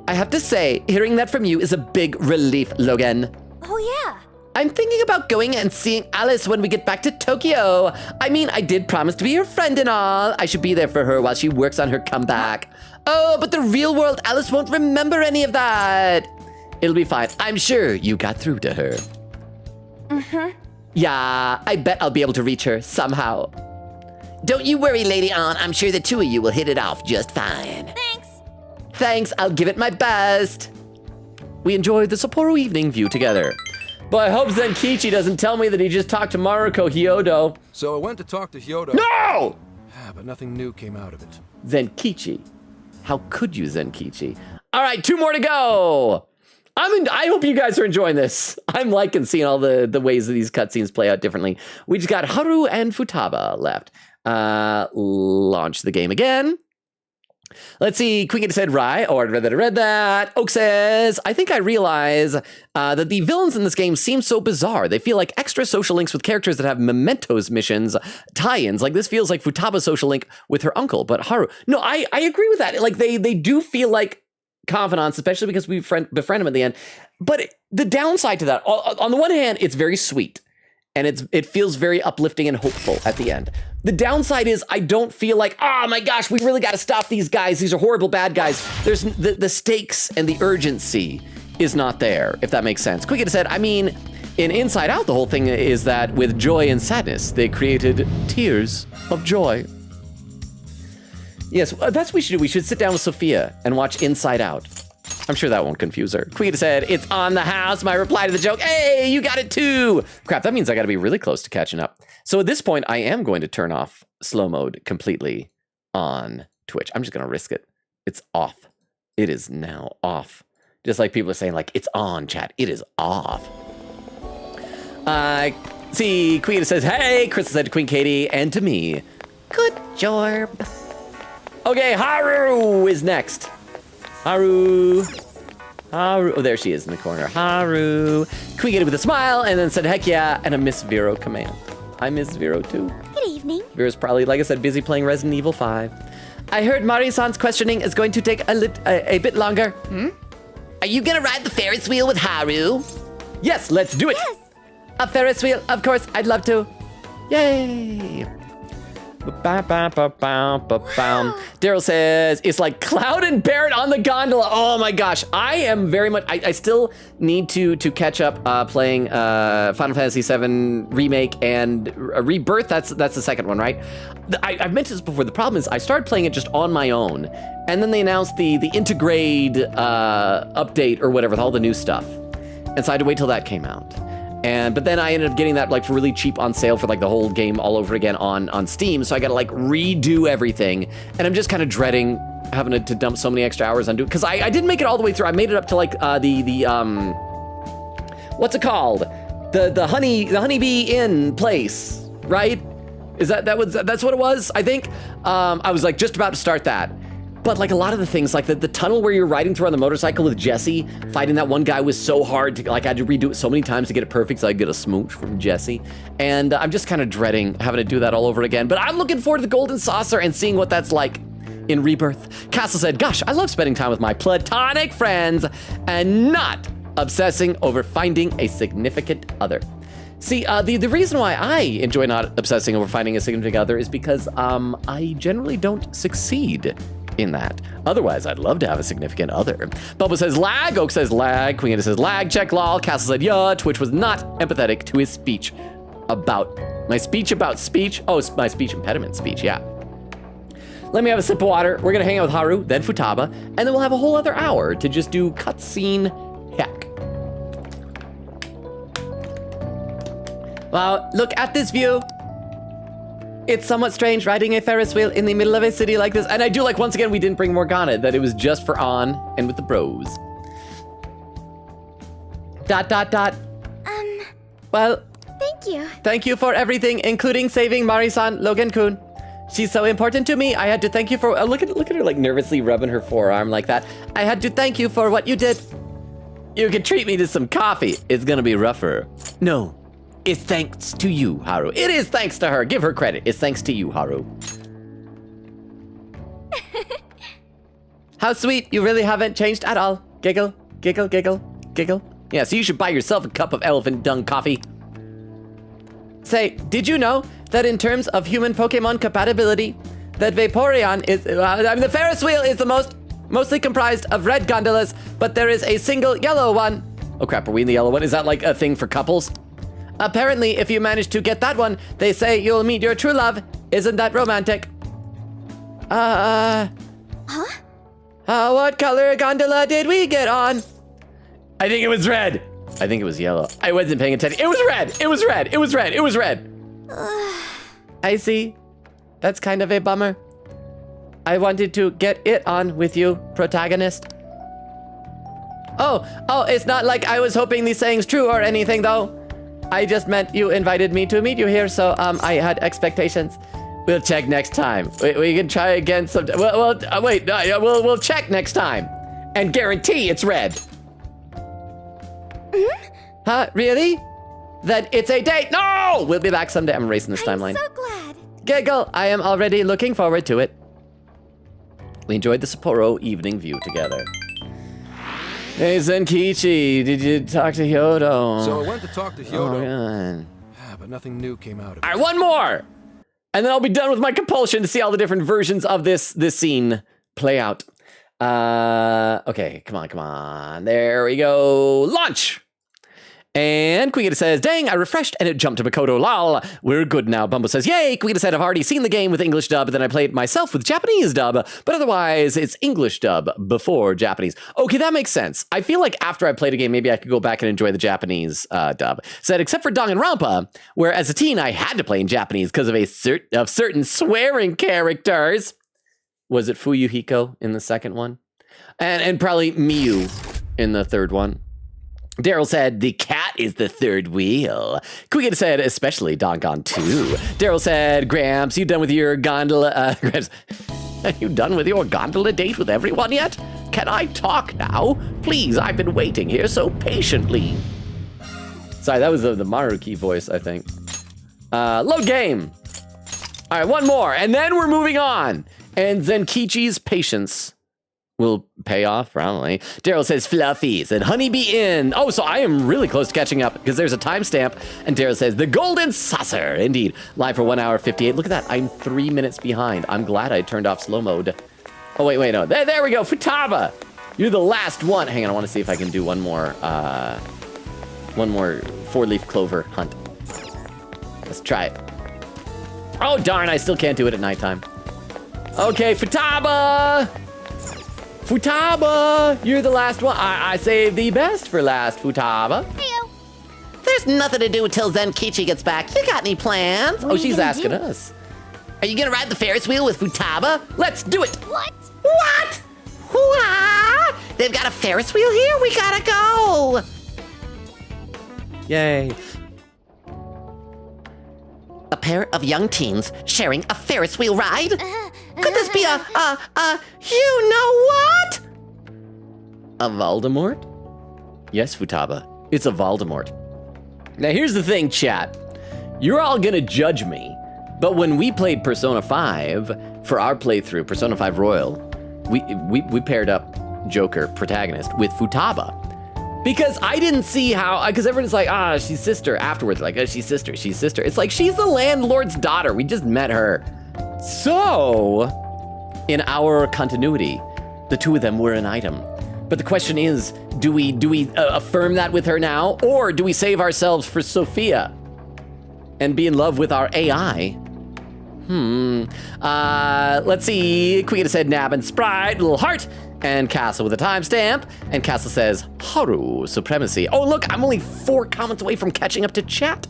I have to say, hearing that from you is a big relief, Logan. Oh, yeah. I'm thinking about going and seeing Alice when we get back to Tokyo. I mean, I did promise to be her friend and all. I should be there for her while she works on her comeback. Oh, but the real world Alice won't remember any of that. It'll be fine. I'm sure you got through to her. Mm-hmm. Yeah, I bet I'll be able to reach her somehow. Don't you worry, Lady On. I'm sure the two of you will hit it off just fine. Thanks, I'll give it my best. We enjoyed the Sapporo evening view together. But I hope Zenkichi doesn't tell me that he just talked to Maruko Hyodo. So I went to talk to Hyodo. No! But nothing new came out of it. Zenkichi. How could you, Zenkichi? All right, 2 more to go. I hope you guys are enjoying this. I'm liking seeing all the ways that these cutscenes play out differently. We just got Haru and Futaba left. Launch the game again. Let's see. Quicken said, right. Oh, I read that. Oak says, I think I realize that the villains in this game seem so bizarre. They feel like extra social links with characters that have Mementos missions, tie-ins. Like this feels like Futaba's social link with her uncle. But Haru, no, I agree with that. Like they do feel like confidants, especially because we befriend him at the end. But the downside to that, on the one hand, it's very sweet. And it feels very uplifting and hopeful at the end. The downside is I don't feel like, oh my gosh, we really got to stop these guys. These are horrible bad guys. There's the stakes and the urgency is not there, if that makes sense. Quicken said, I mean, in Inside Out, the whole thing is that with joy and sadness, they created tears of joy. Yes, that's what we should do. We should sit down with Sophia and watch Inside Out. I'm sure that won't confuse her. Queen said, it's on the house. My reply to the joke, hey, you got it too. Crap, that means I got to be really close to catching up. So at this point, I am going to turn off slow mode completely on Twitch. I'm just going to risk it. It's off. It is now off. Just like people are saying, like, it's on, chat. It is off. See, Queen says, hey. Crystal said to Queen Katie and to me. Good job. Okay, Haru is next. Haru. Oh, there she is in the corner. Haru. Queen Katie with a smile and then said, heck yeah, and a Miss Vero command. I miss Vero too. Good evening. Vero's probably, like I said, busy playing Resident Evil 5. I heard Mari-san's questioning is going to take a bit longer. Are you gonna ride the Ferris wheel with Haru? Yes, let's do it. Yes. A Ferris wheel, of course, I'd love to. Yay. Daryl says, it's like Cloud and Barrett on the gondola. Oh my gosh. I am very much, I still need to catch up playing Final Fantasy VII Remake and Rebirth. That's the second one, right? I've mentioned this before. The problem is I started playing it just on my own. And then they announced the Integrate update or whatever with all the new stuff. And so I had to wait till that came out. But then I ended up getting that like for really cheap on sale for like the whole game all over again on Steam. So I got to like redo everything. And I'm just kind of dreading having to dump so many extra hours on it. Because I didn't make it all the way through. I made it up to like what's it called? The Honeybee Inn place, right? That's what it was, I think. I was like just about to start that. But like a lot of the things, like the tunnel where you're riding through on the motorcycle with Jesse, fighting that one guy was so hard to, like I had to redo it so many times to get it perfect so I could get a smooch from Jesse. And I'm just kind of dreading having to do that all over again. But I'm looking forward to the Golden Saucer and seeing what that's like in Rebirth. Castle said, gosh, I love spending time with my platonic friends and not obsessing over finding a significant other. See, the reason why I enjoy not obsessing over finding a significant other is because I generally don't succeed in that. Otherwise, I'd love to have a significant other. Bubba says lag, Oak says lag, Queen says lag, check lol, Castle said yeah, Twitch was not empathetic to his speech about, my speech about speech? Oh, it's my speech impediment speech, yeah. Let me have a sip of water. We're gonna hang out with Haru, then Futaba, and then we'll have a whole other hour to just do cutscene heck. Wow, look at this view. It's somewhat strange riding a Ferris wheel in the middle of a city like this. And I do like, once again, we didn't bring Morgana, that it was just for on and with the bros. ... Well, thank you. Thank you for everything, including saving Mari-san, Logan-kun. She's so important to me. I had to thank you for, look at her like nervously rubbing her forearm like that. I had to thank you for what you did. You could treat me to some coffee. It's gonna be rougher. No. It's thanks to you, Haru. It is thanks to her. Give her credit. It's thanks to you, Haru. How sweet. You really haven't changed at all. Giggle, giggle, giggle, giggle. Yeah, so you should buy yourself a cup of elephant dung coffee. Say, did you know that in terms of human Pokemon compatibility, that Vaporeon is, the Ferris wheel is the mostly comprised of red gondolas, but there is a single yellow one. Oh crap, are we in the yellow one? Is that like a thing for couples? Apparently, if you manage to get that one, they say you'll meet your true love. Isn't that romantic? Huh? What color gondola did we get on? I think it was red. I think it was yellow. I wasn't paying attention. It was red. It was red. It was red. It was red. I see. That's kind of a bummer. I wanted to get it on with you, protagonist. Oh, it's not like I was hoping these sayings true or anything, though. I just meant you invited me to meet you here, so I had expectations. We'll check next time. We can try again sometime. We'll check next time, and guarantee it's red. Huh? Really? Then it's a date. No! We'll be back someday. I'm erasing this timeline. I'm so glad. Giggle. I am already looking forward to it. We enjoyed the Sapporo evening view together. Hey, Zenkichi, did you talk to Hyodo? So I went to talk to Hyodo. Oh, God. Yeah, but nothing new came out of it. All right, one more! And then I'll be done with my compulsion to see all the different versions of this scene play out. Okay, come on. There we go. Launch! And Quigita says, dang, I refreshed and it jumped to Makoto, lol. We're good now. Bumbo says, yay. Quigita said, I've already seen the game with English dub, then I played it myself with Japanese dub, but otherwise it's English dub before Japanese. Okay, that makes sense. I feel like after I played a game, maybe I could go back and enjoy the Japanese dub. Said, except for Danganronpa, where as a teen I had to play in Japanese because of certain swearing characters. Was it Fuyuhiko in the second one? And probably Miyu in the third one. Daryl said, the cat That is the third wheel. Quiggin said, especially Donkon 2. Daryl said, Gramps, you done with your gondola? Gramps, are you done with your gondola date with everyone yet? Can I talk now? Please, I've been waiting here so patiently. Sorry, that was the Maruki voice, I think. Load game. All right, one more, and then we're moving on. And Zenkichi's patience will pay off, probably. Daryl says Fluffies and Honeybee Inn. Oh, so I am really close to catching up because there's a timestamp. And Daryl says the Golden Saucer. Indeed, live for 1 hour 58. Look at that, I'm 3 minutes behind. I'm glad I turned off slow mode. Oh, wait, no. There we go, Futaba. You're the last one. Hang on, I want to see if I can do one more 4-leaf clover hunt. Let's try it. Oh, darn, I still can't do it at nighttime. Okay, Futaba! Futaba, you're the last one. I saved the best for last, Futaba. Heyo. There's nothing to do until Zenkichi gets back. You got any plans? What are you she's gonna asking do? us. Are you gonna ride the Ferris wheel with Futaba? Let's do it. What? What? Hoo-ah! They've got a Ferris wheel here? We gotta go. Yay. A pair of young teens sharing a Ferris wheel ride? Could this be you know what? A Voldemort? Yes, Futaba, it's a Voldemort. Now here's the thing, chat. You're all gonna judge me, but when we played Persona 5, for our playthrough, Persona 5 Royal, we paired up Joker, protagonist, with Futaba. Because I didn't see how, because everyone's like, she's sister. Afterwards, like, she's sister. It's like, she's the landlord's daughter. We just met her. So, in our continuity, the two of them were an item. But the question is, do we affirm that with her now? Or do we save ourselves for Sophia and be in love with our AI? Let's see. Queen said Nab and Sprite, little heart. And Castle with a timestamp. And Castle says, Haru, supremacy. Oh, look, I'm only 4 comments away from catching up to chat.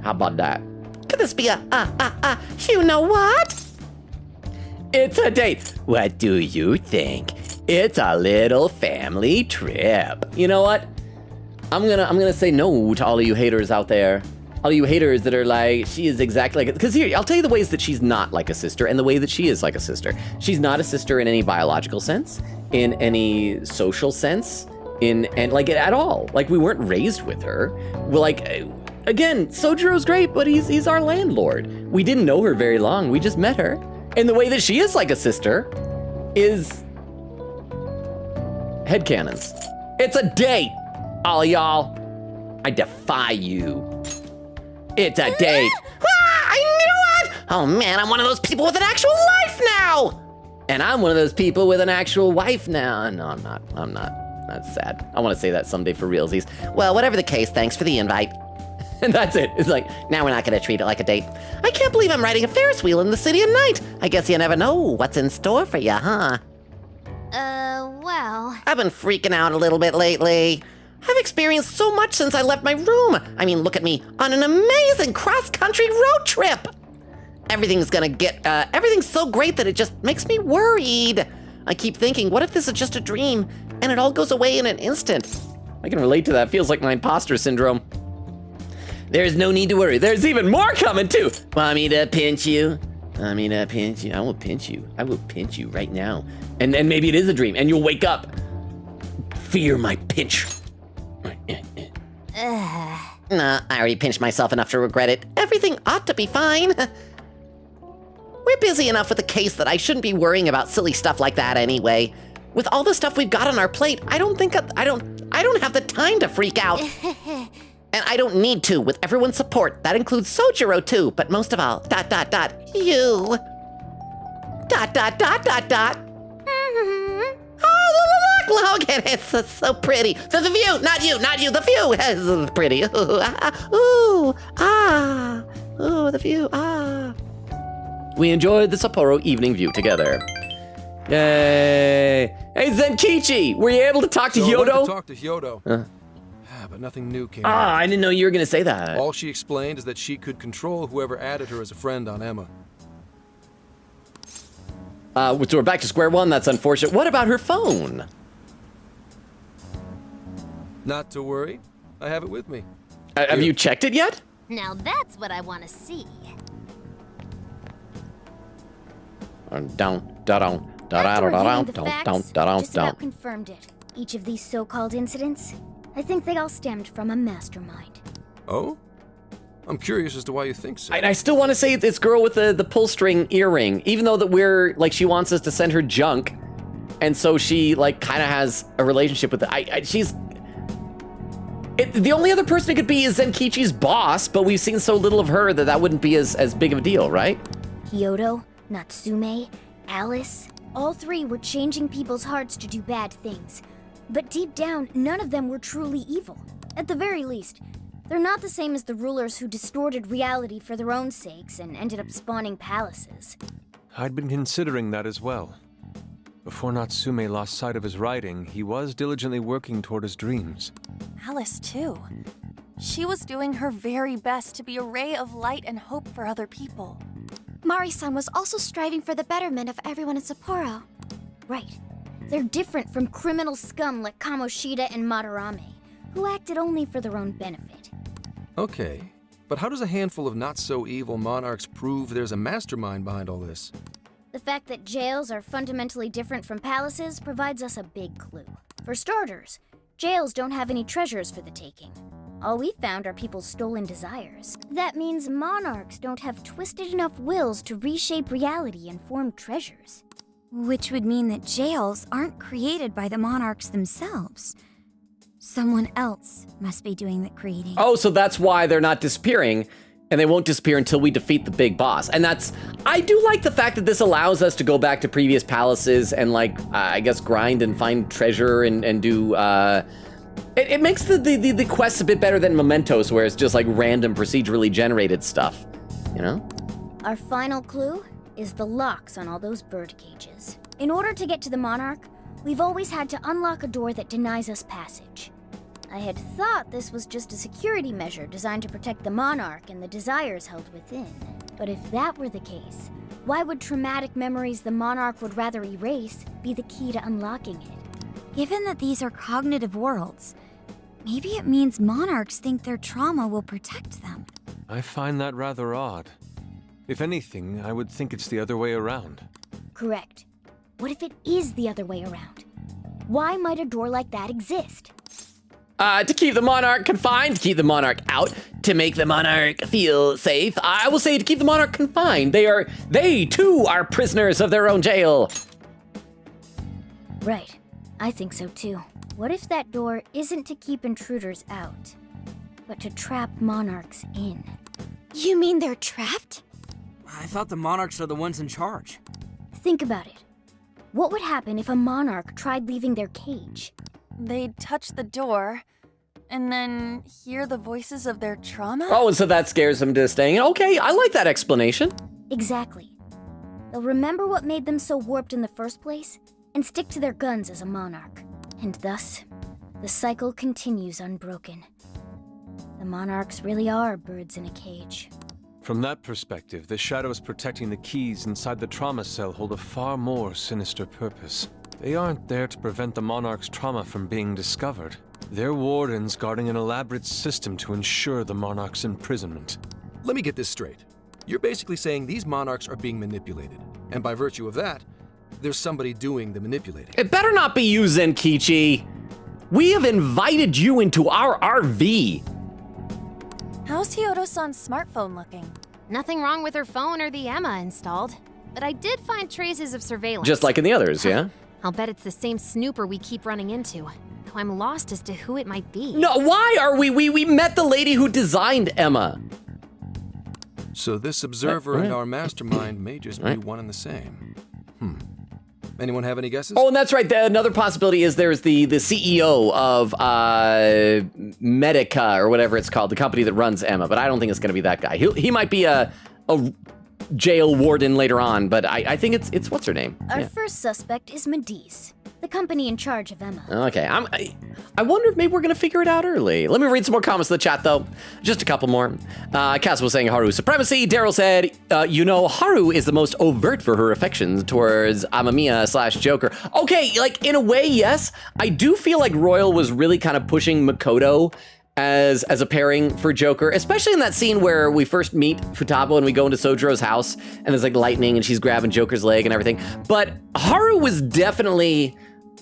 How about that? Could this be a, you know what? It's a date. What do you think? It's a little family trip. You know what? I'm gonna say no to all of you haters out there. All you haters that are like, she is exactly like, because here, I'll tell you the ways that she's not like a sister and the way that she is like a sister. She's not a sister in any biological sense, in any social sense, and like at all. Like we weren't raised with her. We're like, again, Sojiro's great, but he's our landlord. We didn't know her very long. We just met her. And the way that she is like a sister is headcanons. It's a date, all y'all. I defy you. It's a date. I knew it! Oh man, I'm one of those people with an actual life now! And I'm one of those people with an actual wife now. No, I'm not. That's sad. I want to say that someday for realsies. Well, whatever the case, thanks for the invite. And that's it. It's like, now we're not gonna treat it like a date. I can't believe I'm riding a Ferris wheel in the city at night. I guess you never know what's in store for you, huh? Well... I've been freaking out a little bit lately. I've experienced so much since I left my room. I mean, look at me on an amazing cross-country road trip. Everything's so great that it just makes me worried. I keep thinking, what if this is just a dream and it all goes away in an instant? I can relate to that. Feels like my imposter syndrome. There's no need to worry. There's even more coming too. Want me to pinch you? Want me to pinch you? I will pinch you. I will pinch you right now. And then maybe it is a dream and you'll wake up. Fear my pinch. Nah, I already pinched myself enough to regret it. Everything ought to be fine. We're busy enough with the case that I shouldn't be worrying about silly stuff like that anyway. With all the stuff we've got on our plate, I don't have the time to freak out. And I don't need to with everyone's support. That includes Sojiro too, but most of all, ... you. ... Oh, Logan, it's so pretty. The view, not you, the view is pretty. The view, We enjoyed the Sapporo evening view together. Yay. Hey, Zenkichi, were you able to talk to I Hyodo? went to talk to Hyodo. But nothing new came out. I didn't know you were going to say that. All she explained is that she could control whoever added her as a friend on Emma. So we're back to square one. That's unfortunate. What about her phone? Not to worry. I have it with me. Have you checked it yet? Now that's what I want to see. Down. After reviewing the facts, just about confirmed it. Each of these so-called incidents, I think they all stemmed from a mastermind. Oh? I'm curious as to why you think so. I still want to say this girl with the pull string earring, even though that we're like she wants us to send her junk, and so she like kind of has a relationship with it. She's the only other person it could be is Zenkichi's boss, but we've seen so little of her that wouldn't be as big of a deal, right? Kyoto, Natsume, Alice, all three were changing people's hearts to do bad things. But deep down, none of them were truly evil. At the very least, they're not the same as the rulers who distorted reality for their own sakes and ended up spawning palaces. I'd been considering that as well. Before Natsume lost sight of his writing, he was diligently working toward his dreams. Alice, too. She was doing her very best to be a ray of light and hope for other people. Mari-san was also striving for the betterment of everyone in Sapporo. Right. They're different from criminal scum like Kamoshida and Madarame, who acted only for their own benefit. Okay, but how does a handful of not-so-evil monarchs prove there's a mastermind behind all this? The fact that jails are fundamentally different from palaces provides us a big clue. For starters, jails don't have any treasures for the taking. All we found are people's stolen desires. That means monarchs don't have twisted enough wills to reshape reality and form treasures. Which would mean that jails aren't created by the monarchs themselves. Someone else must be doing the creating. Oh, so that's why they're not disappearing, and they won't disappear until we defeat the big boss. And I do like the fact that this allows us to go back to previous palaces and like, I guess grind and find treasure and do, it makes the quests a bit better than Mementos, where it's just like random procedurally generated stuff, you know? Our final clue is the locks on all those bird cages. In order to get to the Monarch, we've always had to unlock a door that denies us passage. I had thought this was just a security measure designed to protect the Monarch and the desires held within. But if that were the case, why would traumatic memories the Monarch would rather erase be the key to unlocking it? Given that these are cognitive worlds, maybe it means monarchs think their trauma will protect them. I find that rather odd. If anything, I would think it's the other way around. Correct. What if it is the other way around? Why might a door like that exist? To keep the Monarch confined, to keep the Monarch out, to make the Monarch feel safe. I will say to keep the Monarch confined. They too are prisoners of their own jail. Right. I think so too. What if that door isn't to keep intruders out, but to trap monarchs in? You mean they're trapped? I thought the monarchs are the ones in charge. Think about it. What would happen if a monarch tried leaving their cage? They'd touch the door, and then hear the voices of their trauma? Oh, and so that scares them to staying in. Okay, I like that explanation. Exactly. They'll remember what made them so warped in the first place, and stick to their guns as a monarch. And thus, the cycle continues unbroken. The monarchs really are birds in a cage. From that perspective, the shadows protecting the keys inside the trauma cell hold a far more sinister purpose. They aren't there to prevent the monarch's trauma from being discovered. They're wardens guarding an elaborate system to ensure the monarch's imprisonment. Let me get this straight. You're basically saying these monarchs are being manipulated, and by virtue of that, there's somebody doing the manipulating. It better not be you, Zenkichi. We have invited you into our RV. How's Hyodo-san's smartphone looking? Nothing wrong with her phone or the Emma installed, but I did find traces of surveillance. Just like in the others, yeah? I'll bet it's the same snooper we keep running into, though I'm lost as to who it might be. No, why are we? We met the lady who designed Emma. So this observer and our mastermind may just be one and the same. Anyone have any guesses? Oh, and that's right. Another possibility is there's the CEO of Medica or whatever it's called, the company that runs Emma, but I don't think it's going to be that guy. He might be a jail warden later on, but I think it's what's her name? Our first suspect is Medice, the company in charge of Emma. Okay, I wonder if maybe we're gonna figure it out early. Let me read some more comments in the chat though. Just a couple more. Cass was saying Haru's supremacy. Daryl said, Haru is the most overt for her affections towards Amamiya / Joker. Okay, like in a way, yes. I do feel like Royal was really kind of pushing Makoto as a pairing for Joker, especially in that scene where we first meet Futaba and we go into Sojiro's house and there's like lightning and she's grabbing Joker's leg and everything. But Haru was definitely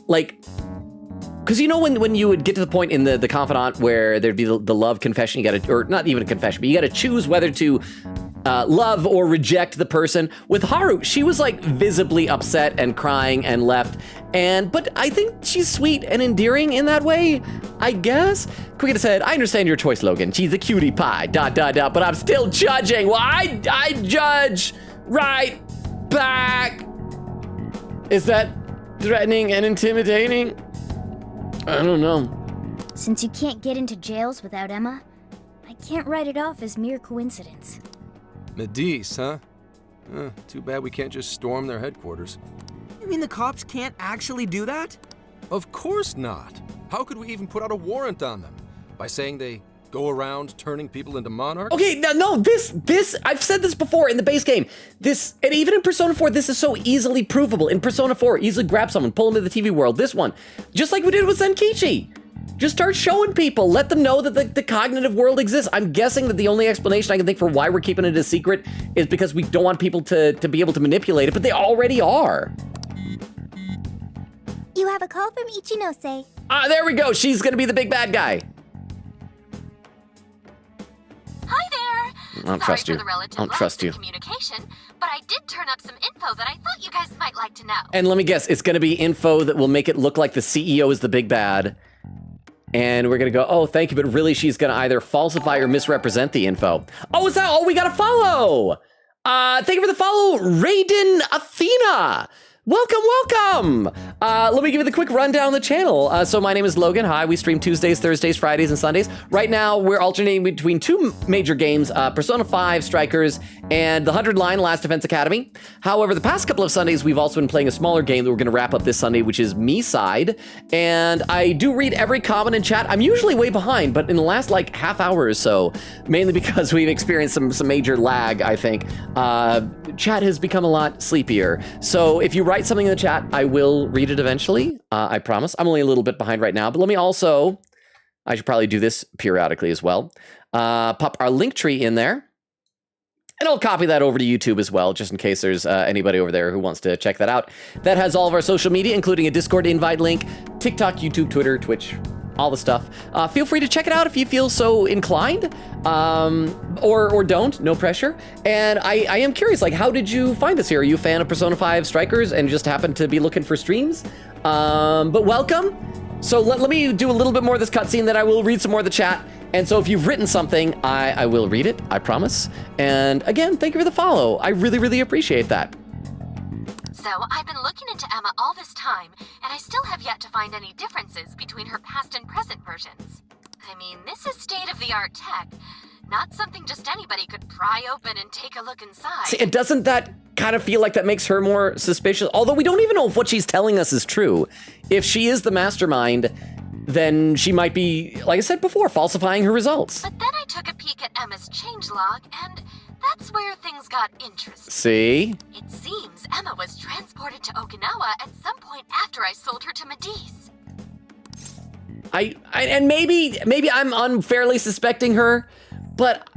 like, because you know when you would get to the point in the Confidant where there'd be the love confession, you gotta, or not even a confession, but you gotta choose whether to love or reject the person. With Haru, she was like visibly upset and crying and left. But I think she's sweet and endearing in that way, I guess. Quickly said, I understand your choice, Logan. She's a cutie pie, ... but I'm still judging. Well, I judge right back. Is that threatening and intimidating? I don't know. Since you can't get into jails without Emma, I can't write it off as mere coincidence. Medice, huh? Too bad we can't just storm their headquarters. You mean the cops can't actually do that? Of course not. How could we even put out a warrant on them? By saying they go around turning people into monarchs? Okay, no, this, I've said this before in the base game. This, and even in Persona 4, this is so easily provable. In Persona 4, easily grab someone, pull them into the TV world. This one, just like we did with Zenkichi. Just start showing people, let them know that the cognitive world exists. I'm guessing that the only explanation I can think for why we're keeping it a secret is because we don't want people to be able to manipulate it, but they already are. You have a call from Ichinose. There we go. She's gonna be the big bad guy. Hi there. I don't trust you. I don't trust you. Communication, but I did turn up some info that I thought you guys might like to know. And let me guess, it's gonna be info that will make it look like the CEO is the big bad. And we're gonna go, oh, thank you, but really she's gonna either falsify or misrepresent the info. Oh, is that all we gotta follow? Thank you for the follow, Raiden Athena. Welcome. Let me give you the quick rundown of the channel. So my name is Logan. Hi, we stream Tuesdays, Thursdays, Fridays, and Sundays. Right now, we're alternating between two major games, Persona 5 Strikers and the 100 Line Last Defense Academy. However, the past couple of Sundays, we've also been playing a smaller game that we're gonna wrap up this Sunday, which is Me Side. And I do read every comment in chat. I'm usually way behind, but in the last like half hour or so, mainly because we've experienced some major lag, I think, chat has become a lot sleepier. So if you write something in the chat, I will read it eventually. I promise. I'm only a little bit behind right now, but let me also, I should probably do this periodically as well. Pop our link tree in there. And I'll copy that over to YouTube as well, just in case there's anybody over there who wants to check that out. That has all of our social media, including a Discord invite link, TikTok, YouTube, Twitter, Twitch, all the stuff. Feel free to check it out if you feel so inclined, or don't, no pressure. And I am curious, like, how did you find us here? Are you a fan of Persona 5 Strikers and just happened to be looking for streams? But welcome. So let me do a little bit more of this cutscene, then I will read some more of the chat. And so if you've written something, I will read it, I promise. And again, thank you for the follow. I really, really appreciate that. So, I've been looking into Emma all this time, and I still have yet to find any differences between her past and present versions. I mean, this is state-of-the-art tech, not something just anybody could pry open and take a look inside. See, and doesn't that kind of feel like that makes her more suspicious? Although we don't even know if what she's telling us is true. If she is the mastermind, then she might be, like I said before, falsifying her results. But then I took a peek at Emma's changelog, and that's where things got interesting. See? It seems Emma was transported to Okinawa at some point after I sold her to Medice. And maybe I'm unfairly suspecting her, but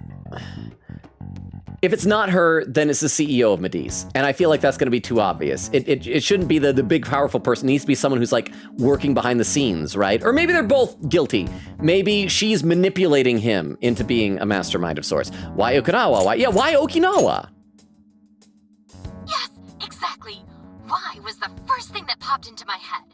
if it's not her, then it's the CEO of Medice. And I feel like that's gonna be too obvious. It shouldn't be the big powerful person. It needs to be someone who's like working behind the scenes, right? Or maybe they're both guilty. Maybe she's manipulating him into being a mastermind of sorts. Why Okinawa? Why Okinawa? Yes, exactly. Why was the first thing that popped into my head.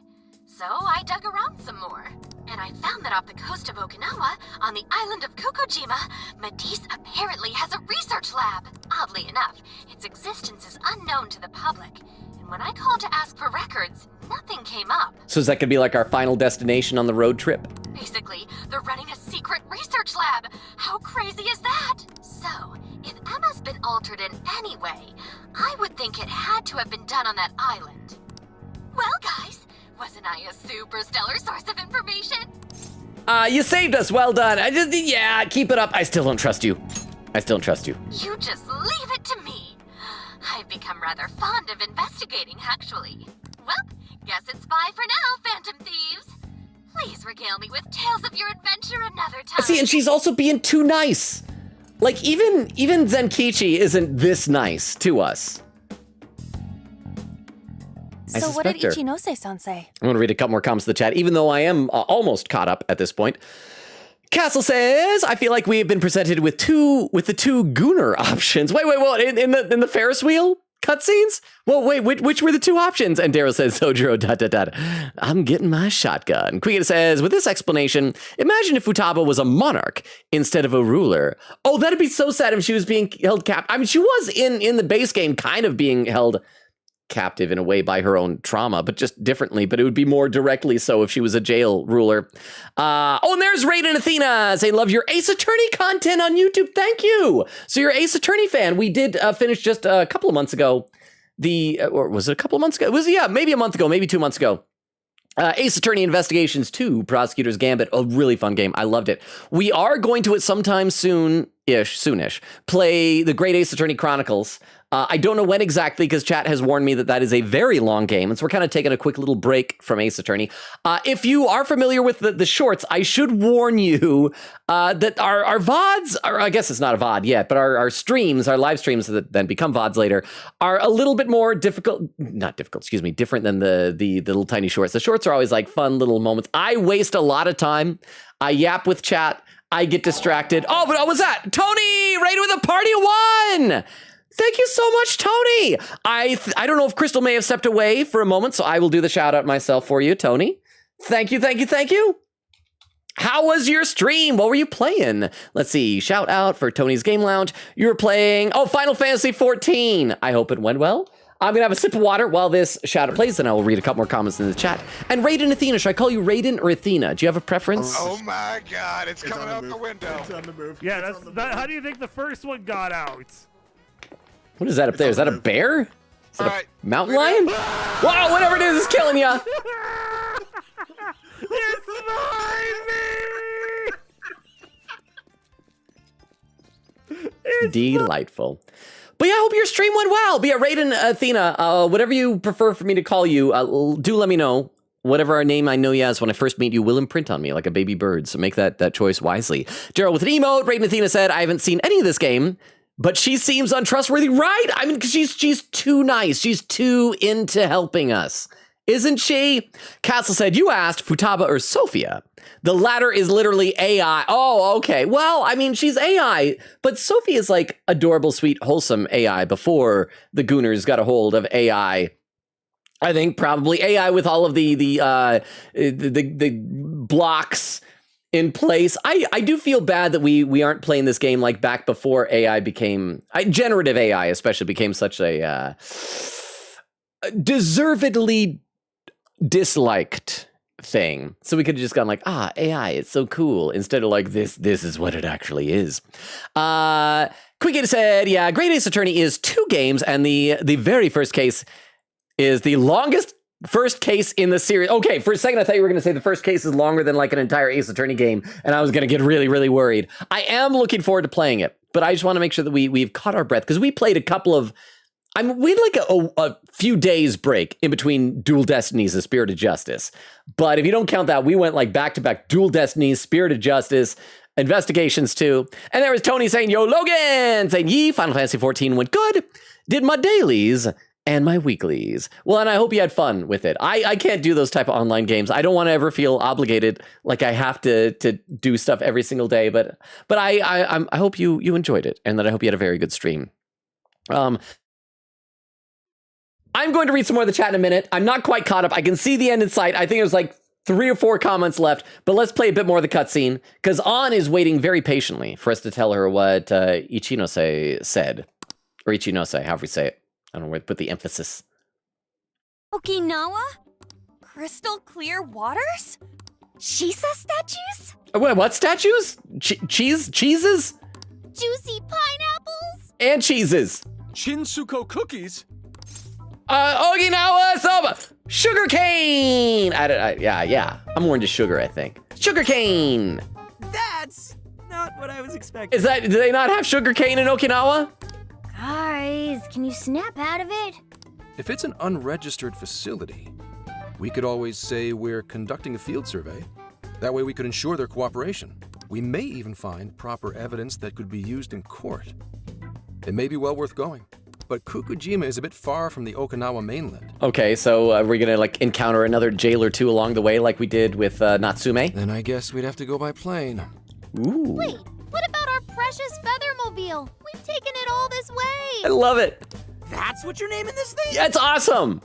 So I dug around some more, and I found that off the coast of Okinawa, on the island of Kokojima, Medice apparently has a research lab. Oddly enough, its existence is unknown to the public, and when I called to ask for records, nothing came up. So is that gonna be like our final destination on the road trip? Basically, they're running a secret research lab. How crazy is that? So, if Emma's been altered in any way, I would think it had to have been done on that island. Well, guys, wasn't I a super stellar source of information? You saved us, well done. Yeah, keep it up. I still don't trust you. I still don't trust you. You just leave it to me. I've become rather fond of investigating, actually. Well, guess it's bye for now, Phantom Thieves. Please regale me with tales of your adventure another time. See, and she's also being too nice. Like, even Zenkichi isn't this nice to us. So what did Ichinose-san say? I'm going to read a couple more comments in the chat, even though I am almost caught up at this point. Castle says, I feel like we have been presented with the two Gooner options. Wait, what? In the Ferris wheel cutscenes? Well, wait, which were the two options? And Daryl says, Sojiro, I'm getting my shotgun. Queen says, with this explanation, imagine if Futaba was a monarch instead of a ruler. Oh, that'd be so sad if she was being held captive. I mean, she was in the base game kind of being held captive in a way by her own trauma, but just differently. But it would be more directly so if she was a jail ruler. And there's Raiden Athena saying, love your Ace Attorney content on YouTube. Thank you. So you're Ace Attorney fan. We did finish just a couple of months ago. Or was it a couple of months ago? It was, maybe a month ago, maybe 2 months ago. Ace Attorney Investigations 2, Prosecutor's Gambit, a really fun game. I loved it. We are going to, at sometime soonish, play the Great Ace Attorney Chronicles. I don't know when exactly, because chat has warned me that is a very long game, and so we're kind of taking a quick little break from Ace Attorney. If you are familiar with the shorts, I should warn you that our VODs, or I guess it's not a VOD yet, but our streams, our live streams that then become VODs later, are a little bit more different than the little tiny shorts. The shorts are always like fun little moments. I waste a lot of time. I yap with chat. I get distracted. Oh, but what was that? Tony, right with a party of one. Thank you so much, Tony. I don't know if Crystal may have stepped away for a moment, so I will do the shout out myself for you, Tony. Thank you. How was your stream? What were you playing? Let's see. Shout out for Tony's Game Lounge. You were playing, Final Fantasy 14. I hope it went well. I'm going to have a sip of water while this shout out plays, and I will read a couple more comments in the chat. And Raiden Athena, should I call you Raiden or Athena? Do you have a preference? Oh my god, it's coming out the window. It's on the move. Yeah, how do you think the first one got out? What is that up there? Is that a bear? Is that a mountain lion? Wow, whatever it is, it's killing ya. It's mine, Delightful. But yeah, I hope your stream went well. But yeah, Raiden, Athena, whatever you prefer for me to call you, do let me know. Whatever name I know you as when I first meet you will imprint on me like a baby bird, so make that choice wisely. Gerald with an emote, Raiden Athena said, I haven't seen any of this game, but she seems untrustworthy, right? I mean, 'cause she's too nice. She's too into helping us. Isn't she? Castle said, you asked Futaba or Sophia. The latter is literally AI. Oh, okay. Well, I mean, she's AI, but Sophie is like adorable, sweet, wholesome AI before the Gooners got a hold of AI. I think probably AI with all of the blocks in place. I do feel bad that we aren't playing this game like back before AI became, generative AI especially became such a deservedly disliked thing. So we could have just gone like, AI, it's so cool, instead of like, this is what it actually is. Quick said, yeah, Great Ace Attorney is 2 games, and the very first case is the longest first case in the series. Okay, for a second I thought you were going to say the first case is longer than like an entire Ace Attorney game, and I was going to get really, really worried. I am looking forward to playing it, but I just want to make sure that we've caught our breath, because we played a couple of, we had like a few days break in between Dual Destinies and Spirit of Justice. But if you don't count that, we went like back-to-back Dual Destinies, Spirit of Justice, Investigations 2. And there was Tony saying, yo, Logan, saying, yee, Final Fantasy 14 went good. Did my dailies and my weeklies. Well, and I hope you had fun with it. I can't do those type of online games. I don't want to ever feel obligated like I have to do stuff every single day. But I hope you enjoyed it, and that I hope you had a very good stream. I'm going to read some more of the chat in a minute. I'm not quite caught up. I can see the end in sight. I think it was like 3 or 4 comments left, but let's play a bit more of the cutscene, because An is waiting very patiently for us to tell her what Ichinose said. Or Ichinose, however we say it. I don't know where to put the emphasis. Okinawa? Crystal clear waters? Shisa statues? What statues? Cheeses? Juicy pineapples? And cheeses. Shinsuko cookies? Okinawa soba! Sugar cane! Yeah. I'm more into sugar, I think. Sugar cane! That's not what I was expecting. Do they not have sugar cane in Okinawa? Guys, can you snap out of it? If it's an unregistered facility, we could always say we're conducting a field survey. That way we could ensure their cooperation. We may even find proper evidence that could be used in court. It may be well worth going. But Kukujima is a bit far from the Okinawa mainland. Okay, so we're gonna like encounter another jail or two along the way like we did with Natsume? Then I guess we'd have to go by plane. Ooh. Wait, what about our precious Feathermobile? We've taken it all this way. I love it. That's what you're naming this thing? Yeah, it's awesome.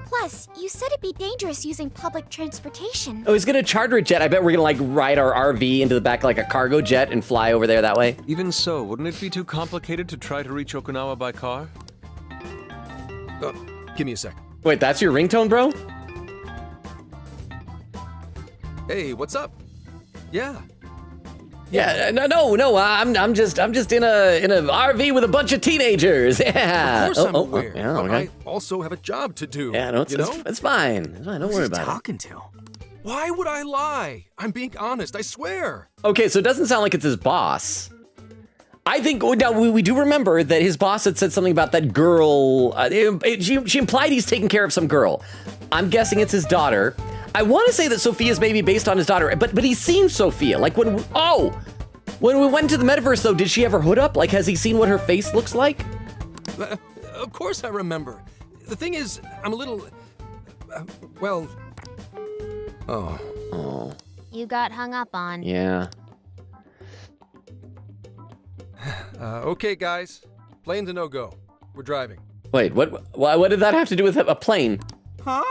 Plus, you said it'd be dangerous using public transportation. Oh, he's gonna charter a jet. I bet we're gonna like ride our RV into the back like a cargo jet and fly over there that way. Even so, wouldn't it be too complicated to try to reach Okinawa by car? Give me a sec. Wait, that's your ringtone, bro? Hey, what's up? Yeah. Yeah, no. I'm just in a RV with a bunch of teenagers. Yeah. Of course I'm aware. Yeah, but okay. I also have a job to do. Yeah, no, it's fine. It's fine. Don't worry about it. Talking to? Why would I lie? I'm being honest, I swear. Okay, so it doesn't sound like it's his boss. I think, now we do remember that his boss had said something about that girl. She implied he's taking care of some girl. I'm guessing it's his daughter. I want to say that Sophia's maybe based on his daughter, but he's seen Sophia. Like when we went to the metaverse though, did she ever hood up? Like, has he seen what her face looks like? Of course I remember. The thing is, I'm a little, well, Oh. You got hung up on. Yeah. Okay, guys. Plane's a no-go. We're driving. Wait, what did that have to do with a plane? Huh?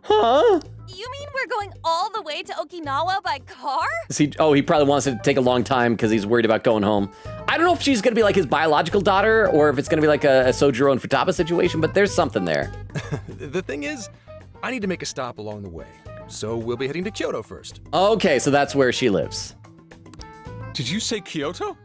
Huh? You mean we're going all the way to Okinawa by car? He probably wants it to take a long time because he's worried about going home. I don't know if she's gonna be like his biological daughter or if it's gonna be like a Sojiro and Futaba situation, but there's something there. The thing is, I need to make a stop along the way. So we'll be heading to Kyoto first. Okay, so that's where she lives. Did you say Kyoto?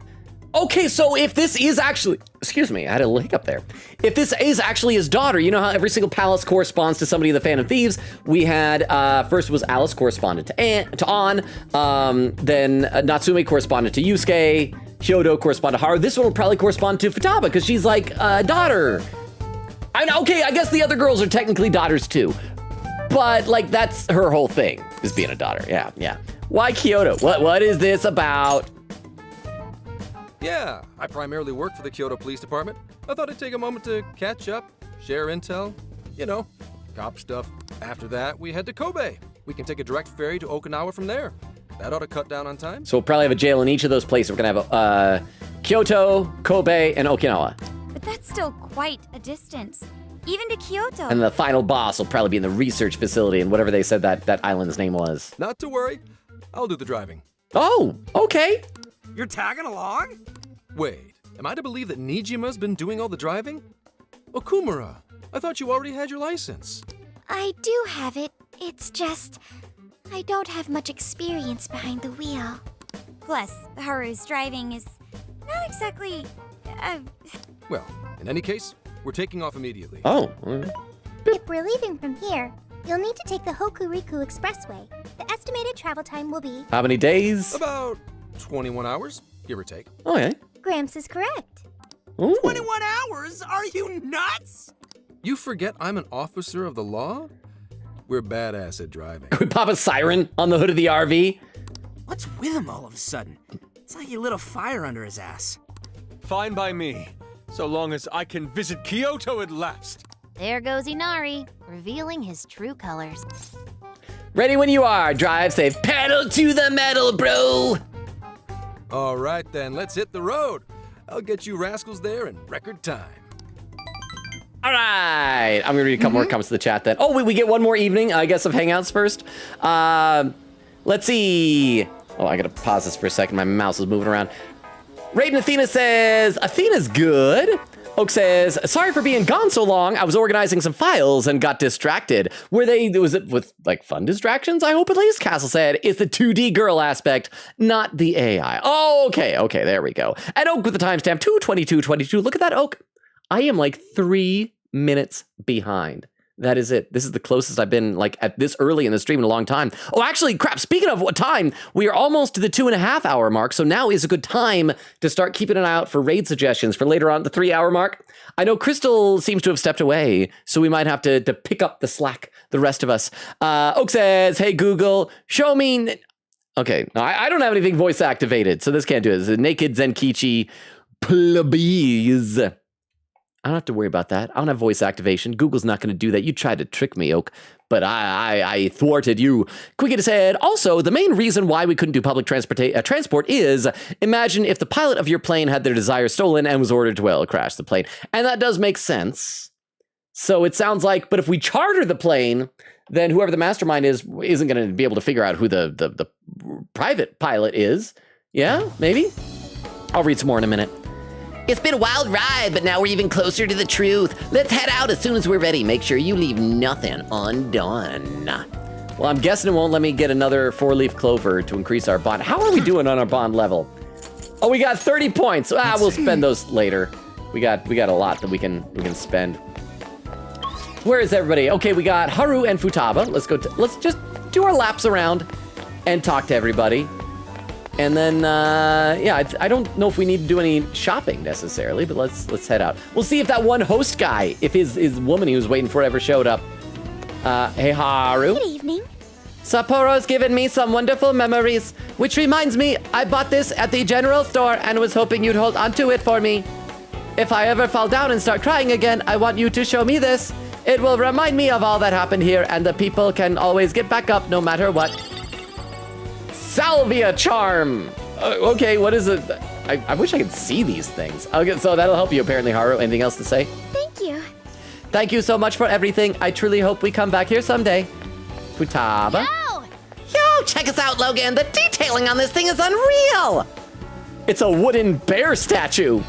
Okay, so if this is actually, excuse me, I had a little hiccup there. If this is actually his daughter, you know how every single palace corresponds to somebody in the Phantom Thieves? We had, first was Alice corresponded to An, then Natsume corresponded to Yusuke, Kyoto corresponded to Haru. This one will probably correspond to Futaba because she's like a daughter. Okay, I guess the other girls are technically daughters too. But like that's her whole thing, is being a daughter. Yeah. Why Kyoto? What is this about? Yeah, I primarily work for the Kyoto Police Department. I thought I'd take a moment to catch up, share intel, cop stuff. After that, we head to Kobe. We can take a direct ferry to Okinawa from there. That ought to cut down on time. So we'll probably have a jail in each of those places. We're gonna have Kyoto, Kobe, and Okinawa. But that's still quite a distance, even to Kyoto. And the final boss will probably be in the research facility and whatever they said that island's name was. Not to worry, I'll do the driving. Oh, okay. You're tagging along? Wait, am I to believe that Nijima's been doing all the driving? Okumura, I thought you already had your license. I do have it. It's just, I don't have much experience behind the wheel. Plus, Haru's driving is not exactly, Well, in any case, we're taking off immediately. Oh. If we're leaving from here, you'll need to take the Hokuriku Expressway. The estimated travel time will be... How many days? About 21 hours, give or take. Oh, yeah. Gramps is correct. Ooh. 21 hours? Are you nuts? You forget I'm an officer of the law? We're badass at driving. Could pop a siren on the hood of the RV? What's with him all of a sudden? It's like he lit a fire under his ass. Fine by me, so long as I can visit Kyoto at last. There goes Inari, revealing his true colors. Ready when you are. Drive safe. Pedal to the metal, bro. All right, then, let's hit the road. I'll get you rascals there in record time. All right. I'm going to read a couple more comments to the chat then. Oh, wait, we get one more evening, I guess, of Hangouts first. Let's see. Oh, I got to pause this for a second. My mouse is moving around. Raiden Athena says, Athena's good. Oak says, sorry for being gone so long. I was organizing some files and got distracted. Was it with like fun distractions? I hope at least. Castle said, it's the 2D girl aspect, not the AI. Oh, okay, there we go. And Oak with the timestamp 2:22:22. Look at that, Oak. I am like 3 minutes behind. That is it. This is the closest I've been like at this early in the stream in a long time. Oh, actually, crap. Speaking of what time, we are almost to the 2.5 hour mark. So now is a good time to start keeping an eye out for raid suggestions for later on the 3 hour mark. I know Crystal seems to have stepped away, so we might have to pick up the slack, the rest of us. Oak says, hey, Google, show me Okay, no, I don't have anything voice activated, so this can't do it. It's a naked Zenkichi please. I don't have to worry about that. I don't have voice activation. Google's not going to do that. You tried to trick me, Oak, but I thwarted you. Quicket said, also, the main reason why we couldn't do public transport is, imagine if the pilot of your plane had their desire stolen and was ordered to, well, crash the plane. And that does make sense. So it sounds like, but if we charter the plane, then whoever the mastermind is isn't going to be able to figure out who the private pilot is. Yeah, maybe? I'll read some more in a minute. It's been a wild ride, but now we're even closer to the truth. Let's head out as soon as we're ready. Make sure you leave nothing undone. Well, I'm guessing it won't let me get another 4-leaf clover to increase our bond. How are we doing on our bond level? Oh, we got 30 points. We'll spend those later. We got a lot that we can spend. Where is everybody? Okay, we got Haru and Futaba. Let's just do our laps around and talk to everybody. And then, yeah, I don't know if we need to do any shopping necessarily, but let's head out. We'll see if that one host guy, if his woman he was waiting for ever showed up. Hey, Haru. Good evening. Sapporo's given me some wonderful memories, which reminds me, I bought this at the general store and was hoping you'd hold onto it for me. If I ever fall down and start crying again, I want you to show me this. It will remind me of all that happened here, and the people can always get back up no matter what. Salvia charm! Okay, what is it? I wish I could see these things. Okay, so that'll help you apparently, Haru. Anything else to say? Thank you. Thank you so much for everything. I truly hope we come back here someday. Futaba? Yo, check us out, Logan. The detailing on this thing is unreal! It's a wooden bear statue.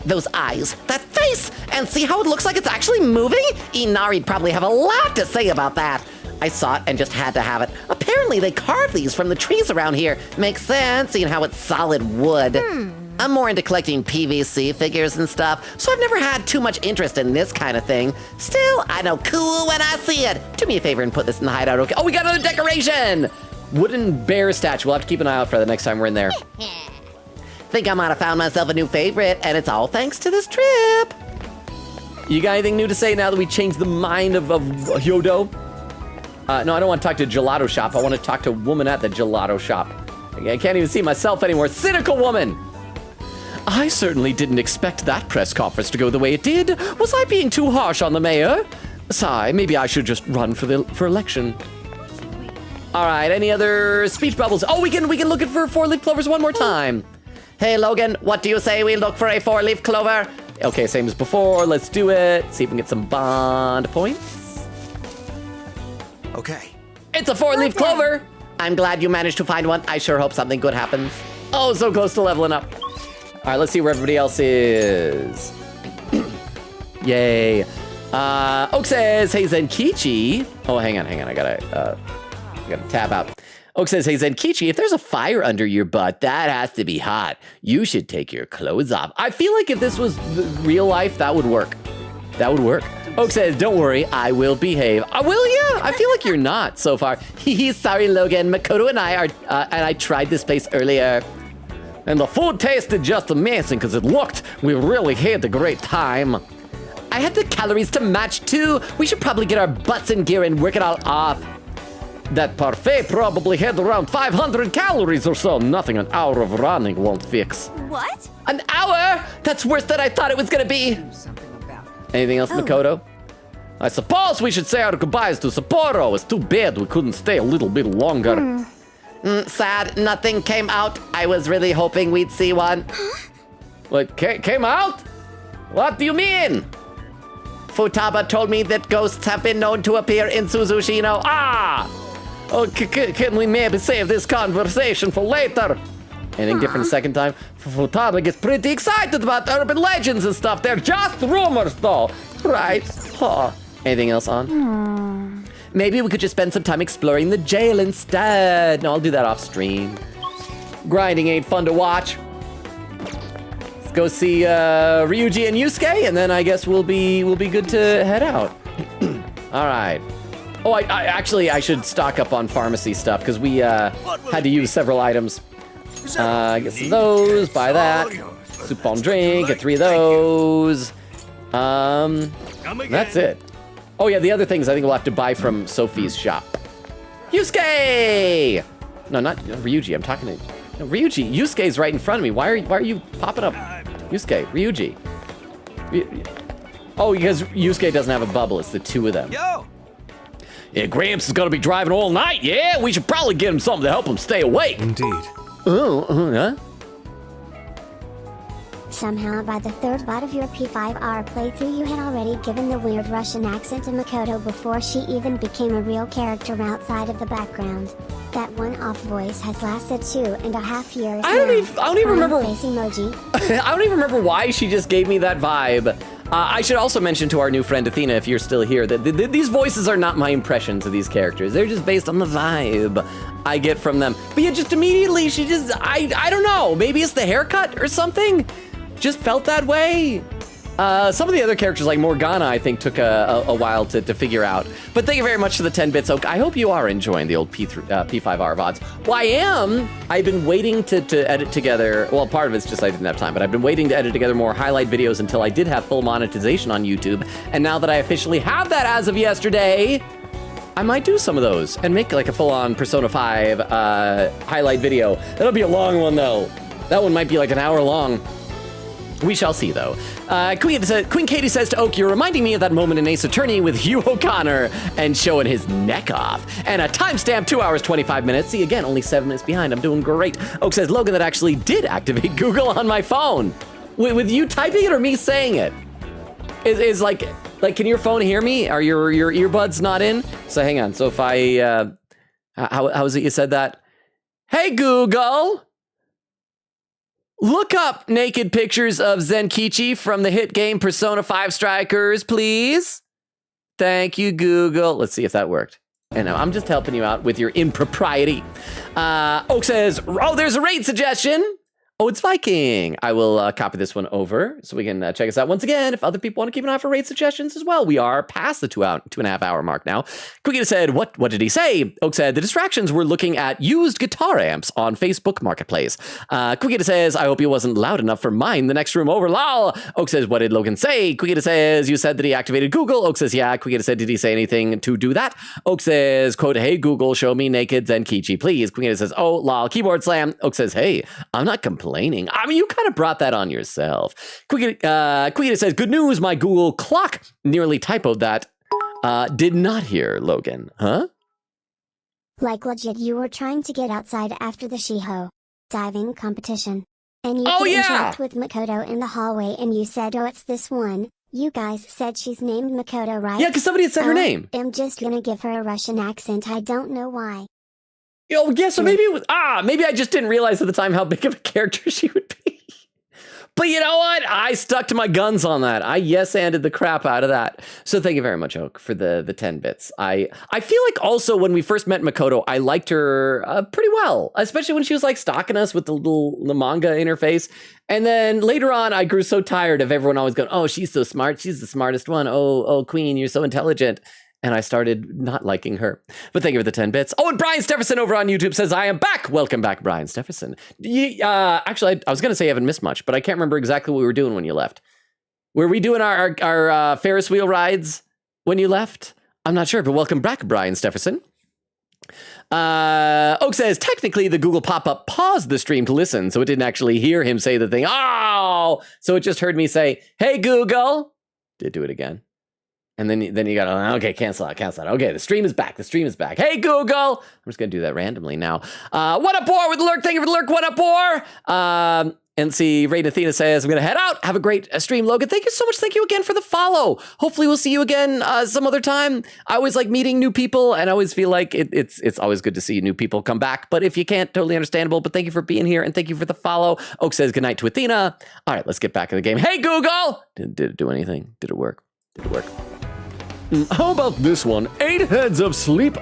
Those eyes, that face, and see how it looks like it's actually moving? Inari'd probably have a lot to say about that. I saw it and just had to have it. Apparently they carved these from the trees around here. Makes sense, seeing how it's solid wood. I'm more into collecting PVC figures and stuff, so I've never had too much interest in this kind of thing. Still, I know cool when I see it. Do me a favor and put this in the hideout, okay? Oh, we got another decoration! Wooden bear statue. We'll have to keep an eye out for the next time we're in there. Think I might have found myself a new favorite, and it's all thanks to this trip. You got anything new to say now that we changed the mind of Hyodo? No, I don't want to talk to Gelato Shop. I want to talk to a woman at the Gelato Shop. I can't even see myself anymore. Cynical woman! I certainly didn't expect that press conference to go the way it did. Was I being too harsh on the mayor? Sigh, maybe I should just run for election. All right, any other speech bubbles? Oh, we can look at for 4-leaf clovers one more time. Hey, Logan, what do you say we look for a 4-leaf clover? Okay, same as before. Let's do it. See if we can get some bond points. Okay. It's a 4-leaf clover. I'm glad you managed to find one. I sure hope something good happens. Oh, so close to leveling up. All right, let's see where everybody else is. Yay. Oak says, hey, Zenkichi. Oh, hang on. I gotta tab out. Oak says, hey, Zenkichi, if there's a fire under your butt, that has to be hot. You should take your clothes off. I feel like if this was real life, that would work. That would work. Oak says, don't worry, I will behave. Will ya? I feel like you're not so far. Sorry, Logan. Makoto and I and I tried this place earlier. And the food tasted just amazing because it looked, we really had a great time. I had the calories to match too. We should probably get our butts in gear and work it all off. That parfait probably had around 500 calories or so. Nothing an hour of running won't fix. What? An hour? That's worse than I thought it was gonna be. Anything else, Makoto? I suppose we should say our goodbyes to Sapporo. It's too bad we couldn't stay a little bit longer. Sad, nothing came out. I was really hoping we'd see one. What, came out? What do you mean? Futaba told me that ghosts have been known to appear in Suzushino. Oh, can we maybe save this conversation for later? Anything different second time? Futaba gets pretty excited about urban legends and stuff. They're just rumors, though. Right? Anything else on? Maybe we could just spend some time exploring the jail instead. No, I'll do that off stream. Grinding ain't fun to watch. Let's go see Ryuji and Yusuke, and then I guess we'll be good to head out. All right. Oh, I should stock up on pharmacy stuff because we had to use several items. Get some of those, buy that. Soup on drink, get 3 of those. That's it. Oh yeah, the other things I think we'll have to buy from Sophie's shop. Yusuke! No, not Ryuji. I'm talking to no, Ryuji. Yusuke's right in front of me. Why are you popping up? Yusuke, Ryuji. Oh, because Yusuke doesn't have a bubble. It's the two of them. Yo! Yeah, Gramps is gonna be driving all night. Yeah, we should probably get him something to help him stay awake. Indeed. Huh? Somehow, by the third VOD of your P5R playthrough, you had already given the weird Russian accent to Makoto before she even became a real character outside of the background. That one-off voice has lasted 2.5 years. I don't even remember. Face emoji. I don't even remember why she just gave me that vibe. I should also mention to our new friend Athena, if you're still here, that these voices are not my impressions of these characters. They're just based on the vibe I get from them. But yeah, just immediately, she just, I don't know, maybe it's the haircut or something? Just felt that way. Some of the other characters, like Morgana, I think took a while to figure out. But thank you very much for the 10 bits, Oak. I hope you are enjoying the old P5R VODs. Well, I am. I've been waiting to edit together. Well, part of it's just I didn't have time, but I've been waiting to edit together more highlight videos until I did have full monetization on YouTube. And now that I officially have that as of yesterday, I might do some of those and make like a full-on Persona 5 highlight video. That'll be a long one, though. That one might be like an hour long. We shall see, though. Queen Katie says to Oak, you're reminding me of that moment in Ace Attorney with Hugh O'Connor and showing his neck off. And a timestamp, 2 hours, 25 minutes. See, again, only 7 minutes behind. I'm doing great. Oak says, Logan, that actually did activate Google on my phone. With you typing it or me saying it? Is like, can your phone hear me? Are your earbuds not in? So hang on. So if I, how is it you said that? Hey, Google. Look up naked pictures of Zenkichi from the hit game Persona 5 Strikers, please. Thank you, Google. Let's see if that worked. And I'm just helping you out with your impropriety. Oak says, oh, there's a raid suggestion. Oh, it's Viking. I will copy this one over so we can check us out once again. If other people want to keep an eye for raid suggestions as well, we are past the 2.5 hour mark now. Quigita said, what did he say? Oak said, the distractions were looking at used guitar amps on Facebook Marketplace. Quigita says, I hope he wasn't loud enough for mine the next room over, lol. Oak says, what did Logan say? Quigita says, you said that he activated Google. Oak says, yeah. Quigita said, did he say anything to do that? Oak says, quote, hey, Google, show me naked Zenkichi, please. Quigita says, oh, lol, keyboard slam. Oak says, hey, I'm not complaining. I mean, you kind of brought that on yourself. Quigita says, good news, my Google clock nearly typoed that. Did not hear, Logan. Huh? Like legit, you were trying to get outside after the Shiho diving competition. And you could interact with Makoto in the hallway and you said, oh, it's this one. You guys said she's named Makoto, right? Yeah, because somebody had said her name. I'm just gonna give her a Russian accent. I don't know why. Oh, yeah, so maybe it was, maybe I just didn't realize at the time how big of a character she would be. But you know what? I stuck to my guns on that. I yes-anded the crap out of that. So thank you very much, Oak, for the 10 bits. I feel like also when we first met Makoto, I liked her pretty well, especially when she was like stalking us with the manga interface. And then later on, I grew so tired of everyone always going, oh, she's so smart. She's the smartest one. Oh, Queen, you're so intelligent. And I started not liking her. But thank you for the 10 bits. Oh, and Brian Stefferson over on YouTube says, I am back. Welcome back, Brian Stefferson. Actually, I was going to say I haven't missed much, but I can't remember exactly what we were doing when you left. Were we doing our Ferris wheel rides when you left? I'm not sure, but welcome back, Brian Stefferson. Oak says, technically, the Google pop-up paused the stream to listen, so it didn't actually hear him say the thing. Oh! So it just heard me say, hey, Google. Did do it again. And then you got, okay, cancel out. Okay, the stream is back. Hey, Google. I'm just going to do that randomly now. What up, Boar, with the lurk? Thank you for the lurk. What up, Boar? And see, Raid Athena says, I'm going to head out. Have a great stream, Logan. Thank you so much. Thank you again for the follow. Hopefully we'll see you again some other time. I always like meeting new people, and I always feel like it's always good to see new people come back. But if you can't, totally understandable. But thank you for being here, and thank you for the follow. Oak says goodnight to Athena. All right, let's get back in the game. Hey, Google. Did it do anything? Did it work? How about this one? 8 heads of sleep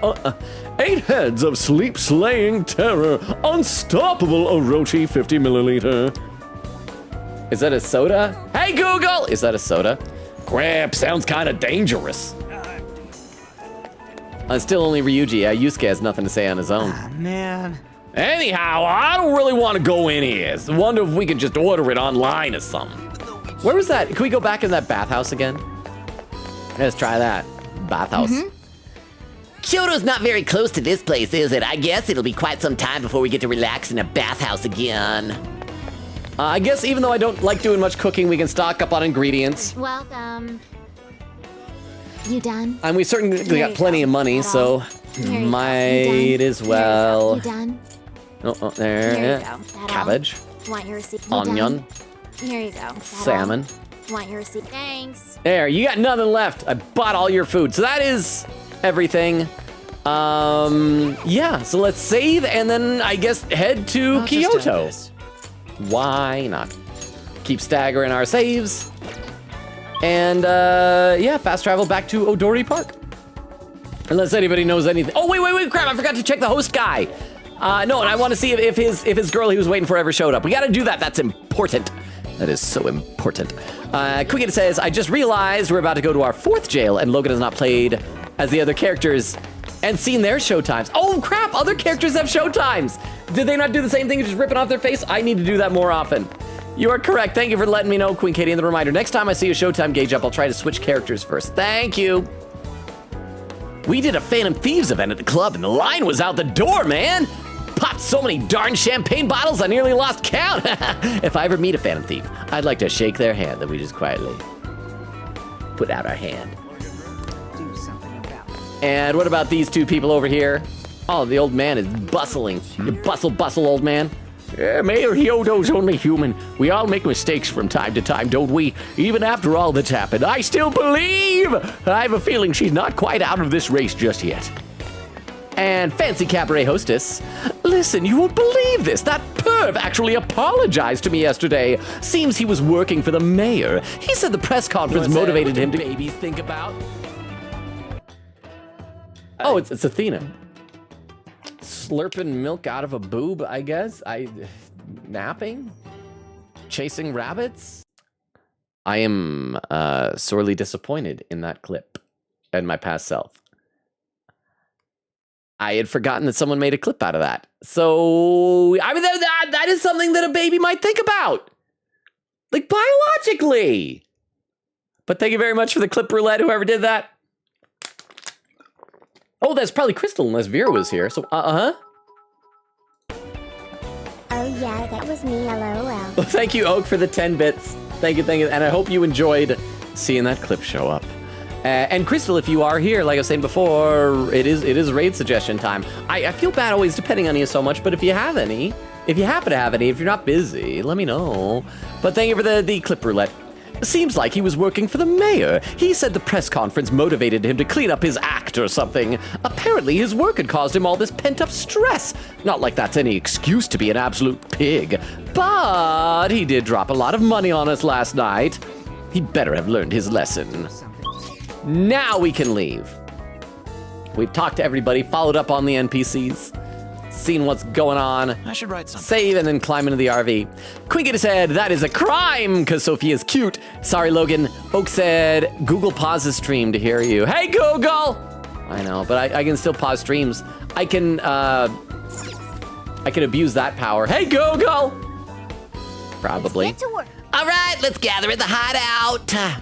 slaying terror. Unstoppable Orochi 50 milliliter. Is that a soda? Hey, Google! Is that a soda? Crap, sounds kind of dangerous. Still only Ryuji. Yusuke has nothing to say on his own. Man. Anyhow, I don't really want to go in here. I wonder if we could just order it online or something. Where was that? Can we go back in that bathhouse again? Let's try that. Bathhouse. Kyoto's not very close to this place, is it? I guess it'll be quite some time before we get to relax in a bathhouse again. I guess even though I don't like doing much cooking, we can stock up on ingredients. Welcome. You done? And we certainly got plenty of money, so might as well. You done? Oh, there. Here you Yeah. go. That Cabbage. all? Want your receipt? You Onion. done? Here you go. That Salmon. all? Want your receipt? Thanks. There, you got nothing left. I bought all your food. So that is everything. Yeah, so let's save and then I guess head to Kyoto. Why not? Keep staggering our saves. And yeah, fast travel back to Odori Park. Unless anybody knows anything. Oh, wait, crap, I forgot to check the host guy. No, and I want to see if his girl he was waiting for ever showed up. We got to do that. That's important. That is so important. Quicket says, I just realized we're about to go to our 4th jail and Logan has not played as the other characters and seen their showtimes. Oh, crap, other characters have showtimes. Did they not do the same thing, just ripping off their face? I need to do that more often. You are correct. Thank you for letting me know, Queen Katie, and the reminder. Next time I see a showtime gauge up, I'll try to switch characters first. Thank you. We did a Phantom Thieves event at the club and the line was out the door, man. Popped so many darn champagne bottles, I nearly lost count. If I ever meet a Phantom Thief, I'd like to shake their hand, then we just quietly put out our hand. Do something about it. And what about these two people over here? Oh, the old man is bustling. You bustle, old man. Yeah, Mayor Hyodo's only human. We all make mistakes from time to time, don't we? Even after all that's happened, I still believe. I have a feeling she's not quite out of this race just yet. And Fancy Cabaret Hostess, listen, you won't believe this. That perv actually apologized to me yesterday. Seems he was working for the mayor. He said the press conference motivated him to... babies think about? Oh, it's Athena. Slurping milk out of a boob, I guess. Napping? Chasing rabbits? I am sorely disappointed in that clip and my past self. I had forgotten that someone made a clip out of that. So, I mean, that is something that a baby might think about. Like, biologically. But thank you very much for the clip roulette, whoever did that. Oh, that's probably Crystal, unless Vera was here. So, Oh yeah, that was me, LOL. Well, thank you, Oak, for the 10 bits. Thank you. And I hope you enjoyed seeing that clip show up. And Crystal, if you are here, like I was saying before, it is raid suggestion time. I feel bad always depending on you so much, but if you have any, if you happen to have any, if you're not busy, let me know. But thank you for the clip roulette. Seems like he was working for the mayor. He said the press conference motivated him to clean up his act or something. Apparently his work had caused him all this pent-up stress. Not like that's any excuse to be an absolute pig. But he did drop a lot of money on us last night. He'd better have learned his lesson. Now we can leave. We've talked to everybody, followed up on the NPCs, seen what's going on. I should write something. Save and then climb into the RV. Quinket said, that is a crime, because Sophia's cute. Sorry, Logan. Oak said, Google pause the stream to hear you. Hey, Google! I know, but I can still pause streams. I can abuse that power. Hey, Google! Probably. Let's get to work. All right, let's gather at the hideout.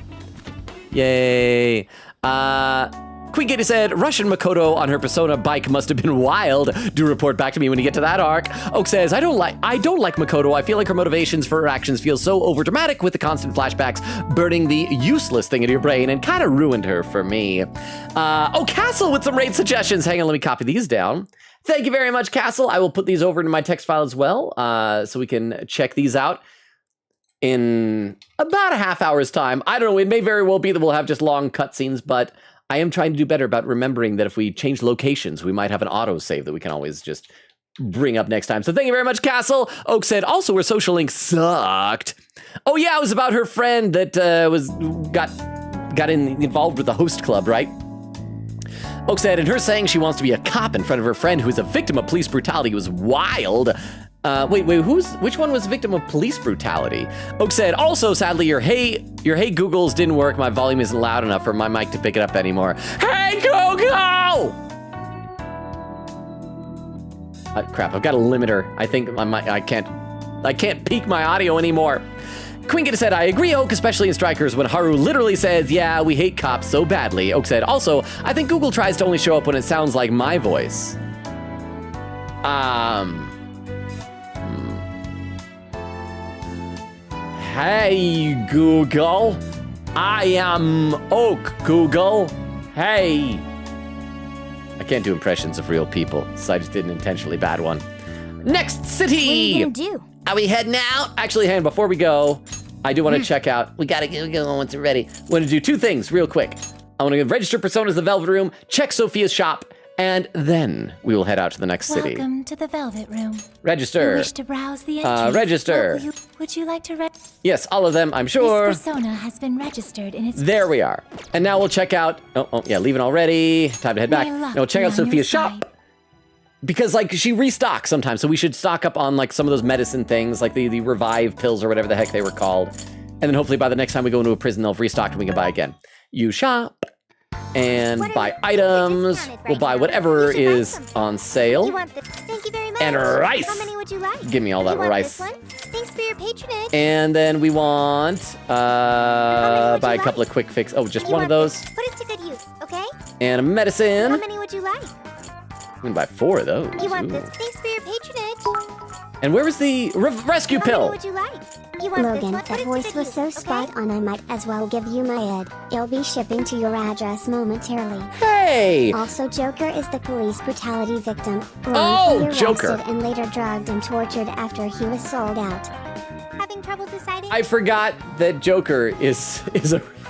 Yay. Queen Katie said, Russian Makoto on her Persona bike must have been wild. Do report back to me when you get to that arc. Oak says, I don't like Makoto. I feel like her motivations for her actions feel so overdramatic with the constant flashbacks, burning the useless thing into your brain, and kind of ruined her for me. Castle with some raid suggestions. Hang on, let me copy these down. Thank you very much, Castle. I will put these over into my text file as well, so we can check these out in about a half hour's time. I don't know, it may very well be that we'll have just long cutscenes, but I am trying to do better about remembering that if we change locations, we might have an autosave that we can always just bring up next time. So thank you very much, Castle. Oak said, also her social link sucked. Oh yeah, it was about her friend that got involved with the host club, right? Oak said, and her saying she wants to be a cop in front of her friend who is a victim of police brutality was wild. Wait, which one was victim of police brutality? Oak said, also, sadly, your hey Googles didn't work. My volume isn't loud enough for my mic to pick it up anymore. Hey, Google! Crap, I've got a limiter. I think I can't peak my audio anymore. Queen Gita said, I agree, Oak, especially in Strikers when Haru literally says, yeah, we hate cops so badly. Oak said, also, I think Google tries to only show up when it sounds like my voice. Hey, Google. I am Oak, Google. Hey. I can't do impressions of real people, so I just did an intentionally bad one. Next city. What are you gonna do? Are we heading out? Actually, hang on, before we go, I do want to check out. We gotta get going once we're ready. I want to do 2 things real quick. I want to register Personas the Velvet Room, check Sophia's shop, and then we will head out to the next city. Welcome to the Velvet Room. Register. You wish to browse the entries. Register. Would you like to Yes, all of them, I'm sure. This persona has been registered in its... There we are. And now we'll check out, oh, yeah, leaving already. Time to head back. May luck Now we'll check be out on your Sophia's side. shop. Because, like, she restocks sometimes, so we should stock up on, like, some of those medicine things, like the revive pills or whatever the heck they were called. And then hopefully by the next time we go into a prison, they'll have restocked and we can buy again. You shop and buy items. We'll buy whatever is on sale. You want this? Thank you very much. And rice. How many would you like? Give me all that you want rice. This one? Thanks for your patronage. And then we want, buy a couple of quick fix. Oh, just You one of want those. this? Put it to good use, okay? And a medicine. How many would you like? We can buy 4 of those. You want Ooh. this? Thanks for your patronage. And where was the rescue How pill? many would you like? You want Logan, this one? Put that it to voice good was use, so okay? spot on I might as well give you my ad. It'll be shipping to your address momentarily. Hey! Also, Joker is the police brutality victim. Oh, wrongfully Joker. arrested and later drugged and tortured after he was sold out. Having trouble deciding? I forgot that Joker is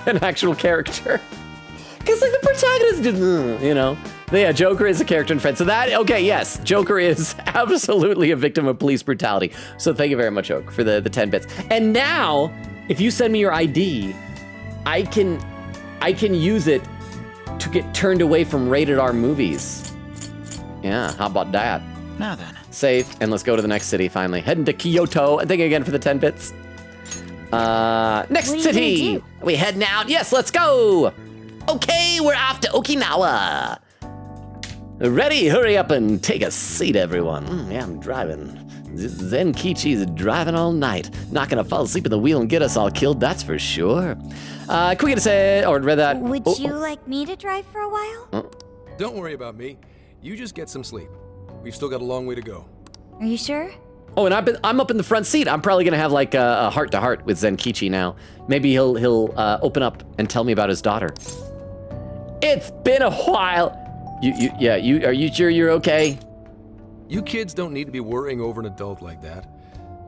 an actual character. Because, like, the protagonist did, you know. But yeah, Joker is a character in Friends. So that, okay, yes, Joker is absolutely a victim of police brutality. So thank you very much, Joker, for the 10 bits. And now, if you send me your ID, I can use it to get turned away from rated R movies. Yeah, how about that? Now then. Save, and let's go to the next city, finally. Heading to Kyoto, and thank you again for the 10 bits. Next What are you city. gonna do? Are we heading out? Yes, let's go. Okay, we're off to Okinawa. Ready? Hurry up and take a seat, everyone. Yeah, I'm driving. Zenkichi's driving all night. Not gonna fall asleep at the wheel and get us all killed, that's for sure. Quick to say, or read that. Would you like me to drive for a while? Don't worry about me. You just get some sleep. We've still got a long way to go. Are you sure? Oh, and I'm up in the front seat. I'm probably gonna have like a heart-to-heart with Zenkichi now. Maybe he'll open up and tell me about his daughter. It's been a while. Are you sure you're okay? You kids don't need to be worrying over an adult like that.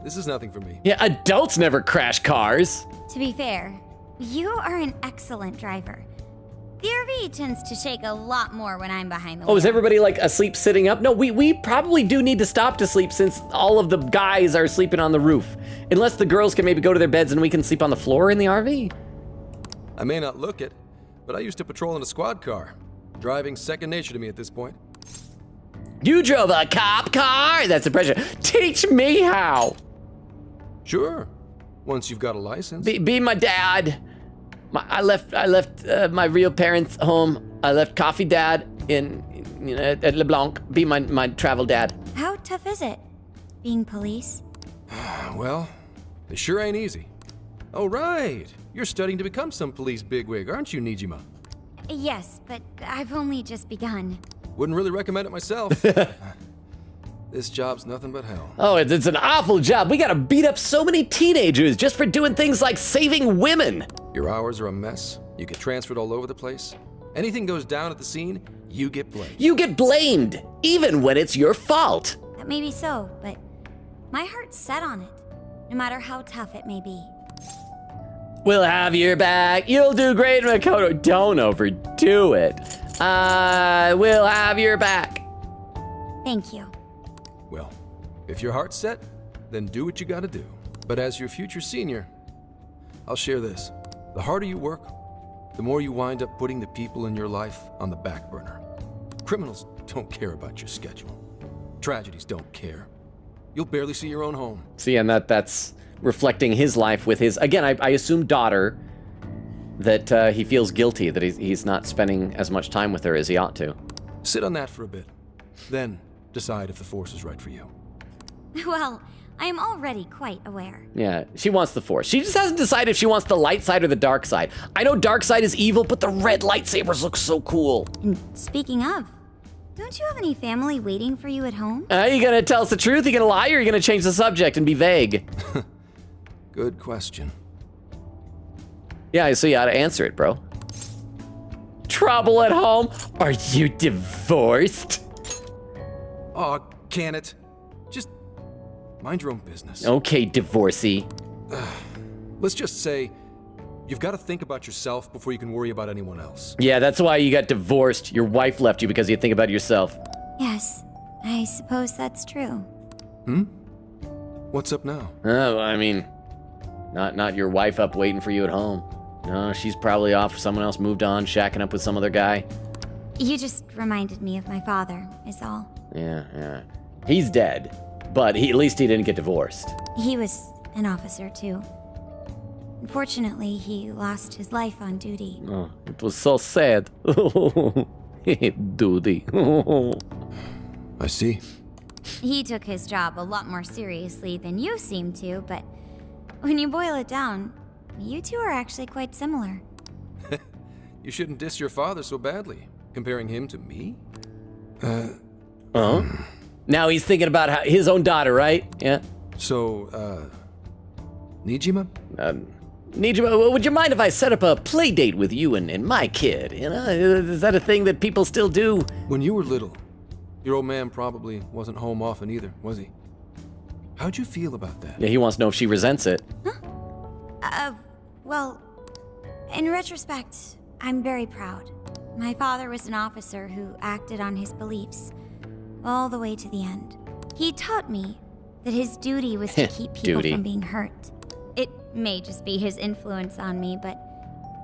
This is nothing for me. Yeah, adults never crash cars. To be fair, you are an excellent driver. The RV tends to shake a lot more when I'm behind the wheel. Oh, is everybody like asleep sitting up? No, we probably do need to stop to sleep since all of the guys are sleeping on the roof. Unless the girls can maybe go to their beds and we can sleep on the floor in the RV. I may not look it, but I used to patrol in a squad car. Driving second nature to me at this point. You drove a cop car? That's a pressure. Teach me how. Sure, once you've got a license. Be my dad. I left my real parents home. I left Coffee Dad at LeBlanc. Be my travel dad. How tough is it, being police? Well, it sure ain't easy. Oh, right. You're studying to become some police bigwig, aren't you, Nijima? Yes, but I've only just begun. Wouldn't really recommend it myself. This job's nothing but hell. Oh, it's an awful job. We gotta beat up so many teenagers just for doing things like saving women. Your hours are a mess. You get transferred all over the place. Anything goes down at the scene, you get blamed. You get blamed, even when it's your fault. That may be so, but my heart's set on it, no matter how tough it may be. We'll have your back. You'll do great, Makoto. Don't overdo it. We'll have your back. Thank you. Well, if your heart's set, then do what you gotta do. But as your future senior, I'll share this. The harder you work, the more you wind up putting the people in your life on the back burner. Criminals don't care about your schedule. Tragedies don't care. You'll barely see your own home. See, and that's reflecting his life with his, again, I assume daughter, that he feels guilty that he's not spending as much time with her as he ought to. Sit on that for a bit. Then decide if the force is right for you. Well, I am already quite aware. Yeah, she wants the Force. She just hasn't decided if she wants the light side or the dark side. I know dark side is evil, but the red lightsabers look so cool. And speaking of, don't you have any family waiting for you at home? Are you gonna tell us the truth? Are you gonna lie, or are you gonna change the subject and be vague? Good question. Yeah, so you ought to answer it, bro. Trouble at home? Are you divorced? Aw, can it? Just mind your own business. Okay, divorcee. Let's just say you've got to think about yourself before you can worry about anyone else. Yeah, that's why you got divorced. Your wife left you because you think about yourself. Yes, I suppose that's true. What's up now? Oh, I mean, not your wife up waiting for you at home. No, she's probably off. Someone else moved on, shacking up with some other guy. You just reminded me of my father, is all. Yeah. He's dead, but at least he didn't get divorced. He was an officer, too. Unfortunately, he lost his life on duty. Oh, it was so sad. Duty. I see. He took his job a lot more seriously than you seem to, but when you boil it down, you two are actually quite similar. You shouldn't diss your father so badly. Comparing him to me? Now he's thinking about his own daughter, right? Yeah. So, Nijima? Nijima, would you mind if I set up a play date with you and my kid? You know, is that a thing that people still do? When you were little, your old man probably wasn't home often either, was he? How'd you feel about that? Yeah, he wants to know if she resents it. Well, in retrospect, I'm very proud. My father was an officer who acted on his beliefs all the way to the end. He taught me that his duty was to keep people from being hurt. It may just be his influence on me, but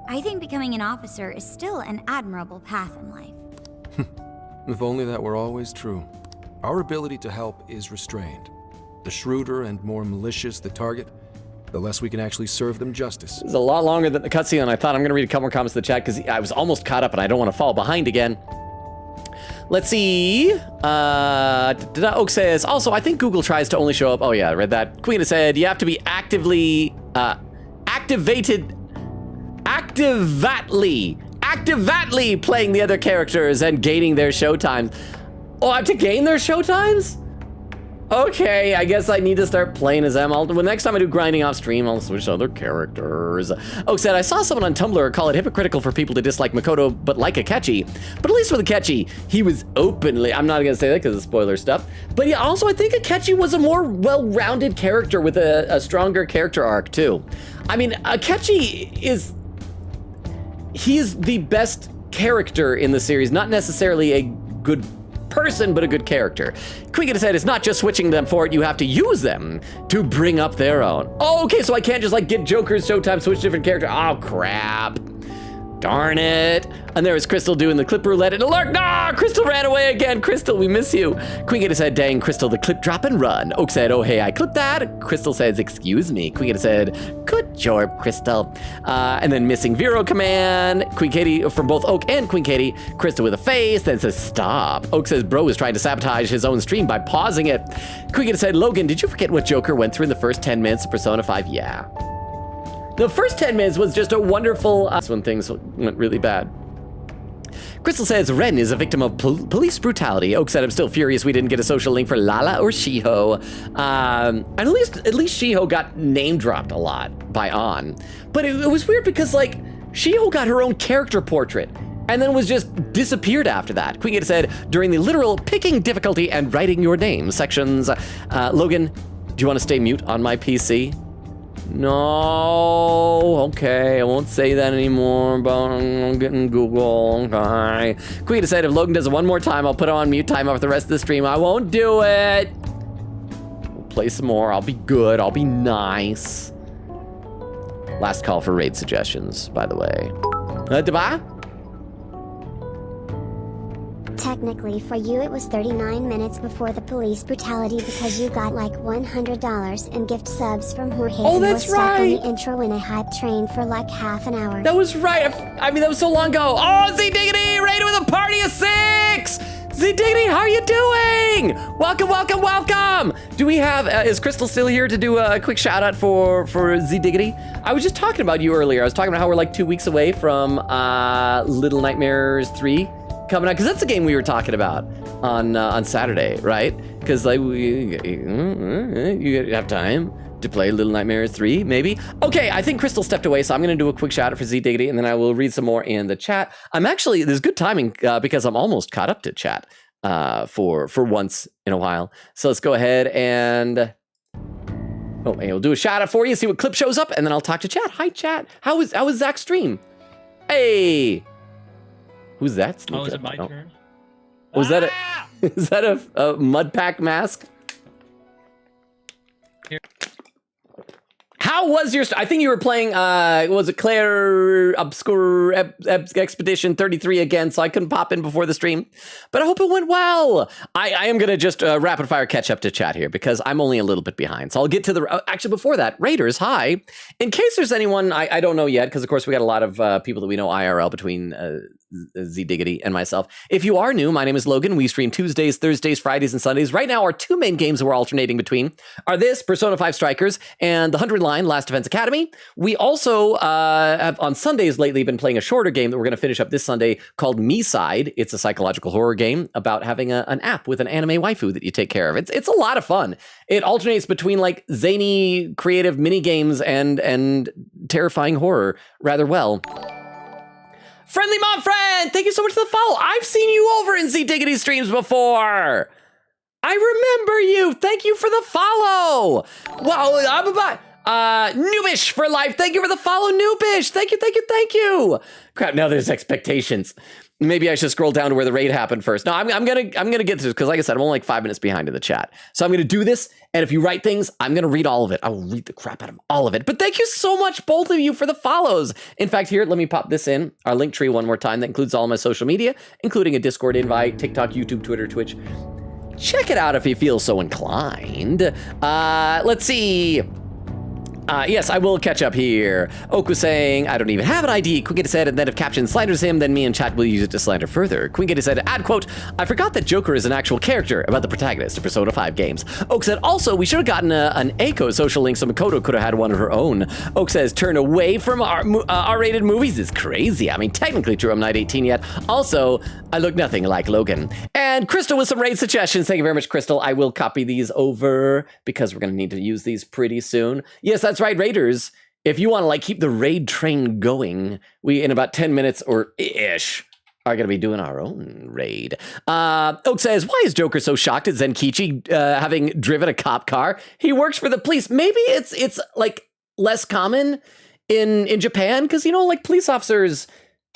I think becoming an officer is still an admirable path in life. If only that were always true. Our ability to help is restrained. The shrewder and more malicious the target, the less we can actually serve them justice. This is a lot longer than the cutscene than I thought. I'm going to read a couple more comments in the chat because I was almost caught up and I don't want to fall behind again. Let's see. Oak says, also, I think Google tries to only show up. Oh, yeah, I read that. Queen has said, you have to be activately playing the other characters and gaining their showtimes. Oh, I have to gain their showtimes? Okay, I guess I need to start playing as them. Well, next time I do grinding off stream, I'll switch to other characters. Oak said, I saw someone on Tumblr call it hypocritical for people to dislike Makoto but like Akechi. But at least with Akechi, he was openly, I'm not gonna say that because of spoiler stuff. But yeah, also I think Akechi was a more well-rounded character with a stronger character arc too. I mean, Akechi is the best character in the series, not necessarily a good person, but a good character. Quiggin said it's not just switching them for it, you have to use them to bring up their own. Oh, okay, so I can't just like get Joker's showtime, switch different character. Oh, crap. Darn it. And there was Crystal doing the clip roulette and alert. Nah, Crystal ran away again. Crystal, we miss you. Queen said, dang, Crystal, the clip drop and run. Oak said, oh, hey, I clipped that. Crystal says, excuse me. Queen said, good job, Crystal. And then missing Vero command. Queen Katie from both Oak and Queen Katie. Crystal with a face, then says, stop. Oak says, bro is trying to sabotage his own stream by pausing it. Queen said, Logan, did you forget what Joker went through in the first 10 minutes of Persona 5? Yeah. The first 10 minutes was just a wonderful, that's when things went really bad. Crystal says Ren is a victim of police brutality. Oak said I'm still furious we didn't get a social link for Lala or Shiho. And at least Shiho got name dropped a lot by On. But it was weird because like Shiho got her own character portrait and then was just disappeared after that. Queen said during the literal picking difficulty and writing your name sections. Logan, do you want to stay mute on my PC? No, okay, I won't say that anymore, but I'm getting Google, okay. Queen said if Logan does it one more time, I'll put him on mute time off the rest of the stream. I won't do it. We'll play some more, I'll be good, I'll be nice. Last call for raid suggestions, by the way. Deba? Technically for you it was 39 minutes before the police brutality because you got like $100 in gift subs from Jorge. Oh, that's right. On the intro in a hype train for like half an hour. That was right. I mean, that was so long ago. Oh, Z Diggity, raided with a party of 6. Z Diggity, how are you doing? Welcome, welcome, welcome. Do we have, is Crystal still here to do a quick shout out for Z Diggity? I was just talking about you earlier. I was talking about how we're like 2 weeks away from Little Nightmares 3 coming out, because that's the game we were talking about on Saturday, right? Because like you have time to play Little Nightmares 3, maybe? Okay, I think Crystal stepped away, so I'm gonna do a quick shout out for Z Diggity, and then I will read some more in the chat. There's good timing because I'm almost caught up to chat for once in a while. So let's go ahead and we'll do a shout out for you, see what clip shows up, and then I'll talk to chat. Hi chat, how is Zach's stream? Hey, who's that? Oh, is it my turn? Was that is that a mud pack mask? Here. How was your? I think you were playing. Was it Claire Obscure Expedition 33 again? So I couldn't pop in before the stream, but I hope it went well. I am gonna just rapid fire catch up to chat here because I'm only a little bit behind. So I'll get to the. Actually, before that, Raiders, hi. In case there's anyone I don't know yet, because of course we got a lot of people that we know IRL between Z Diggity and myself. If you are new, my name is Logan. We stream Tuesdays, Thursdays, Fridays, and Sundays. Right now, our two main games that we're alternating between are this Persona 5 Strikers and the 100 Line Last Defense Academy. We also have on Sundays lately been playing a shorter game that we're going to finish up this Sunday called Me Side. It's a psychological horror game about having an app with an anime waifu that you take care of. It's a lot of fun. It alternates between like zany, creative mini games and terrifying horror rather well. Friendly Mom Friend, thank you so much for the follow. I've seen you over in Z Diggity streams before. I remember you. Thank you for the follow. Wow, I'm about Noobish for life. Thank you for the follow, Noobish. Thank you, thank you, thank you. Crap, now there's expectations. Maybe I should scroll down to where the raid happened first. No, I'm gonna get to this because, like I said, I'm only like 5 minutes behind in the chat. So I'm gonna do this, and if you write things, I'm gonna read all of it. I will read the crap out of all of it. But thank you so much, both of you, for the follows. In fact, here, let me pop this in our link tree one more time. That includes all my social media, including a Discord invite, TikTok, YouTube, Twitter, Twitch. Check it out if you feel so inclined. Let's see. Yes, I will catch up here. Oak was saying, I don't even have an ID. Quinkity said, and then if Caption slanders him, then me and chat will use it to slander further. Quinkity said, add quote, I forgot that Joker is an actual character about the protagonist of Persona 5 games. Oak said, also, we should have gotten an Eiko social link so Makoto could have had one of her own. Oak says, turn away from R-rated movies is crazy. I mean, technically true, I'm not 18 yet. Also, I look nothing like Logan. And Crystal with some raid suggestions. Thank you very much, Crystal. I will copy these over because we're going to need to use these pretty soon. Yes, that's right, Raiders. If you want to like keep the raid train going, we in about 10 minutes or ish are going to be doing our own raid. Oak says, why is Joker so shocked at Zenkichi having driven a cop car? He works for the police. Maybe it's like less common in Japan because, you know, like police officers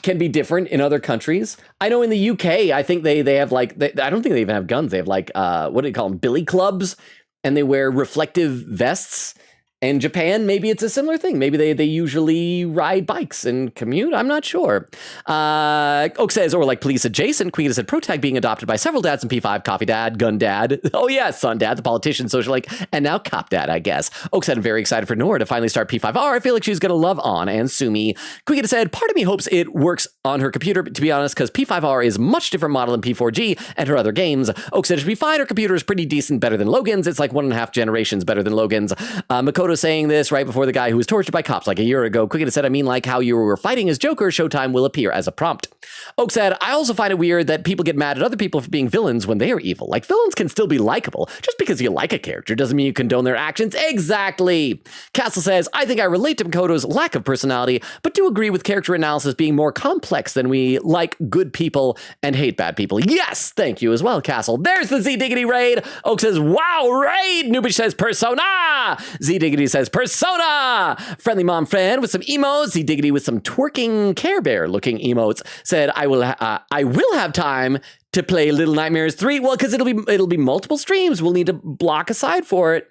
can be different in other countries. I know in the UK, I think they have like, I don't think they even have guns. They have like, what do you call them? Billy clubs, and they wear reflective vests. In Japan, maybe it's a similar thing. Maybe they usually ride bikes and commute. I'm not sure. Oak says, or like police adjacent. Queen said, Protag being adopted by several dads in P5. Coffee dad, gun dad. Oh yeah, son dad, the politician, social link, and now cop dad, I guess. Oak said, I'm very excited for Nora to finally start P5R. I feel like she's going to love Anna and Sumi. Queen said, part of me hopes it works on her computer, to be honest, because P5R is much different model than P4G and her other games. Oak said, it should be fine. Her computer is pretty decent, better than Logan's. It's like 1.5 generations better than Logan's. Makoto saying this right before the guy who was tortured by cops like a year ago. Quickly said, I mean, like how you were fighting as Joker, Showtime will appear as a prompt. Oak said, I also find it weird that people get mad at other people for being villains when they are evil. Like, villains can still be likable. Just because you like a character doesn't mean you condone their actions. Exactly. Castle says, I think I relate to Makoto's lack of personality, but do agree with character analysis being more complex than we like good people and hate bad people. Yes, thank you as well, Castle. There's the Z Diggity raid. Oak says, wow, raid. Noobish says, Persona. Z Diggity says, Persona. Friendly Mom Friend with some emotes. Z Diggity with some twerking Care Bear looking emotes said, I will have time to play Little Nightmares 3. Well, because it'll be multiple streams. We'll need to block aside for it.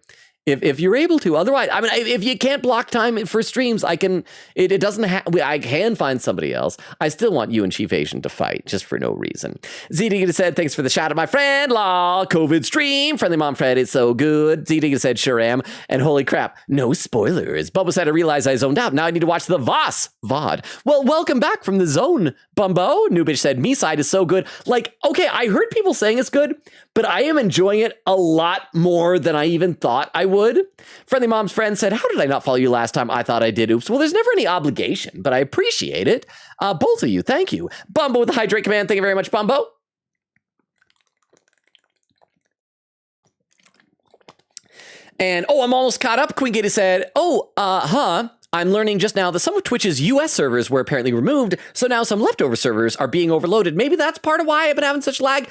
If you're able to. Otherwise, I mean, if you can't block time for streams, I can. It doesn't. I can find somebody else. I still want you and Chief Asian to fight, just for no reason. ZD said, "Thanks for the shout out, my friend. Lol, COVID stream. Friendly mom Fred is so good." ZD said, "Sure am." And holy crap, no spoilers. Bubba said, "I realized I zoned out. Now I need to watch the VOD." Well, welcome back from the zone, Bumbo. New bitch said, "Me side is so good." Like, okay, I heard people saying it's good, but I am enjoying it a lot more than I even thought I would. Friendly mom's friend said, "How did I not follow you last time? I thought I did. Oops." Well, there's never any obligation, but I appreciate it. Both of you, thank you. Bumbo with the hydrate command. Thank you very much, Bumbo. And, I'm almost caught up. Queen Katie said, I'm learning just now that some of Twitch's US servers were apparently removed, so now some leftover servers are being overloaded. Maybe that's part of why I've been having such lag.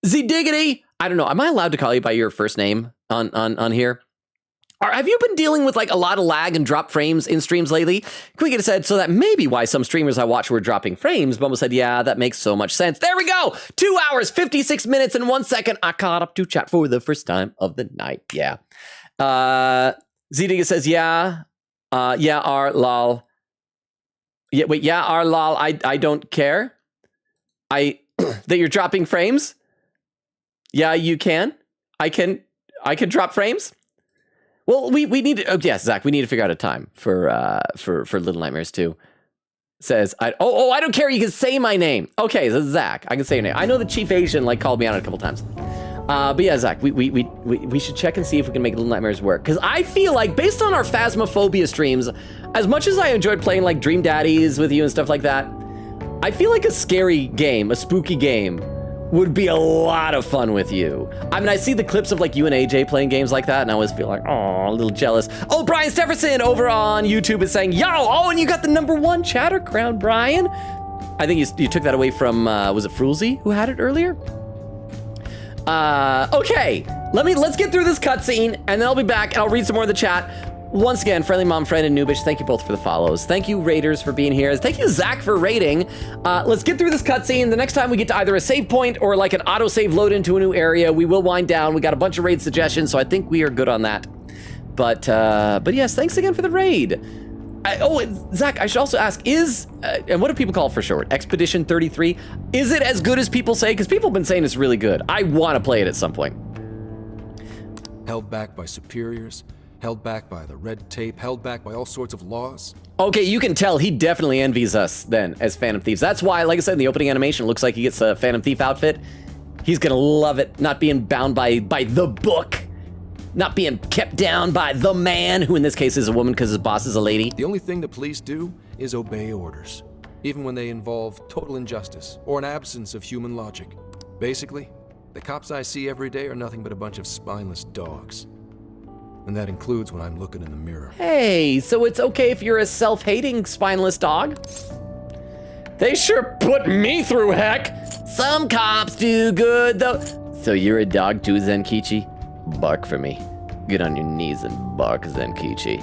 Z-Diggity. I don't know. Am I allowed to call you by your first name on here? Or have you been dealing with like a lot of lag and drop frames in streams lately? Quick said, so that may be why some streamers I watch were dropping frames. Bumble said, yeah, that makes so much sense. There we go. 2 hours, 56 minutes, and 1 second. I caught up to chat for the first time of the night. Yeah. Z-Digga says, yeah, lol. Yeah, wait, lol. I don't care. That you're dropping frames. Yeah, you can. I can drop frames. Well, we need to, yes, Zach, we need to figure out a time for Little Nightmares 2. Says, I don't care, you can say my name. Okay, this is Zach, I can say your name. I know the Chief Asian called me on it a couple times. But yeah, Zach, we should check and see if we can make Little Nightmares work. Because I feel like, based on our Phasmophobia streams, as much as I enjoyed playing like Dream Daddies with you and stuff like that, I feel like a scary game, a spooky game, would be a lot of fun with you. I mean, I see the clips of like you and AJ playing games like that, and I always feel like, oh, a little jealous. Oh, Brian Stefferson over on YouTube is saying, yo, and you got the #1 chatter crown, Brian. I think you took that away from, was it Frulzy who had it earlier? Okay, let's get through this cutscene, and then I'll be back, and I'll read some more of the chat. Once again, Friendly Mom, Friend, and Noobish, thank you both for the follows. Thank you, Raiders, for being here. Thank you, Zach, for raiding. Let's get through this cutscene. The next time we get to either a save point or like an autosave load into a new area, we will wind down. We got a bunch of raid suggestions, so I think we are good on that. But yes, thanks again for the raid. Zach, I should also ask, and what do people call it for short? Expedition 33? Is it as good as people say? Because people have been saying it's really good. I want to play it at some point. Held back by superiors, held back by the red tape, held back by all sorts of laws. Okay, you can tell he definitely envies us then as Phantom Thieves. That's why, like I said in the opening animation, it looks like he gets a Phantom Thief outfit. He's gonna love it, not being bound by the book, not being kept down by the man, who in this case is a woman because his boss is a lady. The only thing the police do is obey orders, even when they involve total injustice or an absence of human logic. Basically, the cops I see every day are nothing but a bunch of spineless dogs. And that includes when I'm looking in the mirror. Hey, so it's okay if you're a self-hating spineless dog? They sure put me through heck. Some cops do good though. So you're a dog too, Zenkichi? Bark for me. Get on your knees and bark, Zenkichi.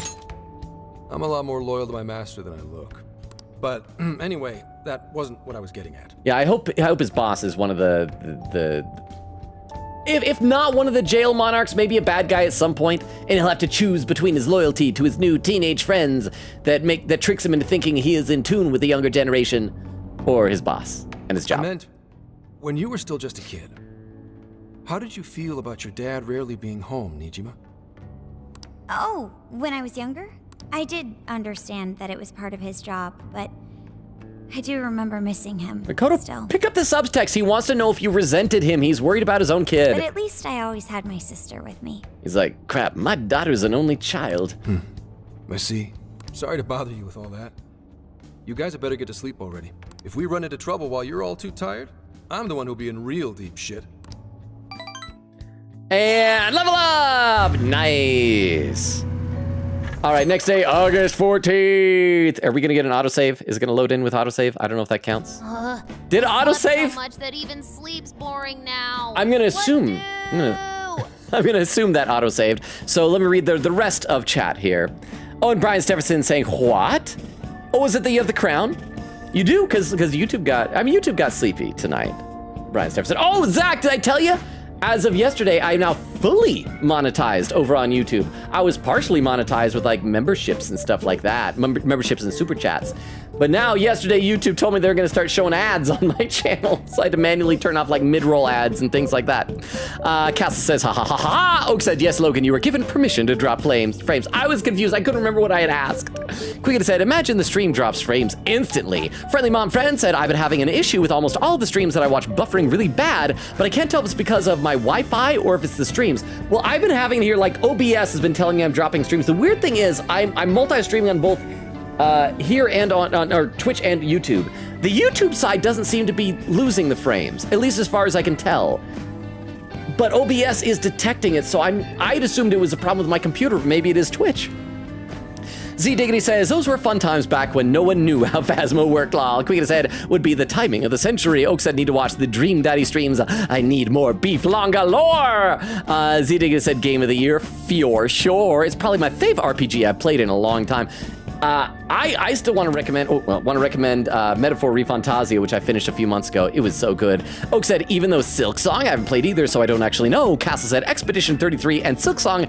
I'm a lot more loyal to my master than I look. But anyway, that wasn't what I was getting at. Yeah, I hope his boss is one of the if not one of the jail monarchs, maybe a bad guy at some point, and he'll have to choose between his loyalty to his new teenage friends that tricks him into thinking he is in tune with the younger generation, or his boss and his job. I meant, when you were still just a kid, how did you feel about your dad rarely being home, Nijima? Oh, when I was younger? I did understand that it was part of his job, but I do remember missing him. Makoto, still. Pick up the subtext. He wants to know if you resented him. He's worried about his own kid. But at least I always had my sister with me. He's like, crap, my daughter's an only child. I see. Sorry to bother you with all that. You guys had better get to sleep already. If we run into trouble while you're all too tired, I'm the one who'll be in real deep shit. And level up! Nice. All right, next day, August 14th. Are we gonna get an autosave? Is it gonna load in with autosave? I don't know if that counts. Did autosave? So much that even sleep's boring now. I'm gonna assume. I'm gonna assume that autosaved. So let me read the rest of chat here. Oh, and Brian Stefferson saying, what? Oh, is it that you have the crown? You do, because YouTube got sleepy tonight. Brian Stefferson. Oh, Zach, did I tell you? As of yesterday, I now fully monetized over on YouTube. I was partially monetized with like memberships and stuff like that, memberships and super chats. But now, yesterday, YouTube told me they're going to start showing ads on my channel, so I had to manually turn off like mid-roll ads and things like that. Castle says, ha ha ha ha. Oak said, yes, Logan, you were given permission to drop frames. I was confused. I couldn't remember what I had asked. Quiggin said, imagine the stream drops frames instantly. Friendly Mom Friend said, I've been having an issue with almost all the streams that I watch buffering really bad, but I can't tell if it's because of my Wi-Fi or if it's the streams. Well, I've been having here, like OBS has been telling me I'm dropping streams. The weird thing is I'm multi-streaming on both here and on or Twitch and YouTube. The YouTube side doesn't seem to be losing the frames, at least as far as I can tell. But OBS is detecting it, so I'd assumed it was a problem with my computer. Maybe it is Twitch. Z Diggity says, those were fun times back when no one knew how Phasmo worked, lol. Quiggin said, would be the timing of the century. Oak said, need to watch the Dream Daddy streams. I need more beef longa lore. Z Diggity said, game of the year, for sure. It's probably my favorite RPG I've played in a long time. I still want to recommend Metaphor Refantasia, which I finished a few months ago. It was so good. Oak said, even though Silk Song, I haven't played either, so I don't actually know. Castle said, Expedition 33 and Silk Song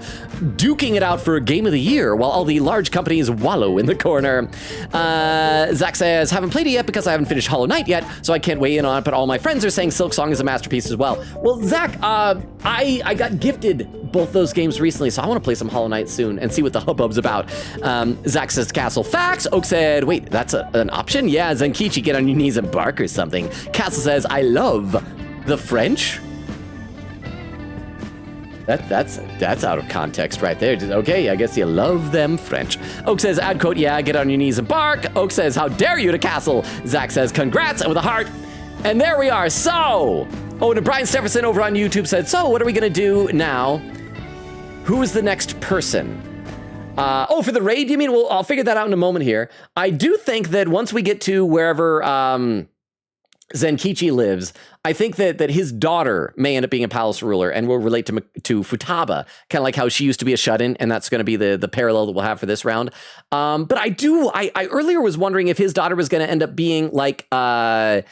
duking it out for Game of the Year, while all the large companies wallow in the corner. Zach says, haven't played it yet because I haven't finished Hollow Knight yet, so I can't weigh in on it, but all my friends are saying Silk Song is a masterpiece as well. Well, Zach, I got gifted both those games recently, so I want to play some Hollow Knight soon and see what the hubbub's about. Zach says, Castle facts. Oak said, wait, that's an option? Yeah, Zenkichi, get on your knees and bark or something. Castle says, I love the French. That's out of context right there. Okay, I guess you love them French. Oak says, add quote, yeah, get on your knees and bark. Oak says, how dare you to Castle. Zach says, congrats, and with a heart. And there we are. So, and Brian Stephenson over on YouTube said, so what are we going to do now? Who is the next person? For the raid, you mean? Well, I'll figure that out in a moment here. I do think that once we get to wherever Zenkichi lives, I think that his daughter may end up being a palace ruler and will relate to Futaba, kind of like how she used to be a shut-in, and that's going to be the parallel that we'll have for this round. But I earlier was wondering if his daughter was going to end up being like the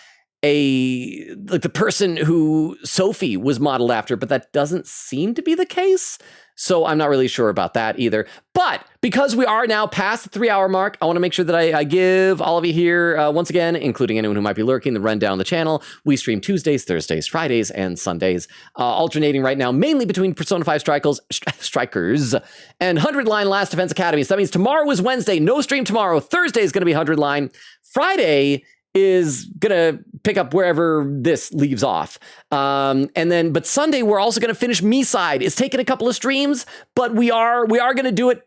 person who Sophie was modeled after, but that doesn't seem to be the case. So I'm not really sure about that either. But because we are now past the 3-hour mark, I want to make sure that I give all of you here, once again, including anyone who might be lurking, the rundown of the channel. We stream Tuesdays, Thursdays, Fridays, and Sundays, alternating right now mainly between Persona 5 Strikers and 100 Line Last Defense Academy. So that means tomorrow is Wednesday. No stream tomorrow. Thursday is going to be 100 Line. Friday is gonna pick up wherever this leaves off. But Sunday, we're also gonna finish Me Side. It's taken a couple of streams, but we are gonna do it.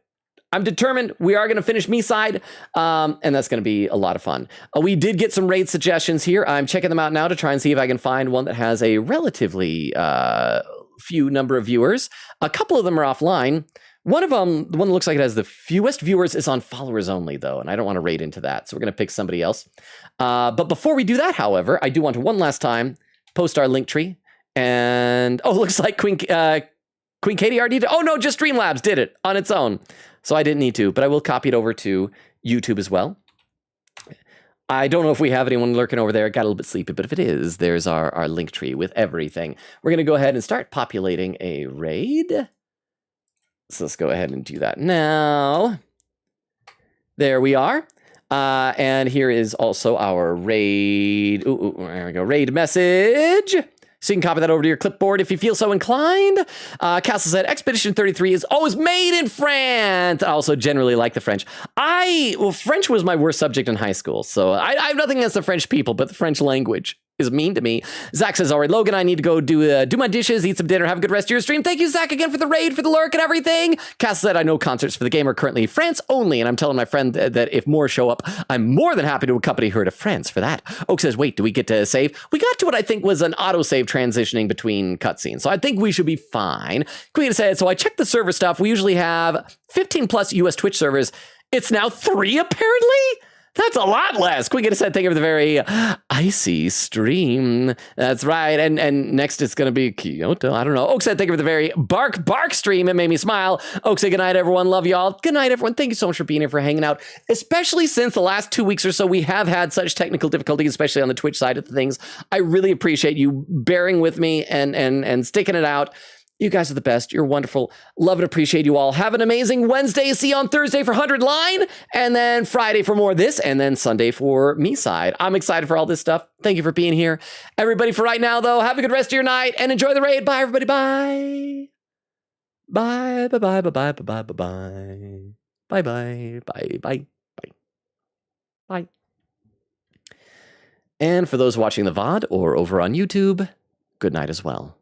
I'm determined we are gonna finish Me Side, and that's gonna be a lot of fun. We did get some raid suggestions here. I'm checking them out now to try and see if I can find one that has a relatively few number of viewers. A couple of them are offline. One of them, the one that looks like it has the fewest viewers, is on followers only, though, and I don't want to raid into that, so we're going to pick somebody else. But before we do that, however, I do want to one last time post our link tree. And, looks like Queen Katie already did. Oh, no, just Streamlabs did it on its own. So I didn't need to, but I will copy it over to YouTube as well. I don't know if we have anyone lurking over there. Got a little bit sleepy, but if it is, there's our link tree with everything. We're going to go ahead and start populating a raid. So let's go ahead and do that now. There we are. And here is also our raid. There we go. Raid message. So you can copy that over to your clipboard if you feel so inclined. Castle said, Expedition 33 is always made in France. I also generally like the French. French was my worst subject in high school. So I have nothing against the French people, but the French language is mean to me. Zach says, all right, Logan, I need to go do my dishes, eat some dinner, have a good rest of your stream. Thank you, Zach, again for the raid, for the lurk and everything. Castle said, I know concerts for the game are currently France only, and I'm telling my friend that if more show up, I'm more than happy to accompany her to France for that. Oak says, wait, do we get to save? We got to what I think was an autosave transitioning between cutscenes, so I think we should be fine. Queen said, so I checked the server stuff. We usually have 15 plus US Twitch servers. It's now 3, apparently? That's a lot less. Quick said, thank you for the very icy stream. That's right. And next it's going to be Kyoto. I don't know. Oak said, thank you for the very bark stream. It made me smile. Oak said, good night, everyone. Love y'all. Good night, everyone. Thank you so much for being here, for hanging out. Especially since the last 2 weeks or so, we have had such technical difficulties, especially on the Twitch side of things. I really appreciate you bearing with me and sticking it out. You guys are the best. You're wonderful. Love and appreciate you all. Have an amazing Wednesday. See you on Thursday for 100 Line, and then Friday for more of this, and then Sunday for Me Side. I'm excited for all this stuff. Thank you for being here. Everybody, for right now, though, have a good rest of your night, and enjoy the raid. Bye, everybody. Bye. Bye, bye, bye, bye, bye, bye, bye, bye. Bye, bye, bye, bye, bye. Bye. And for those watching the VOD or over on YouTube, good night as well.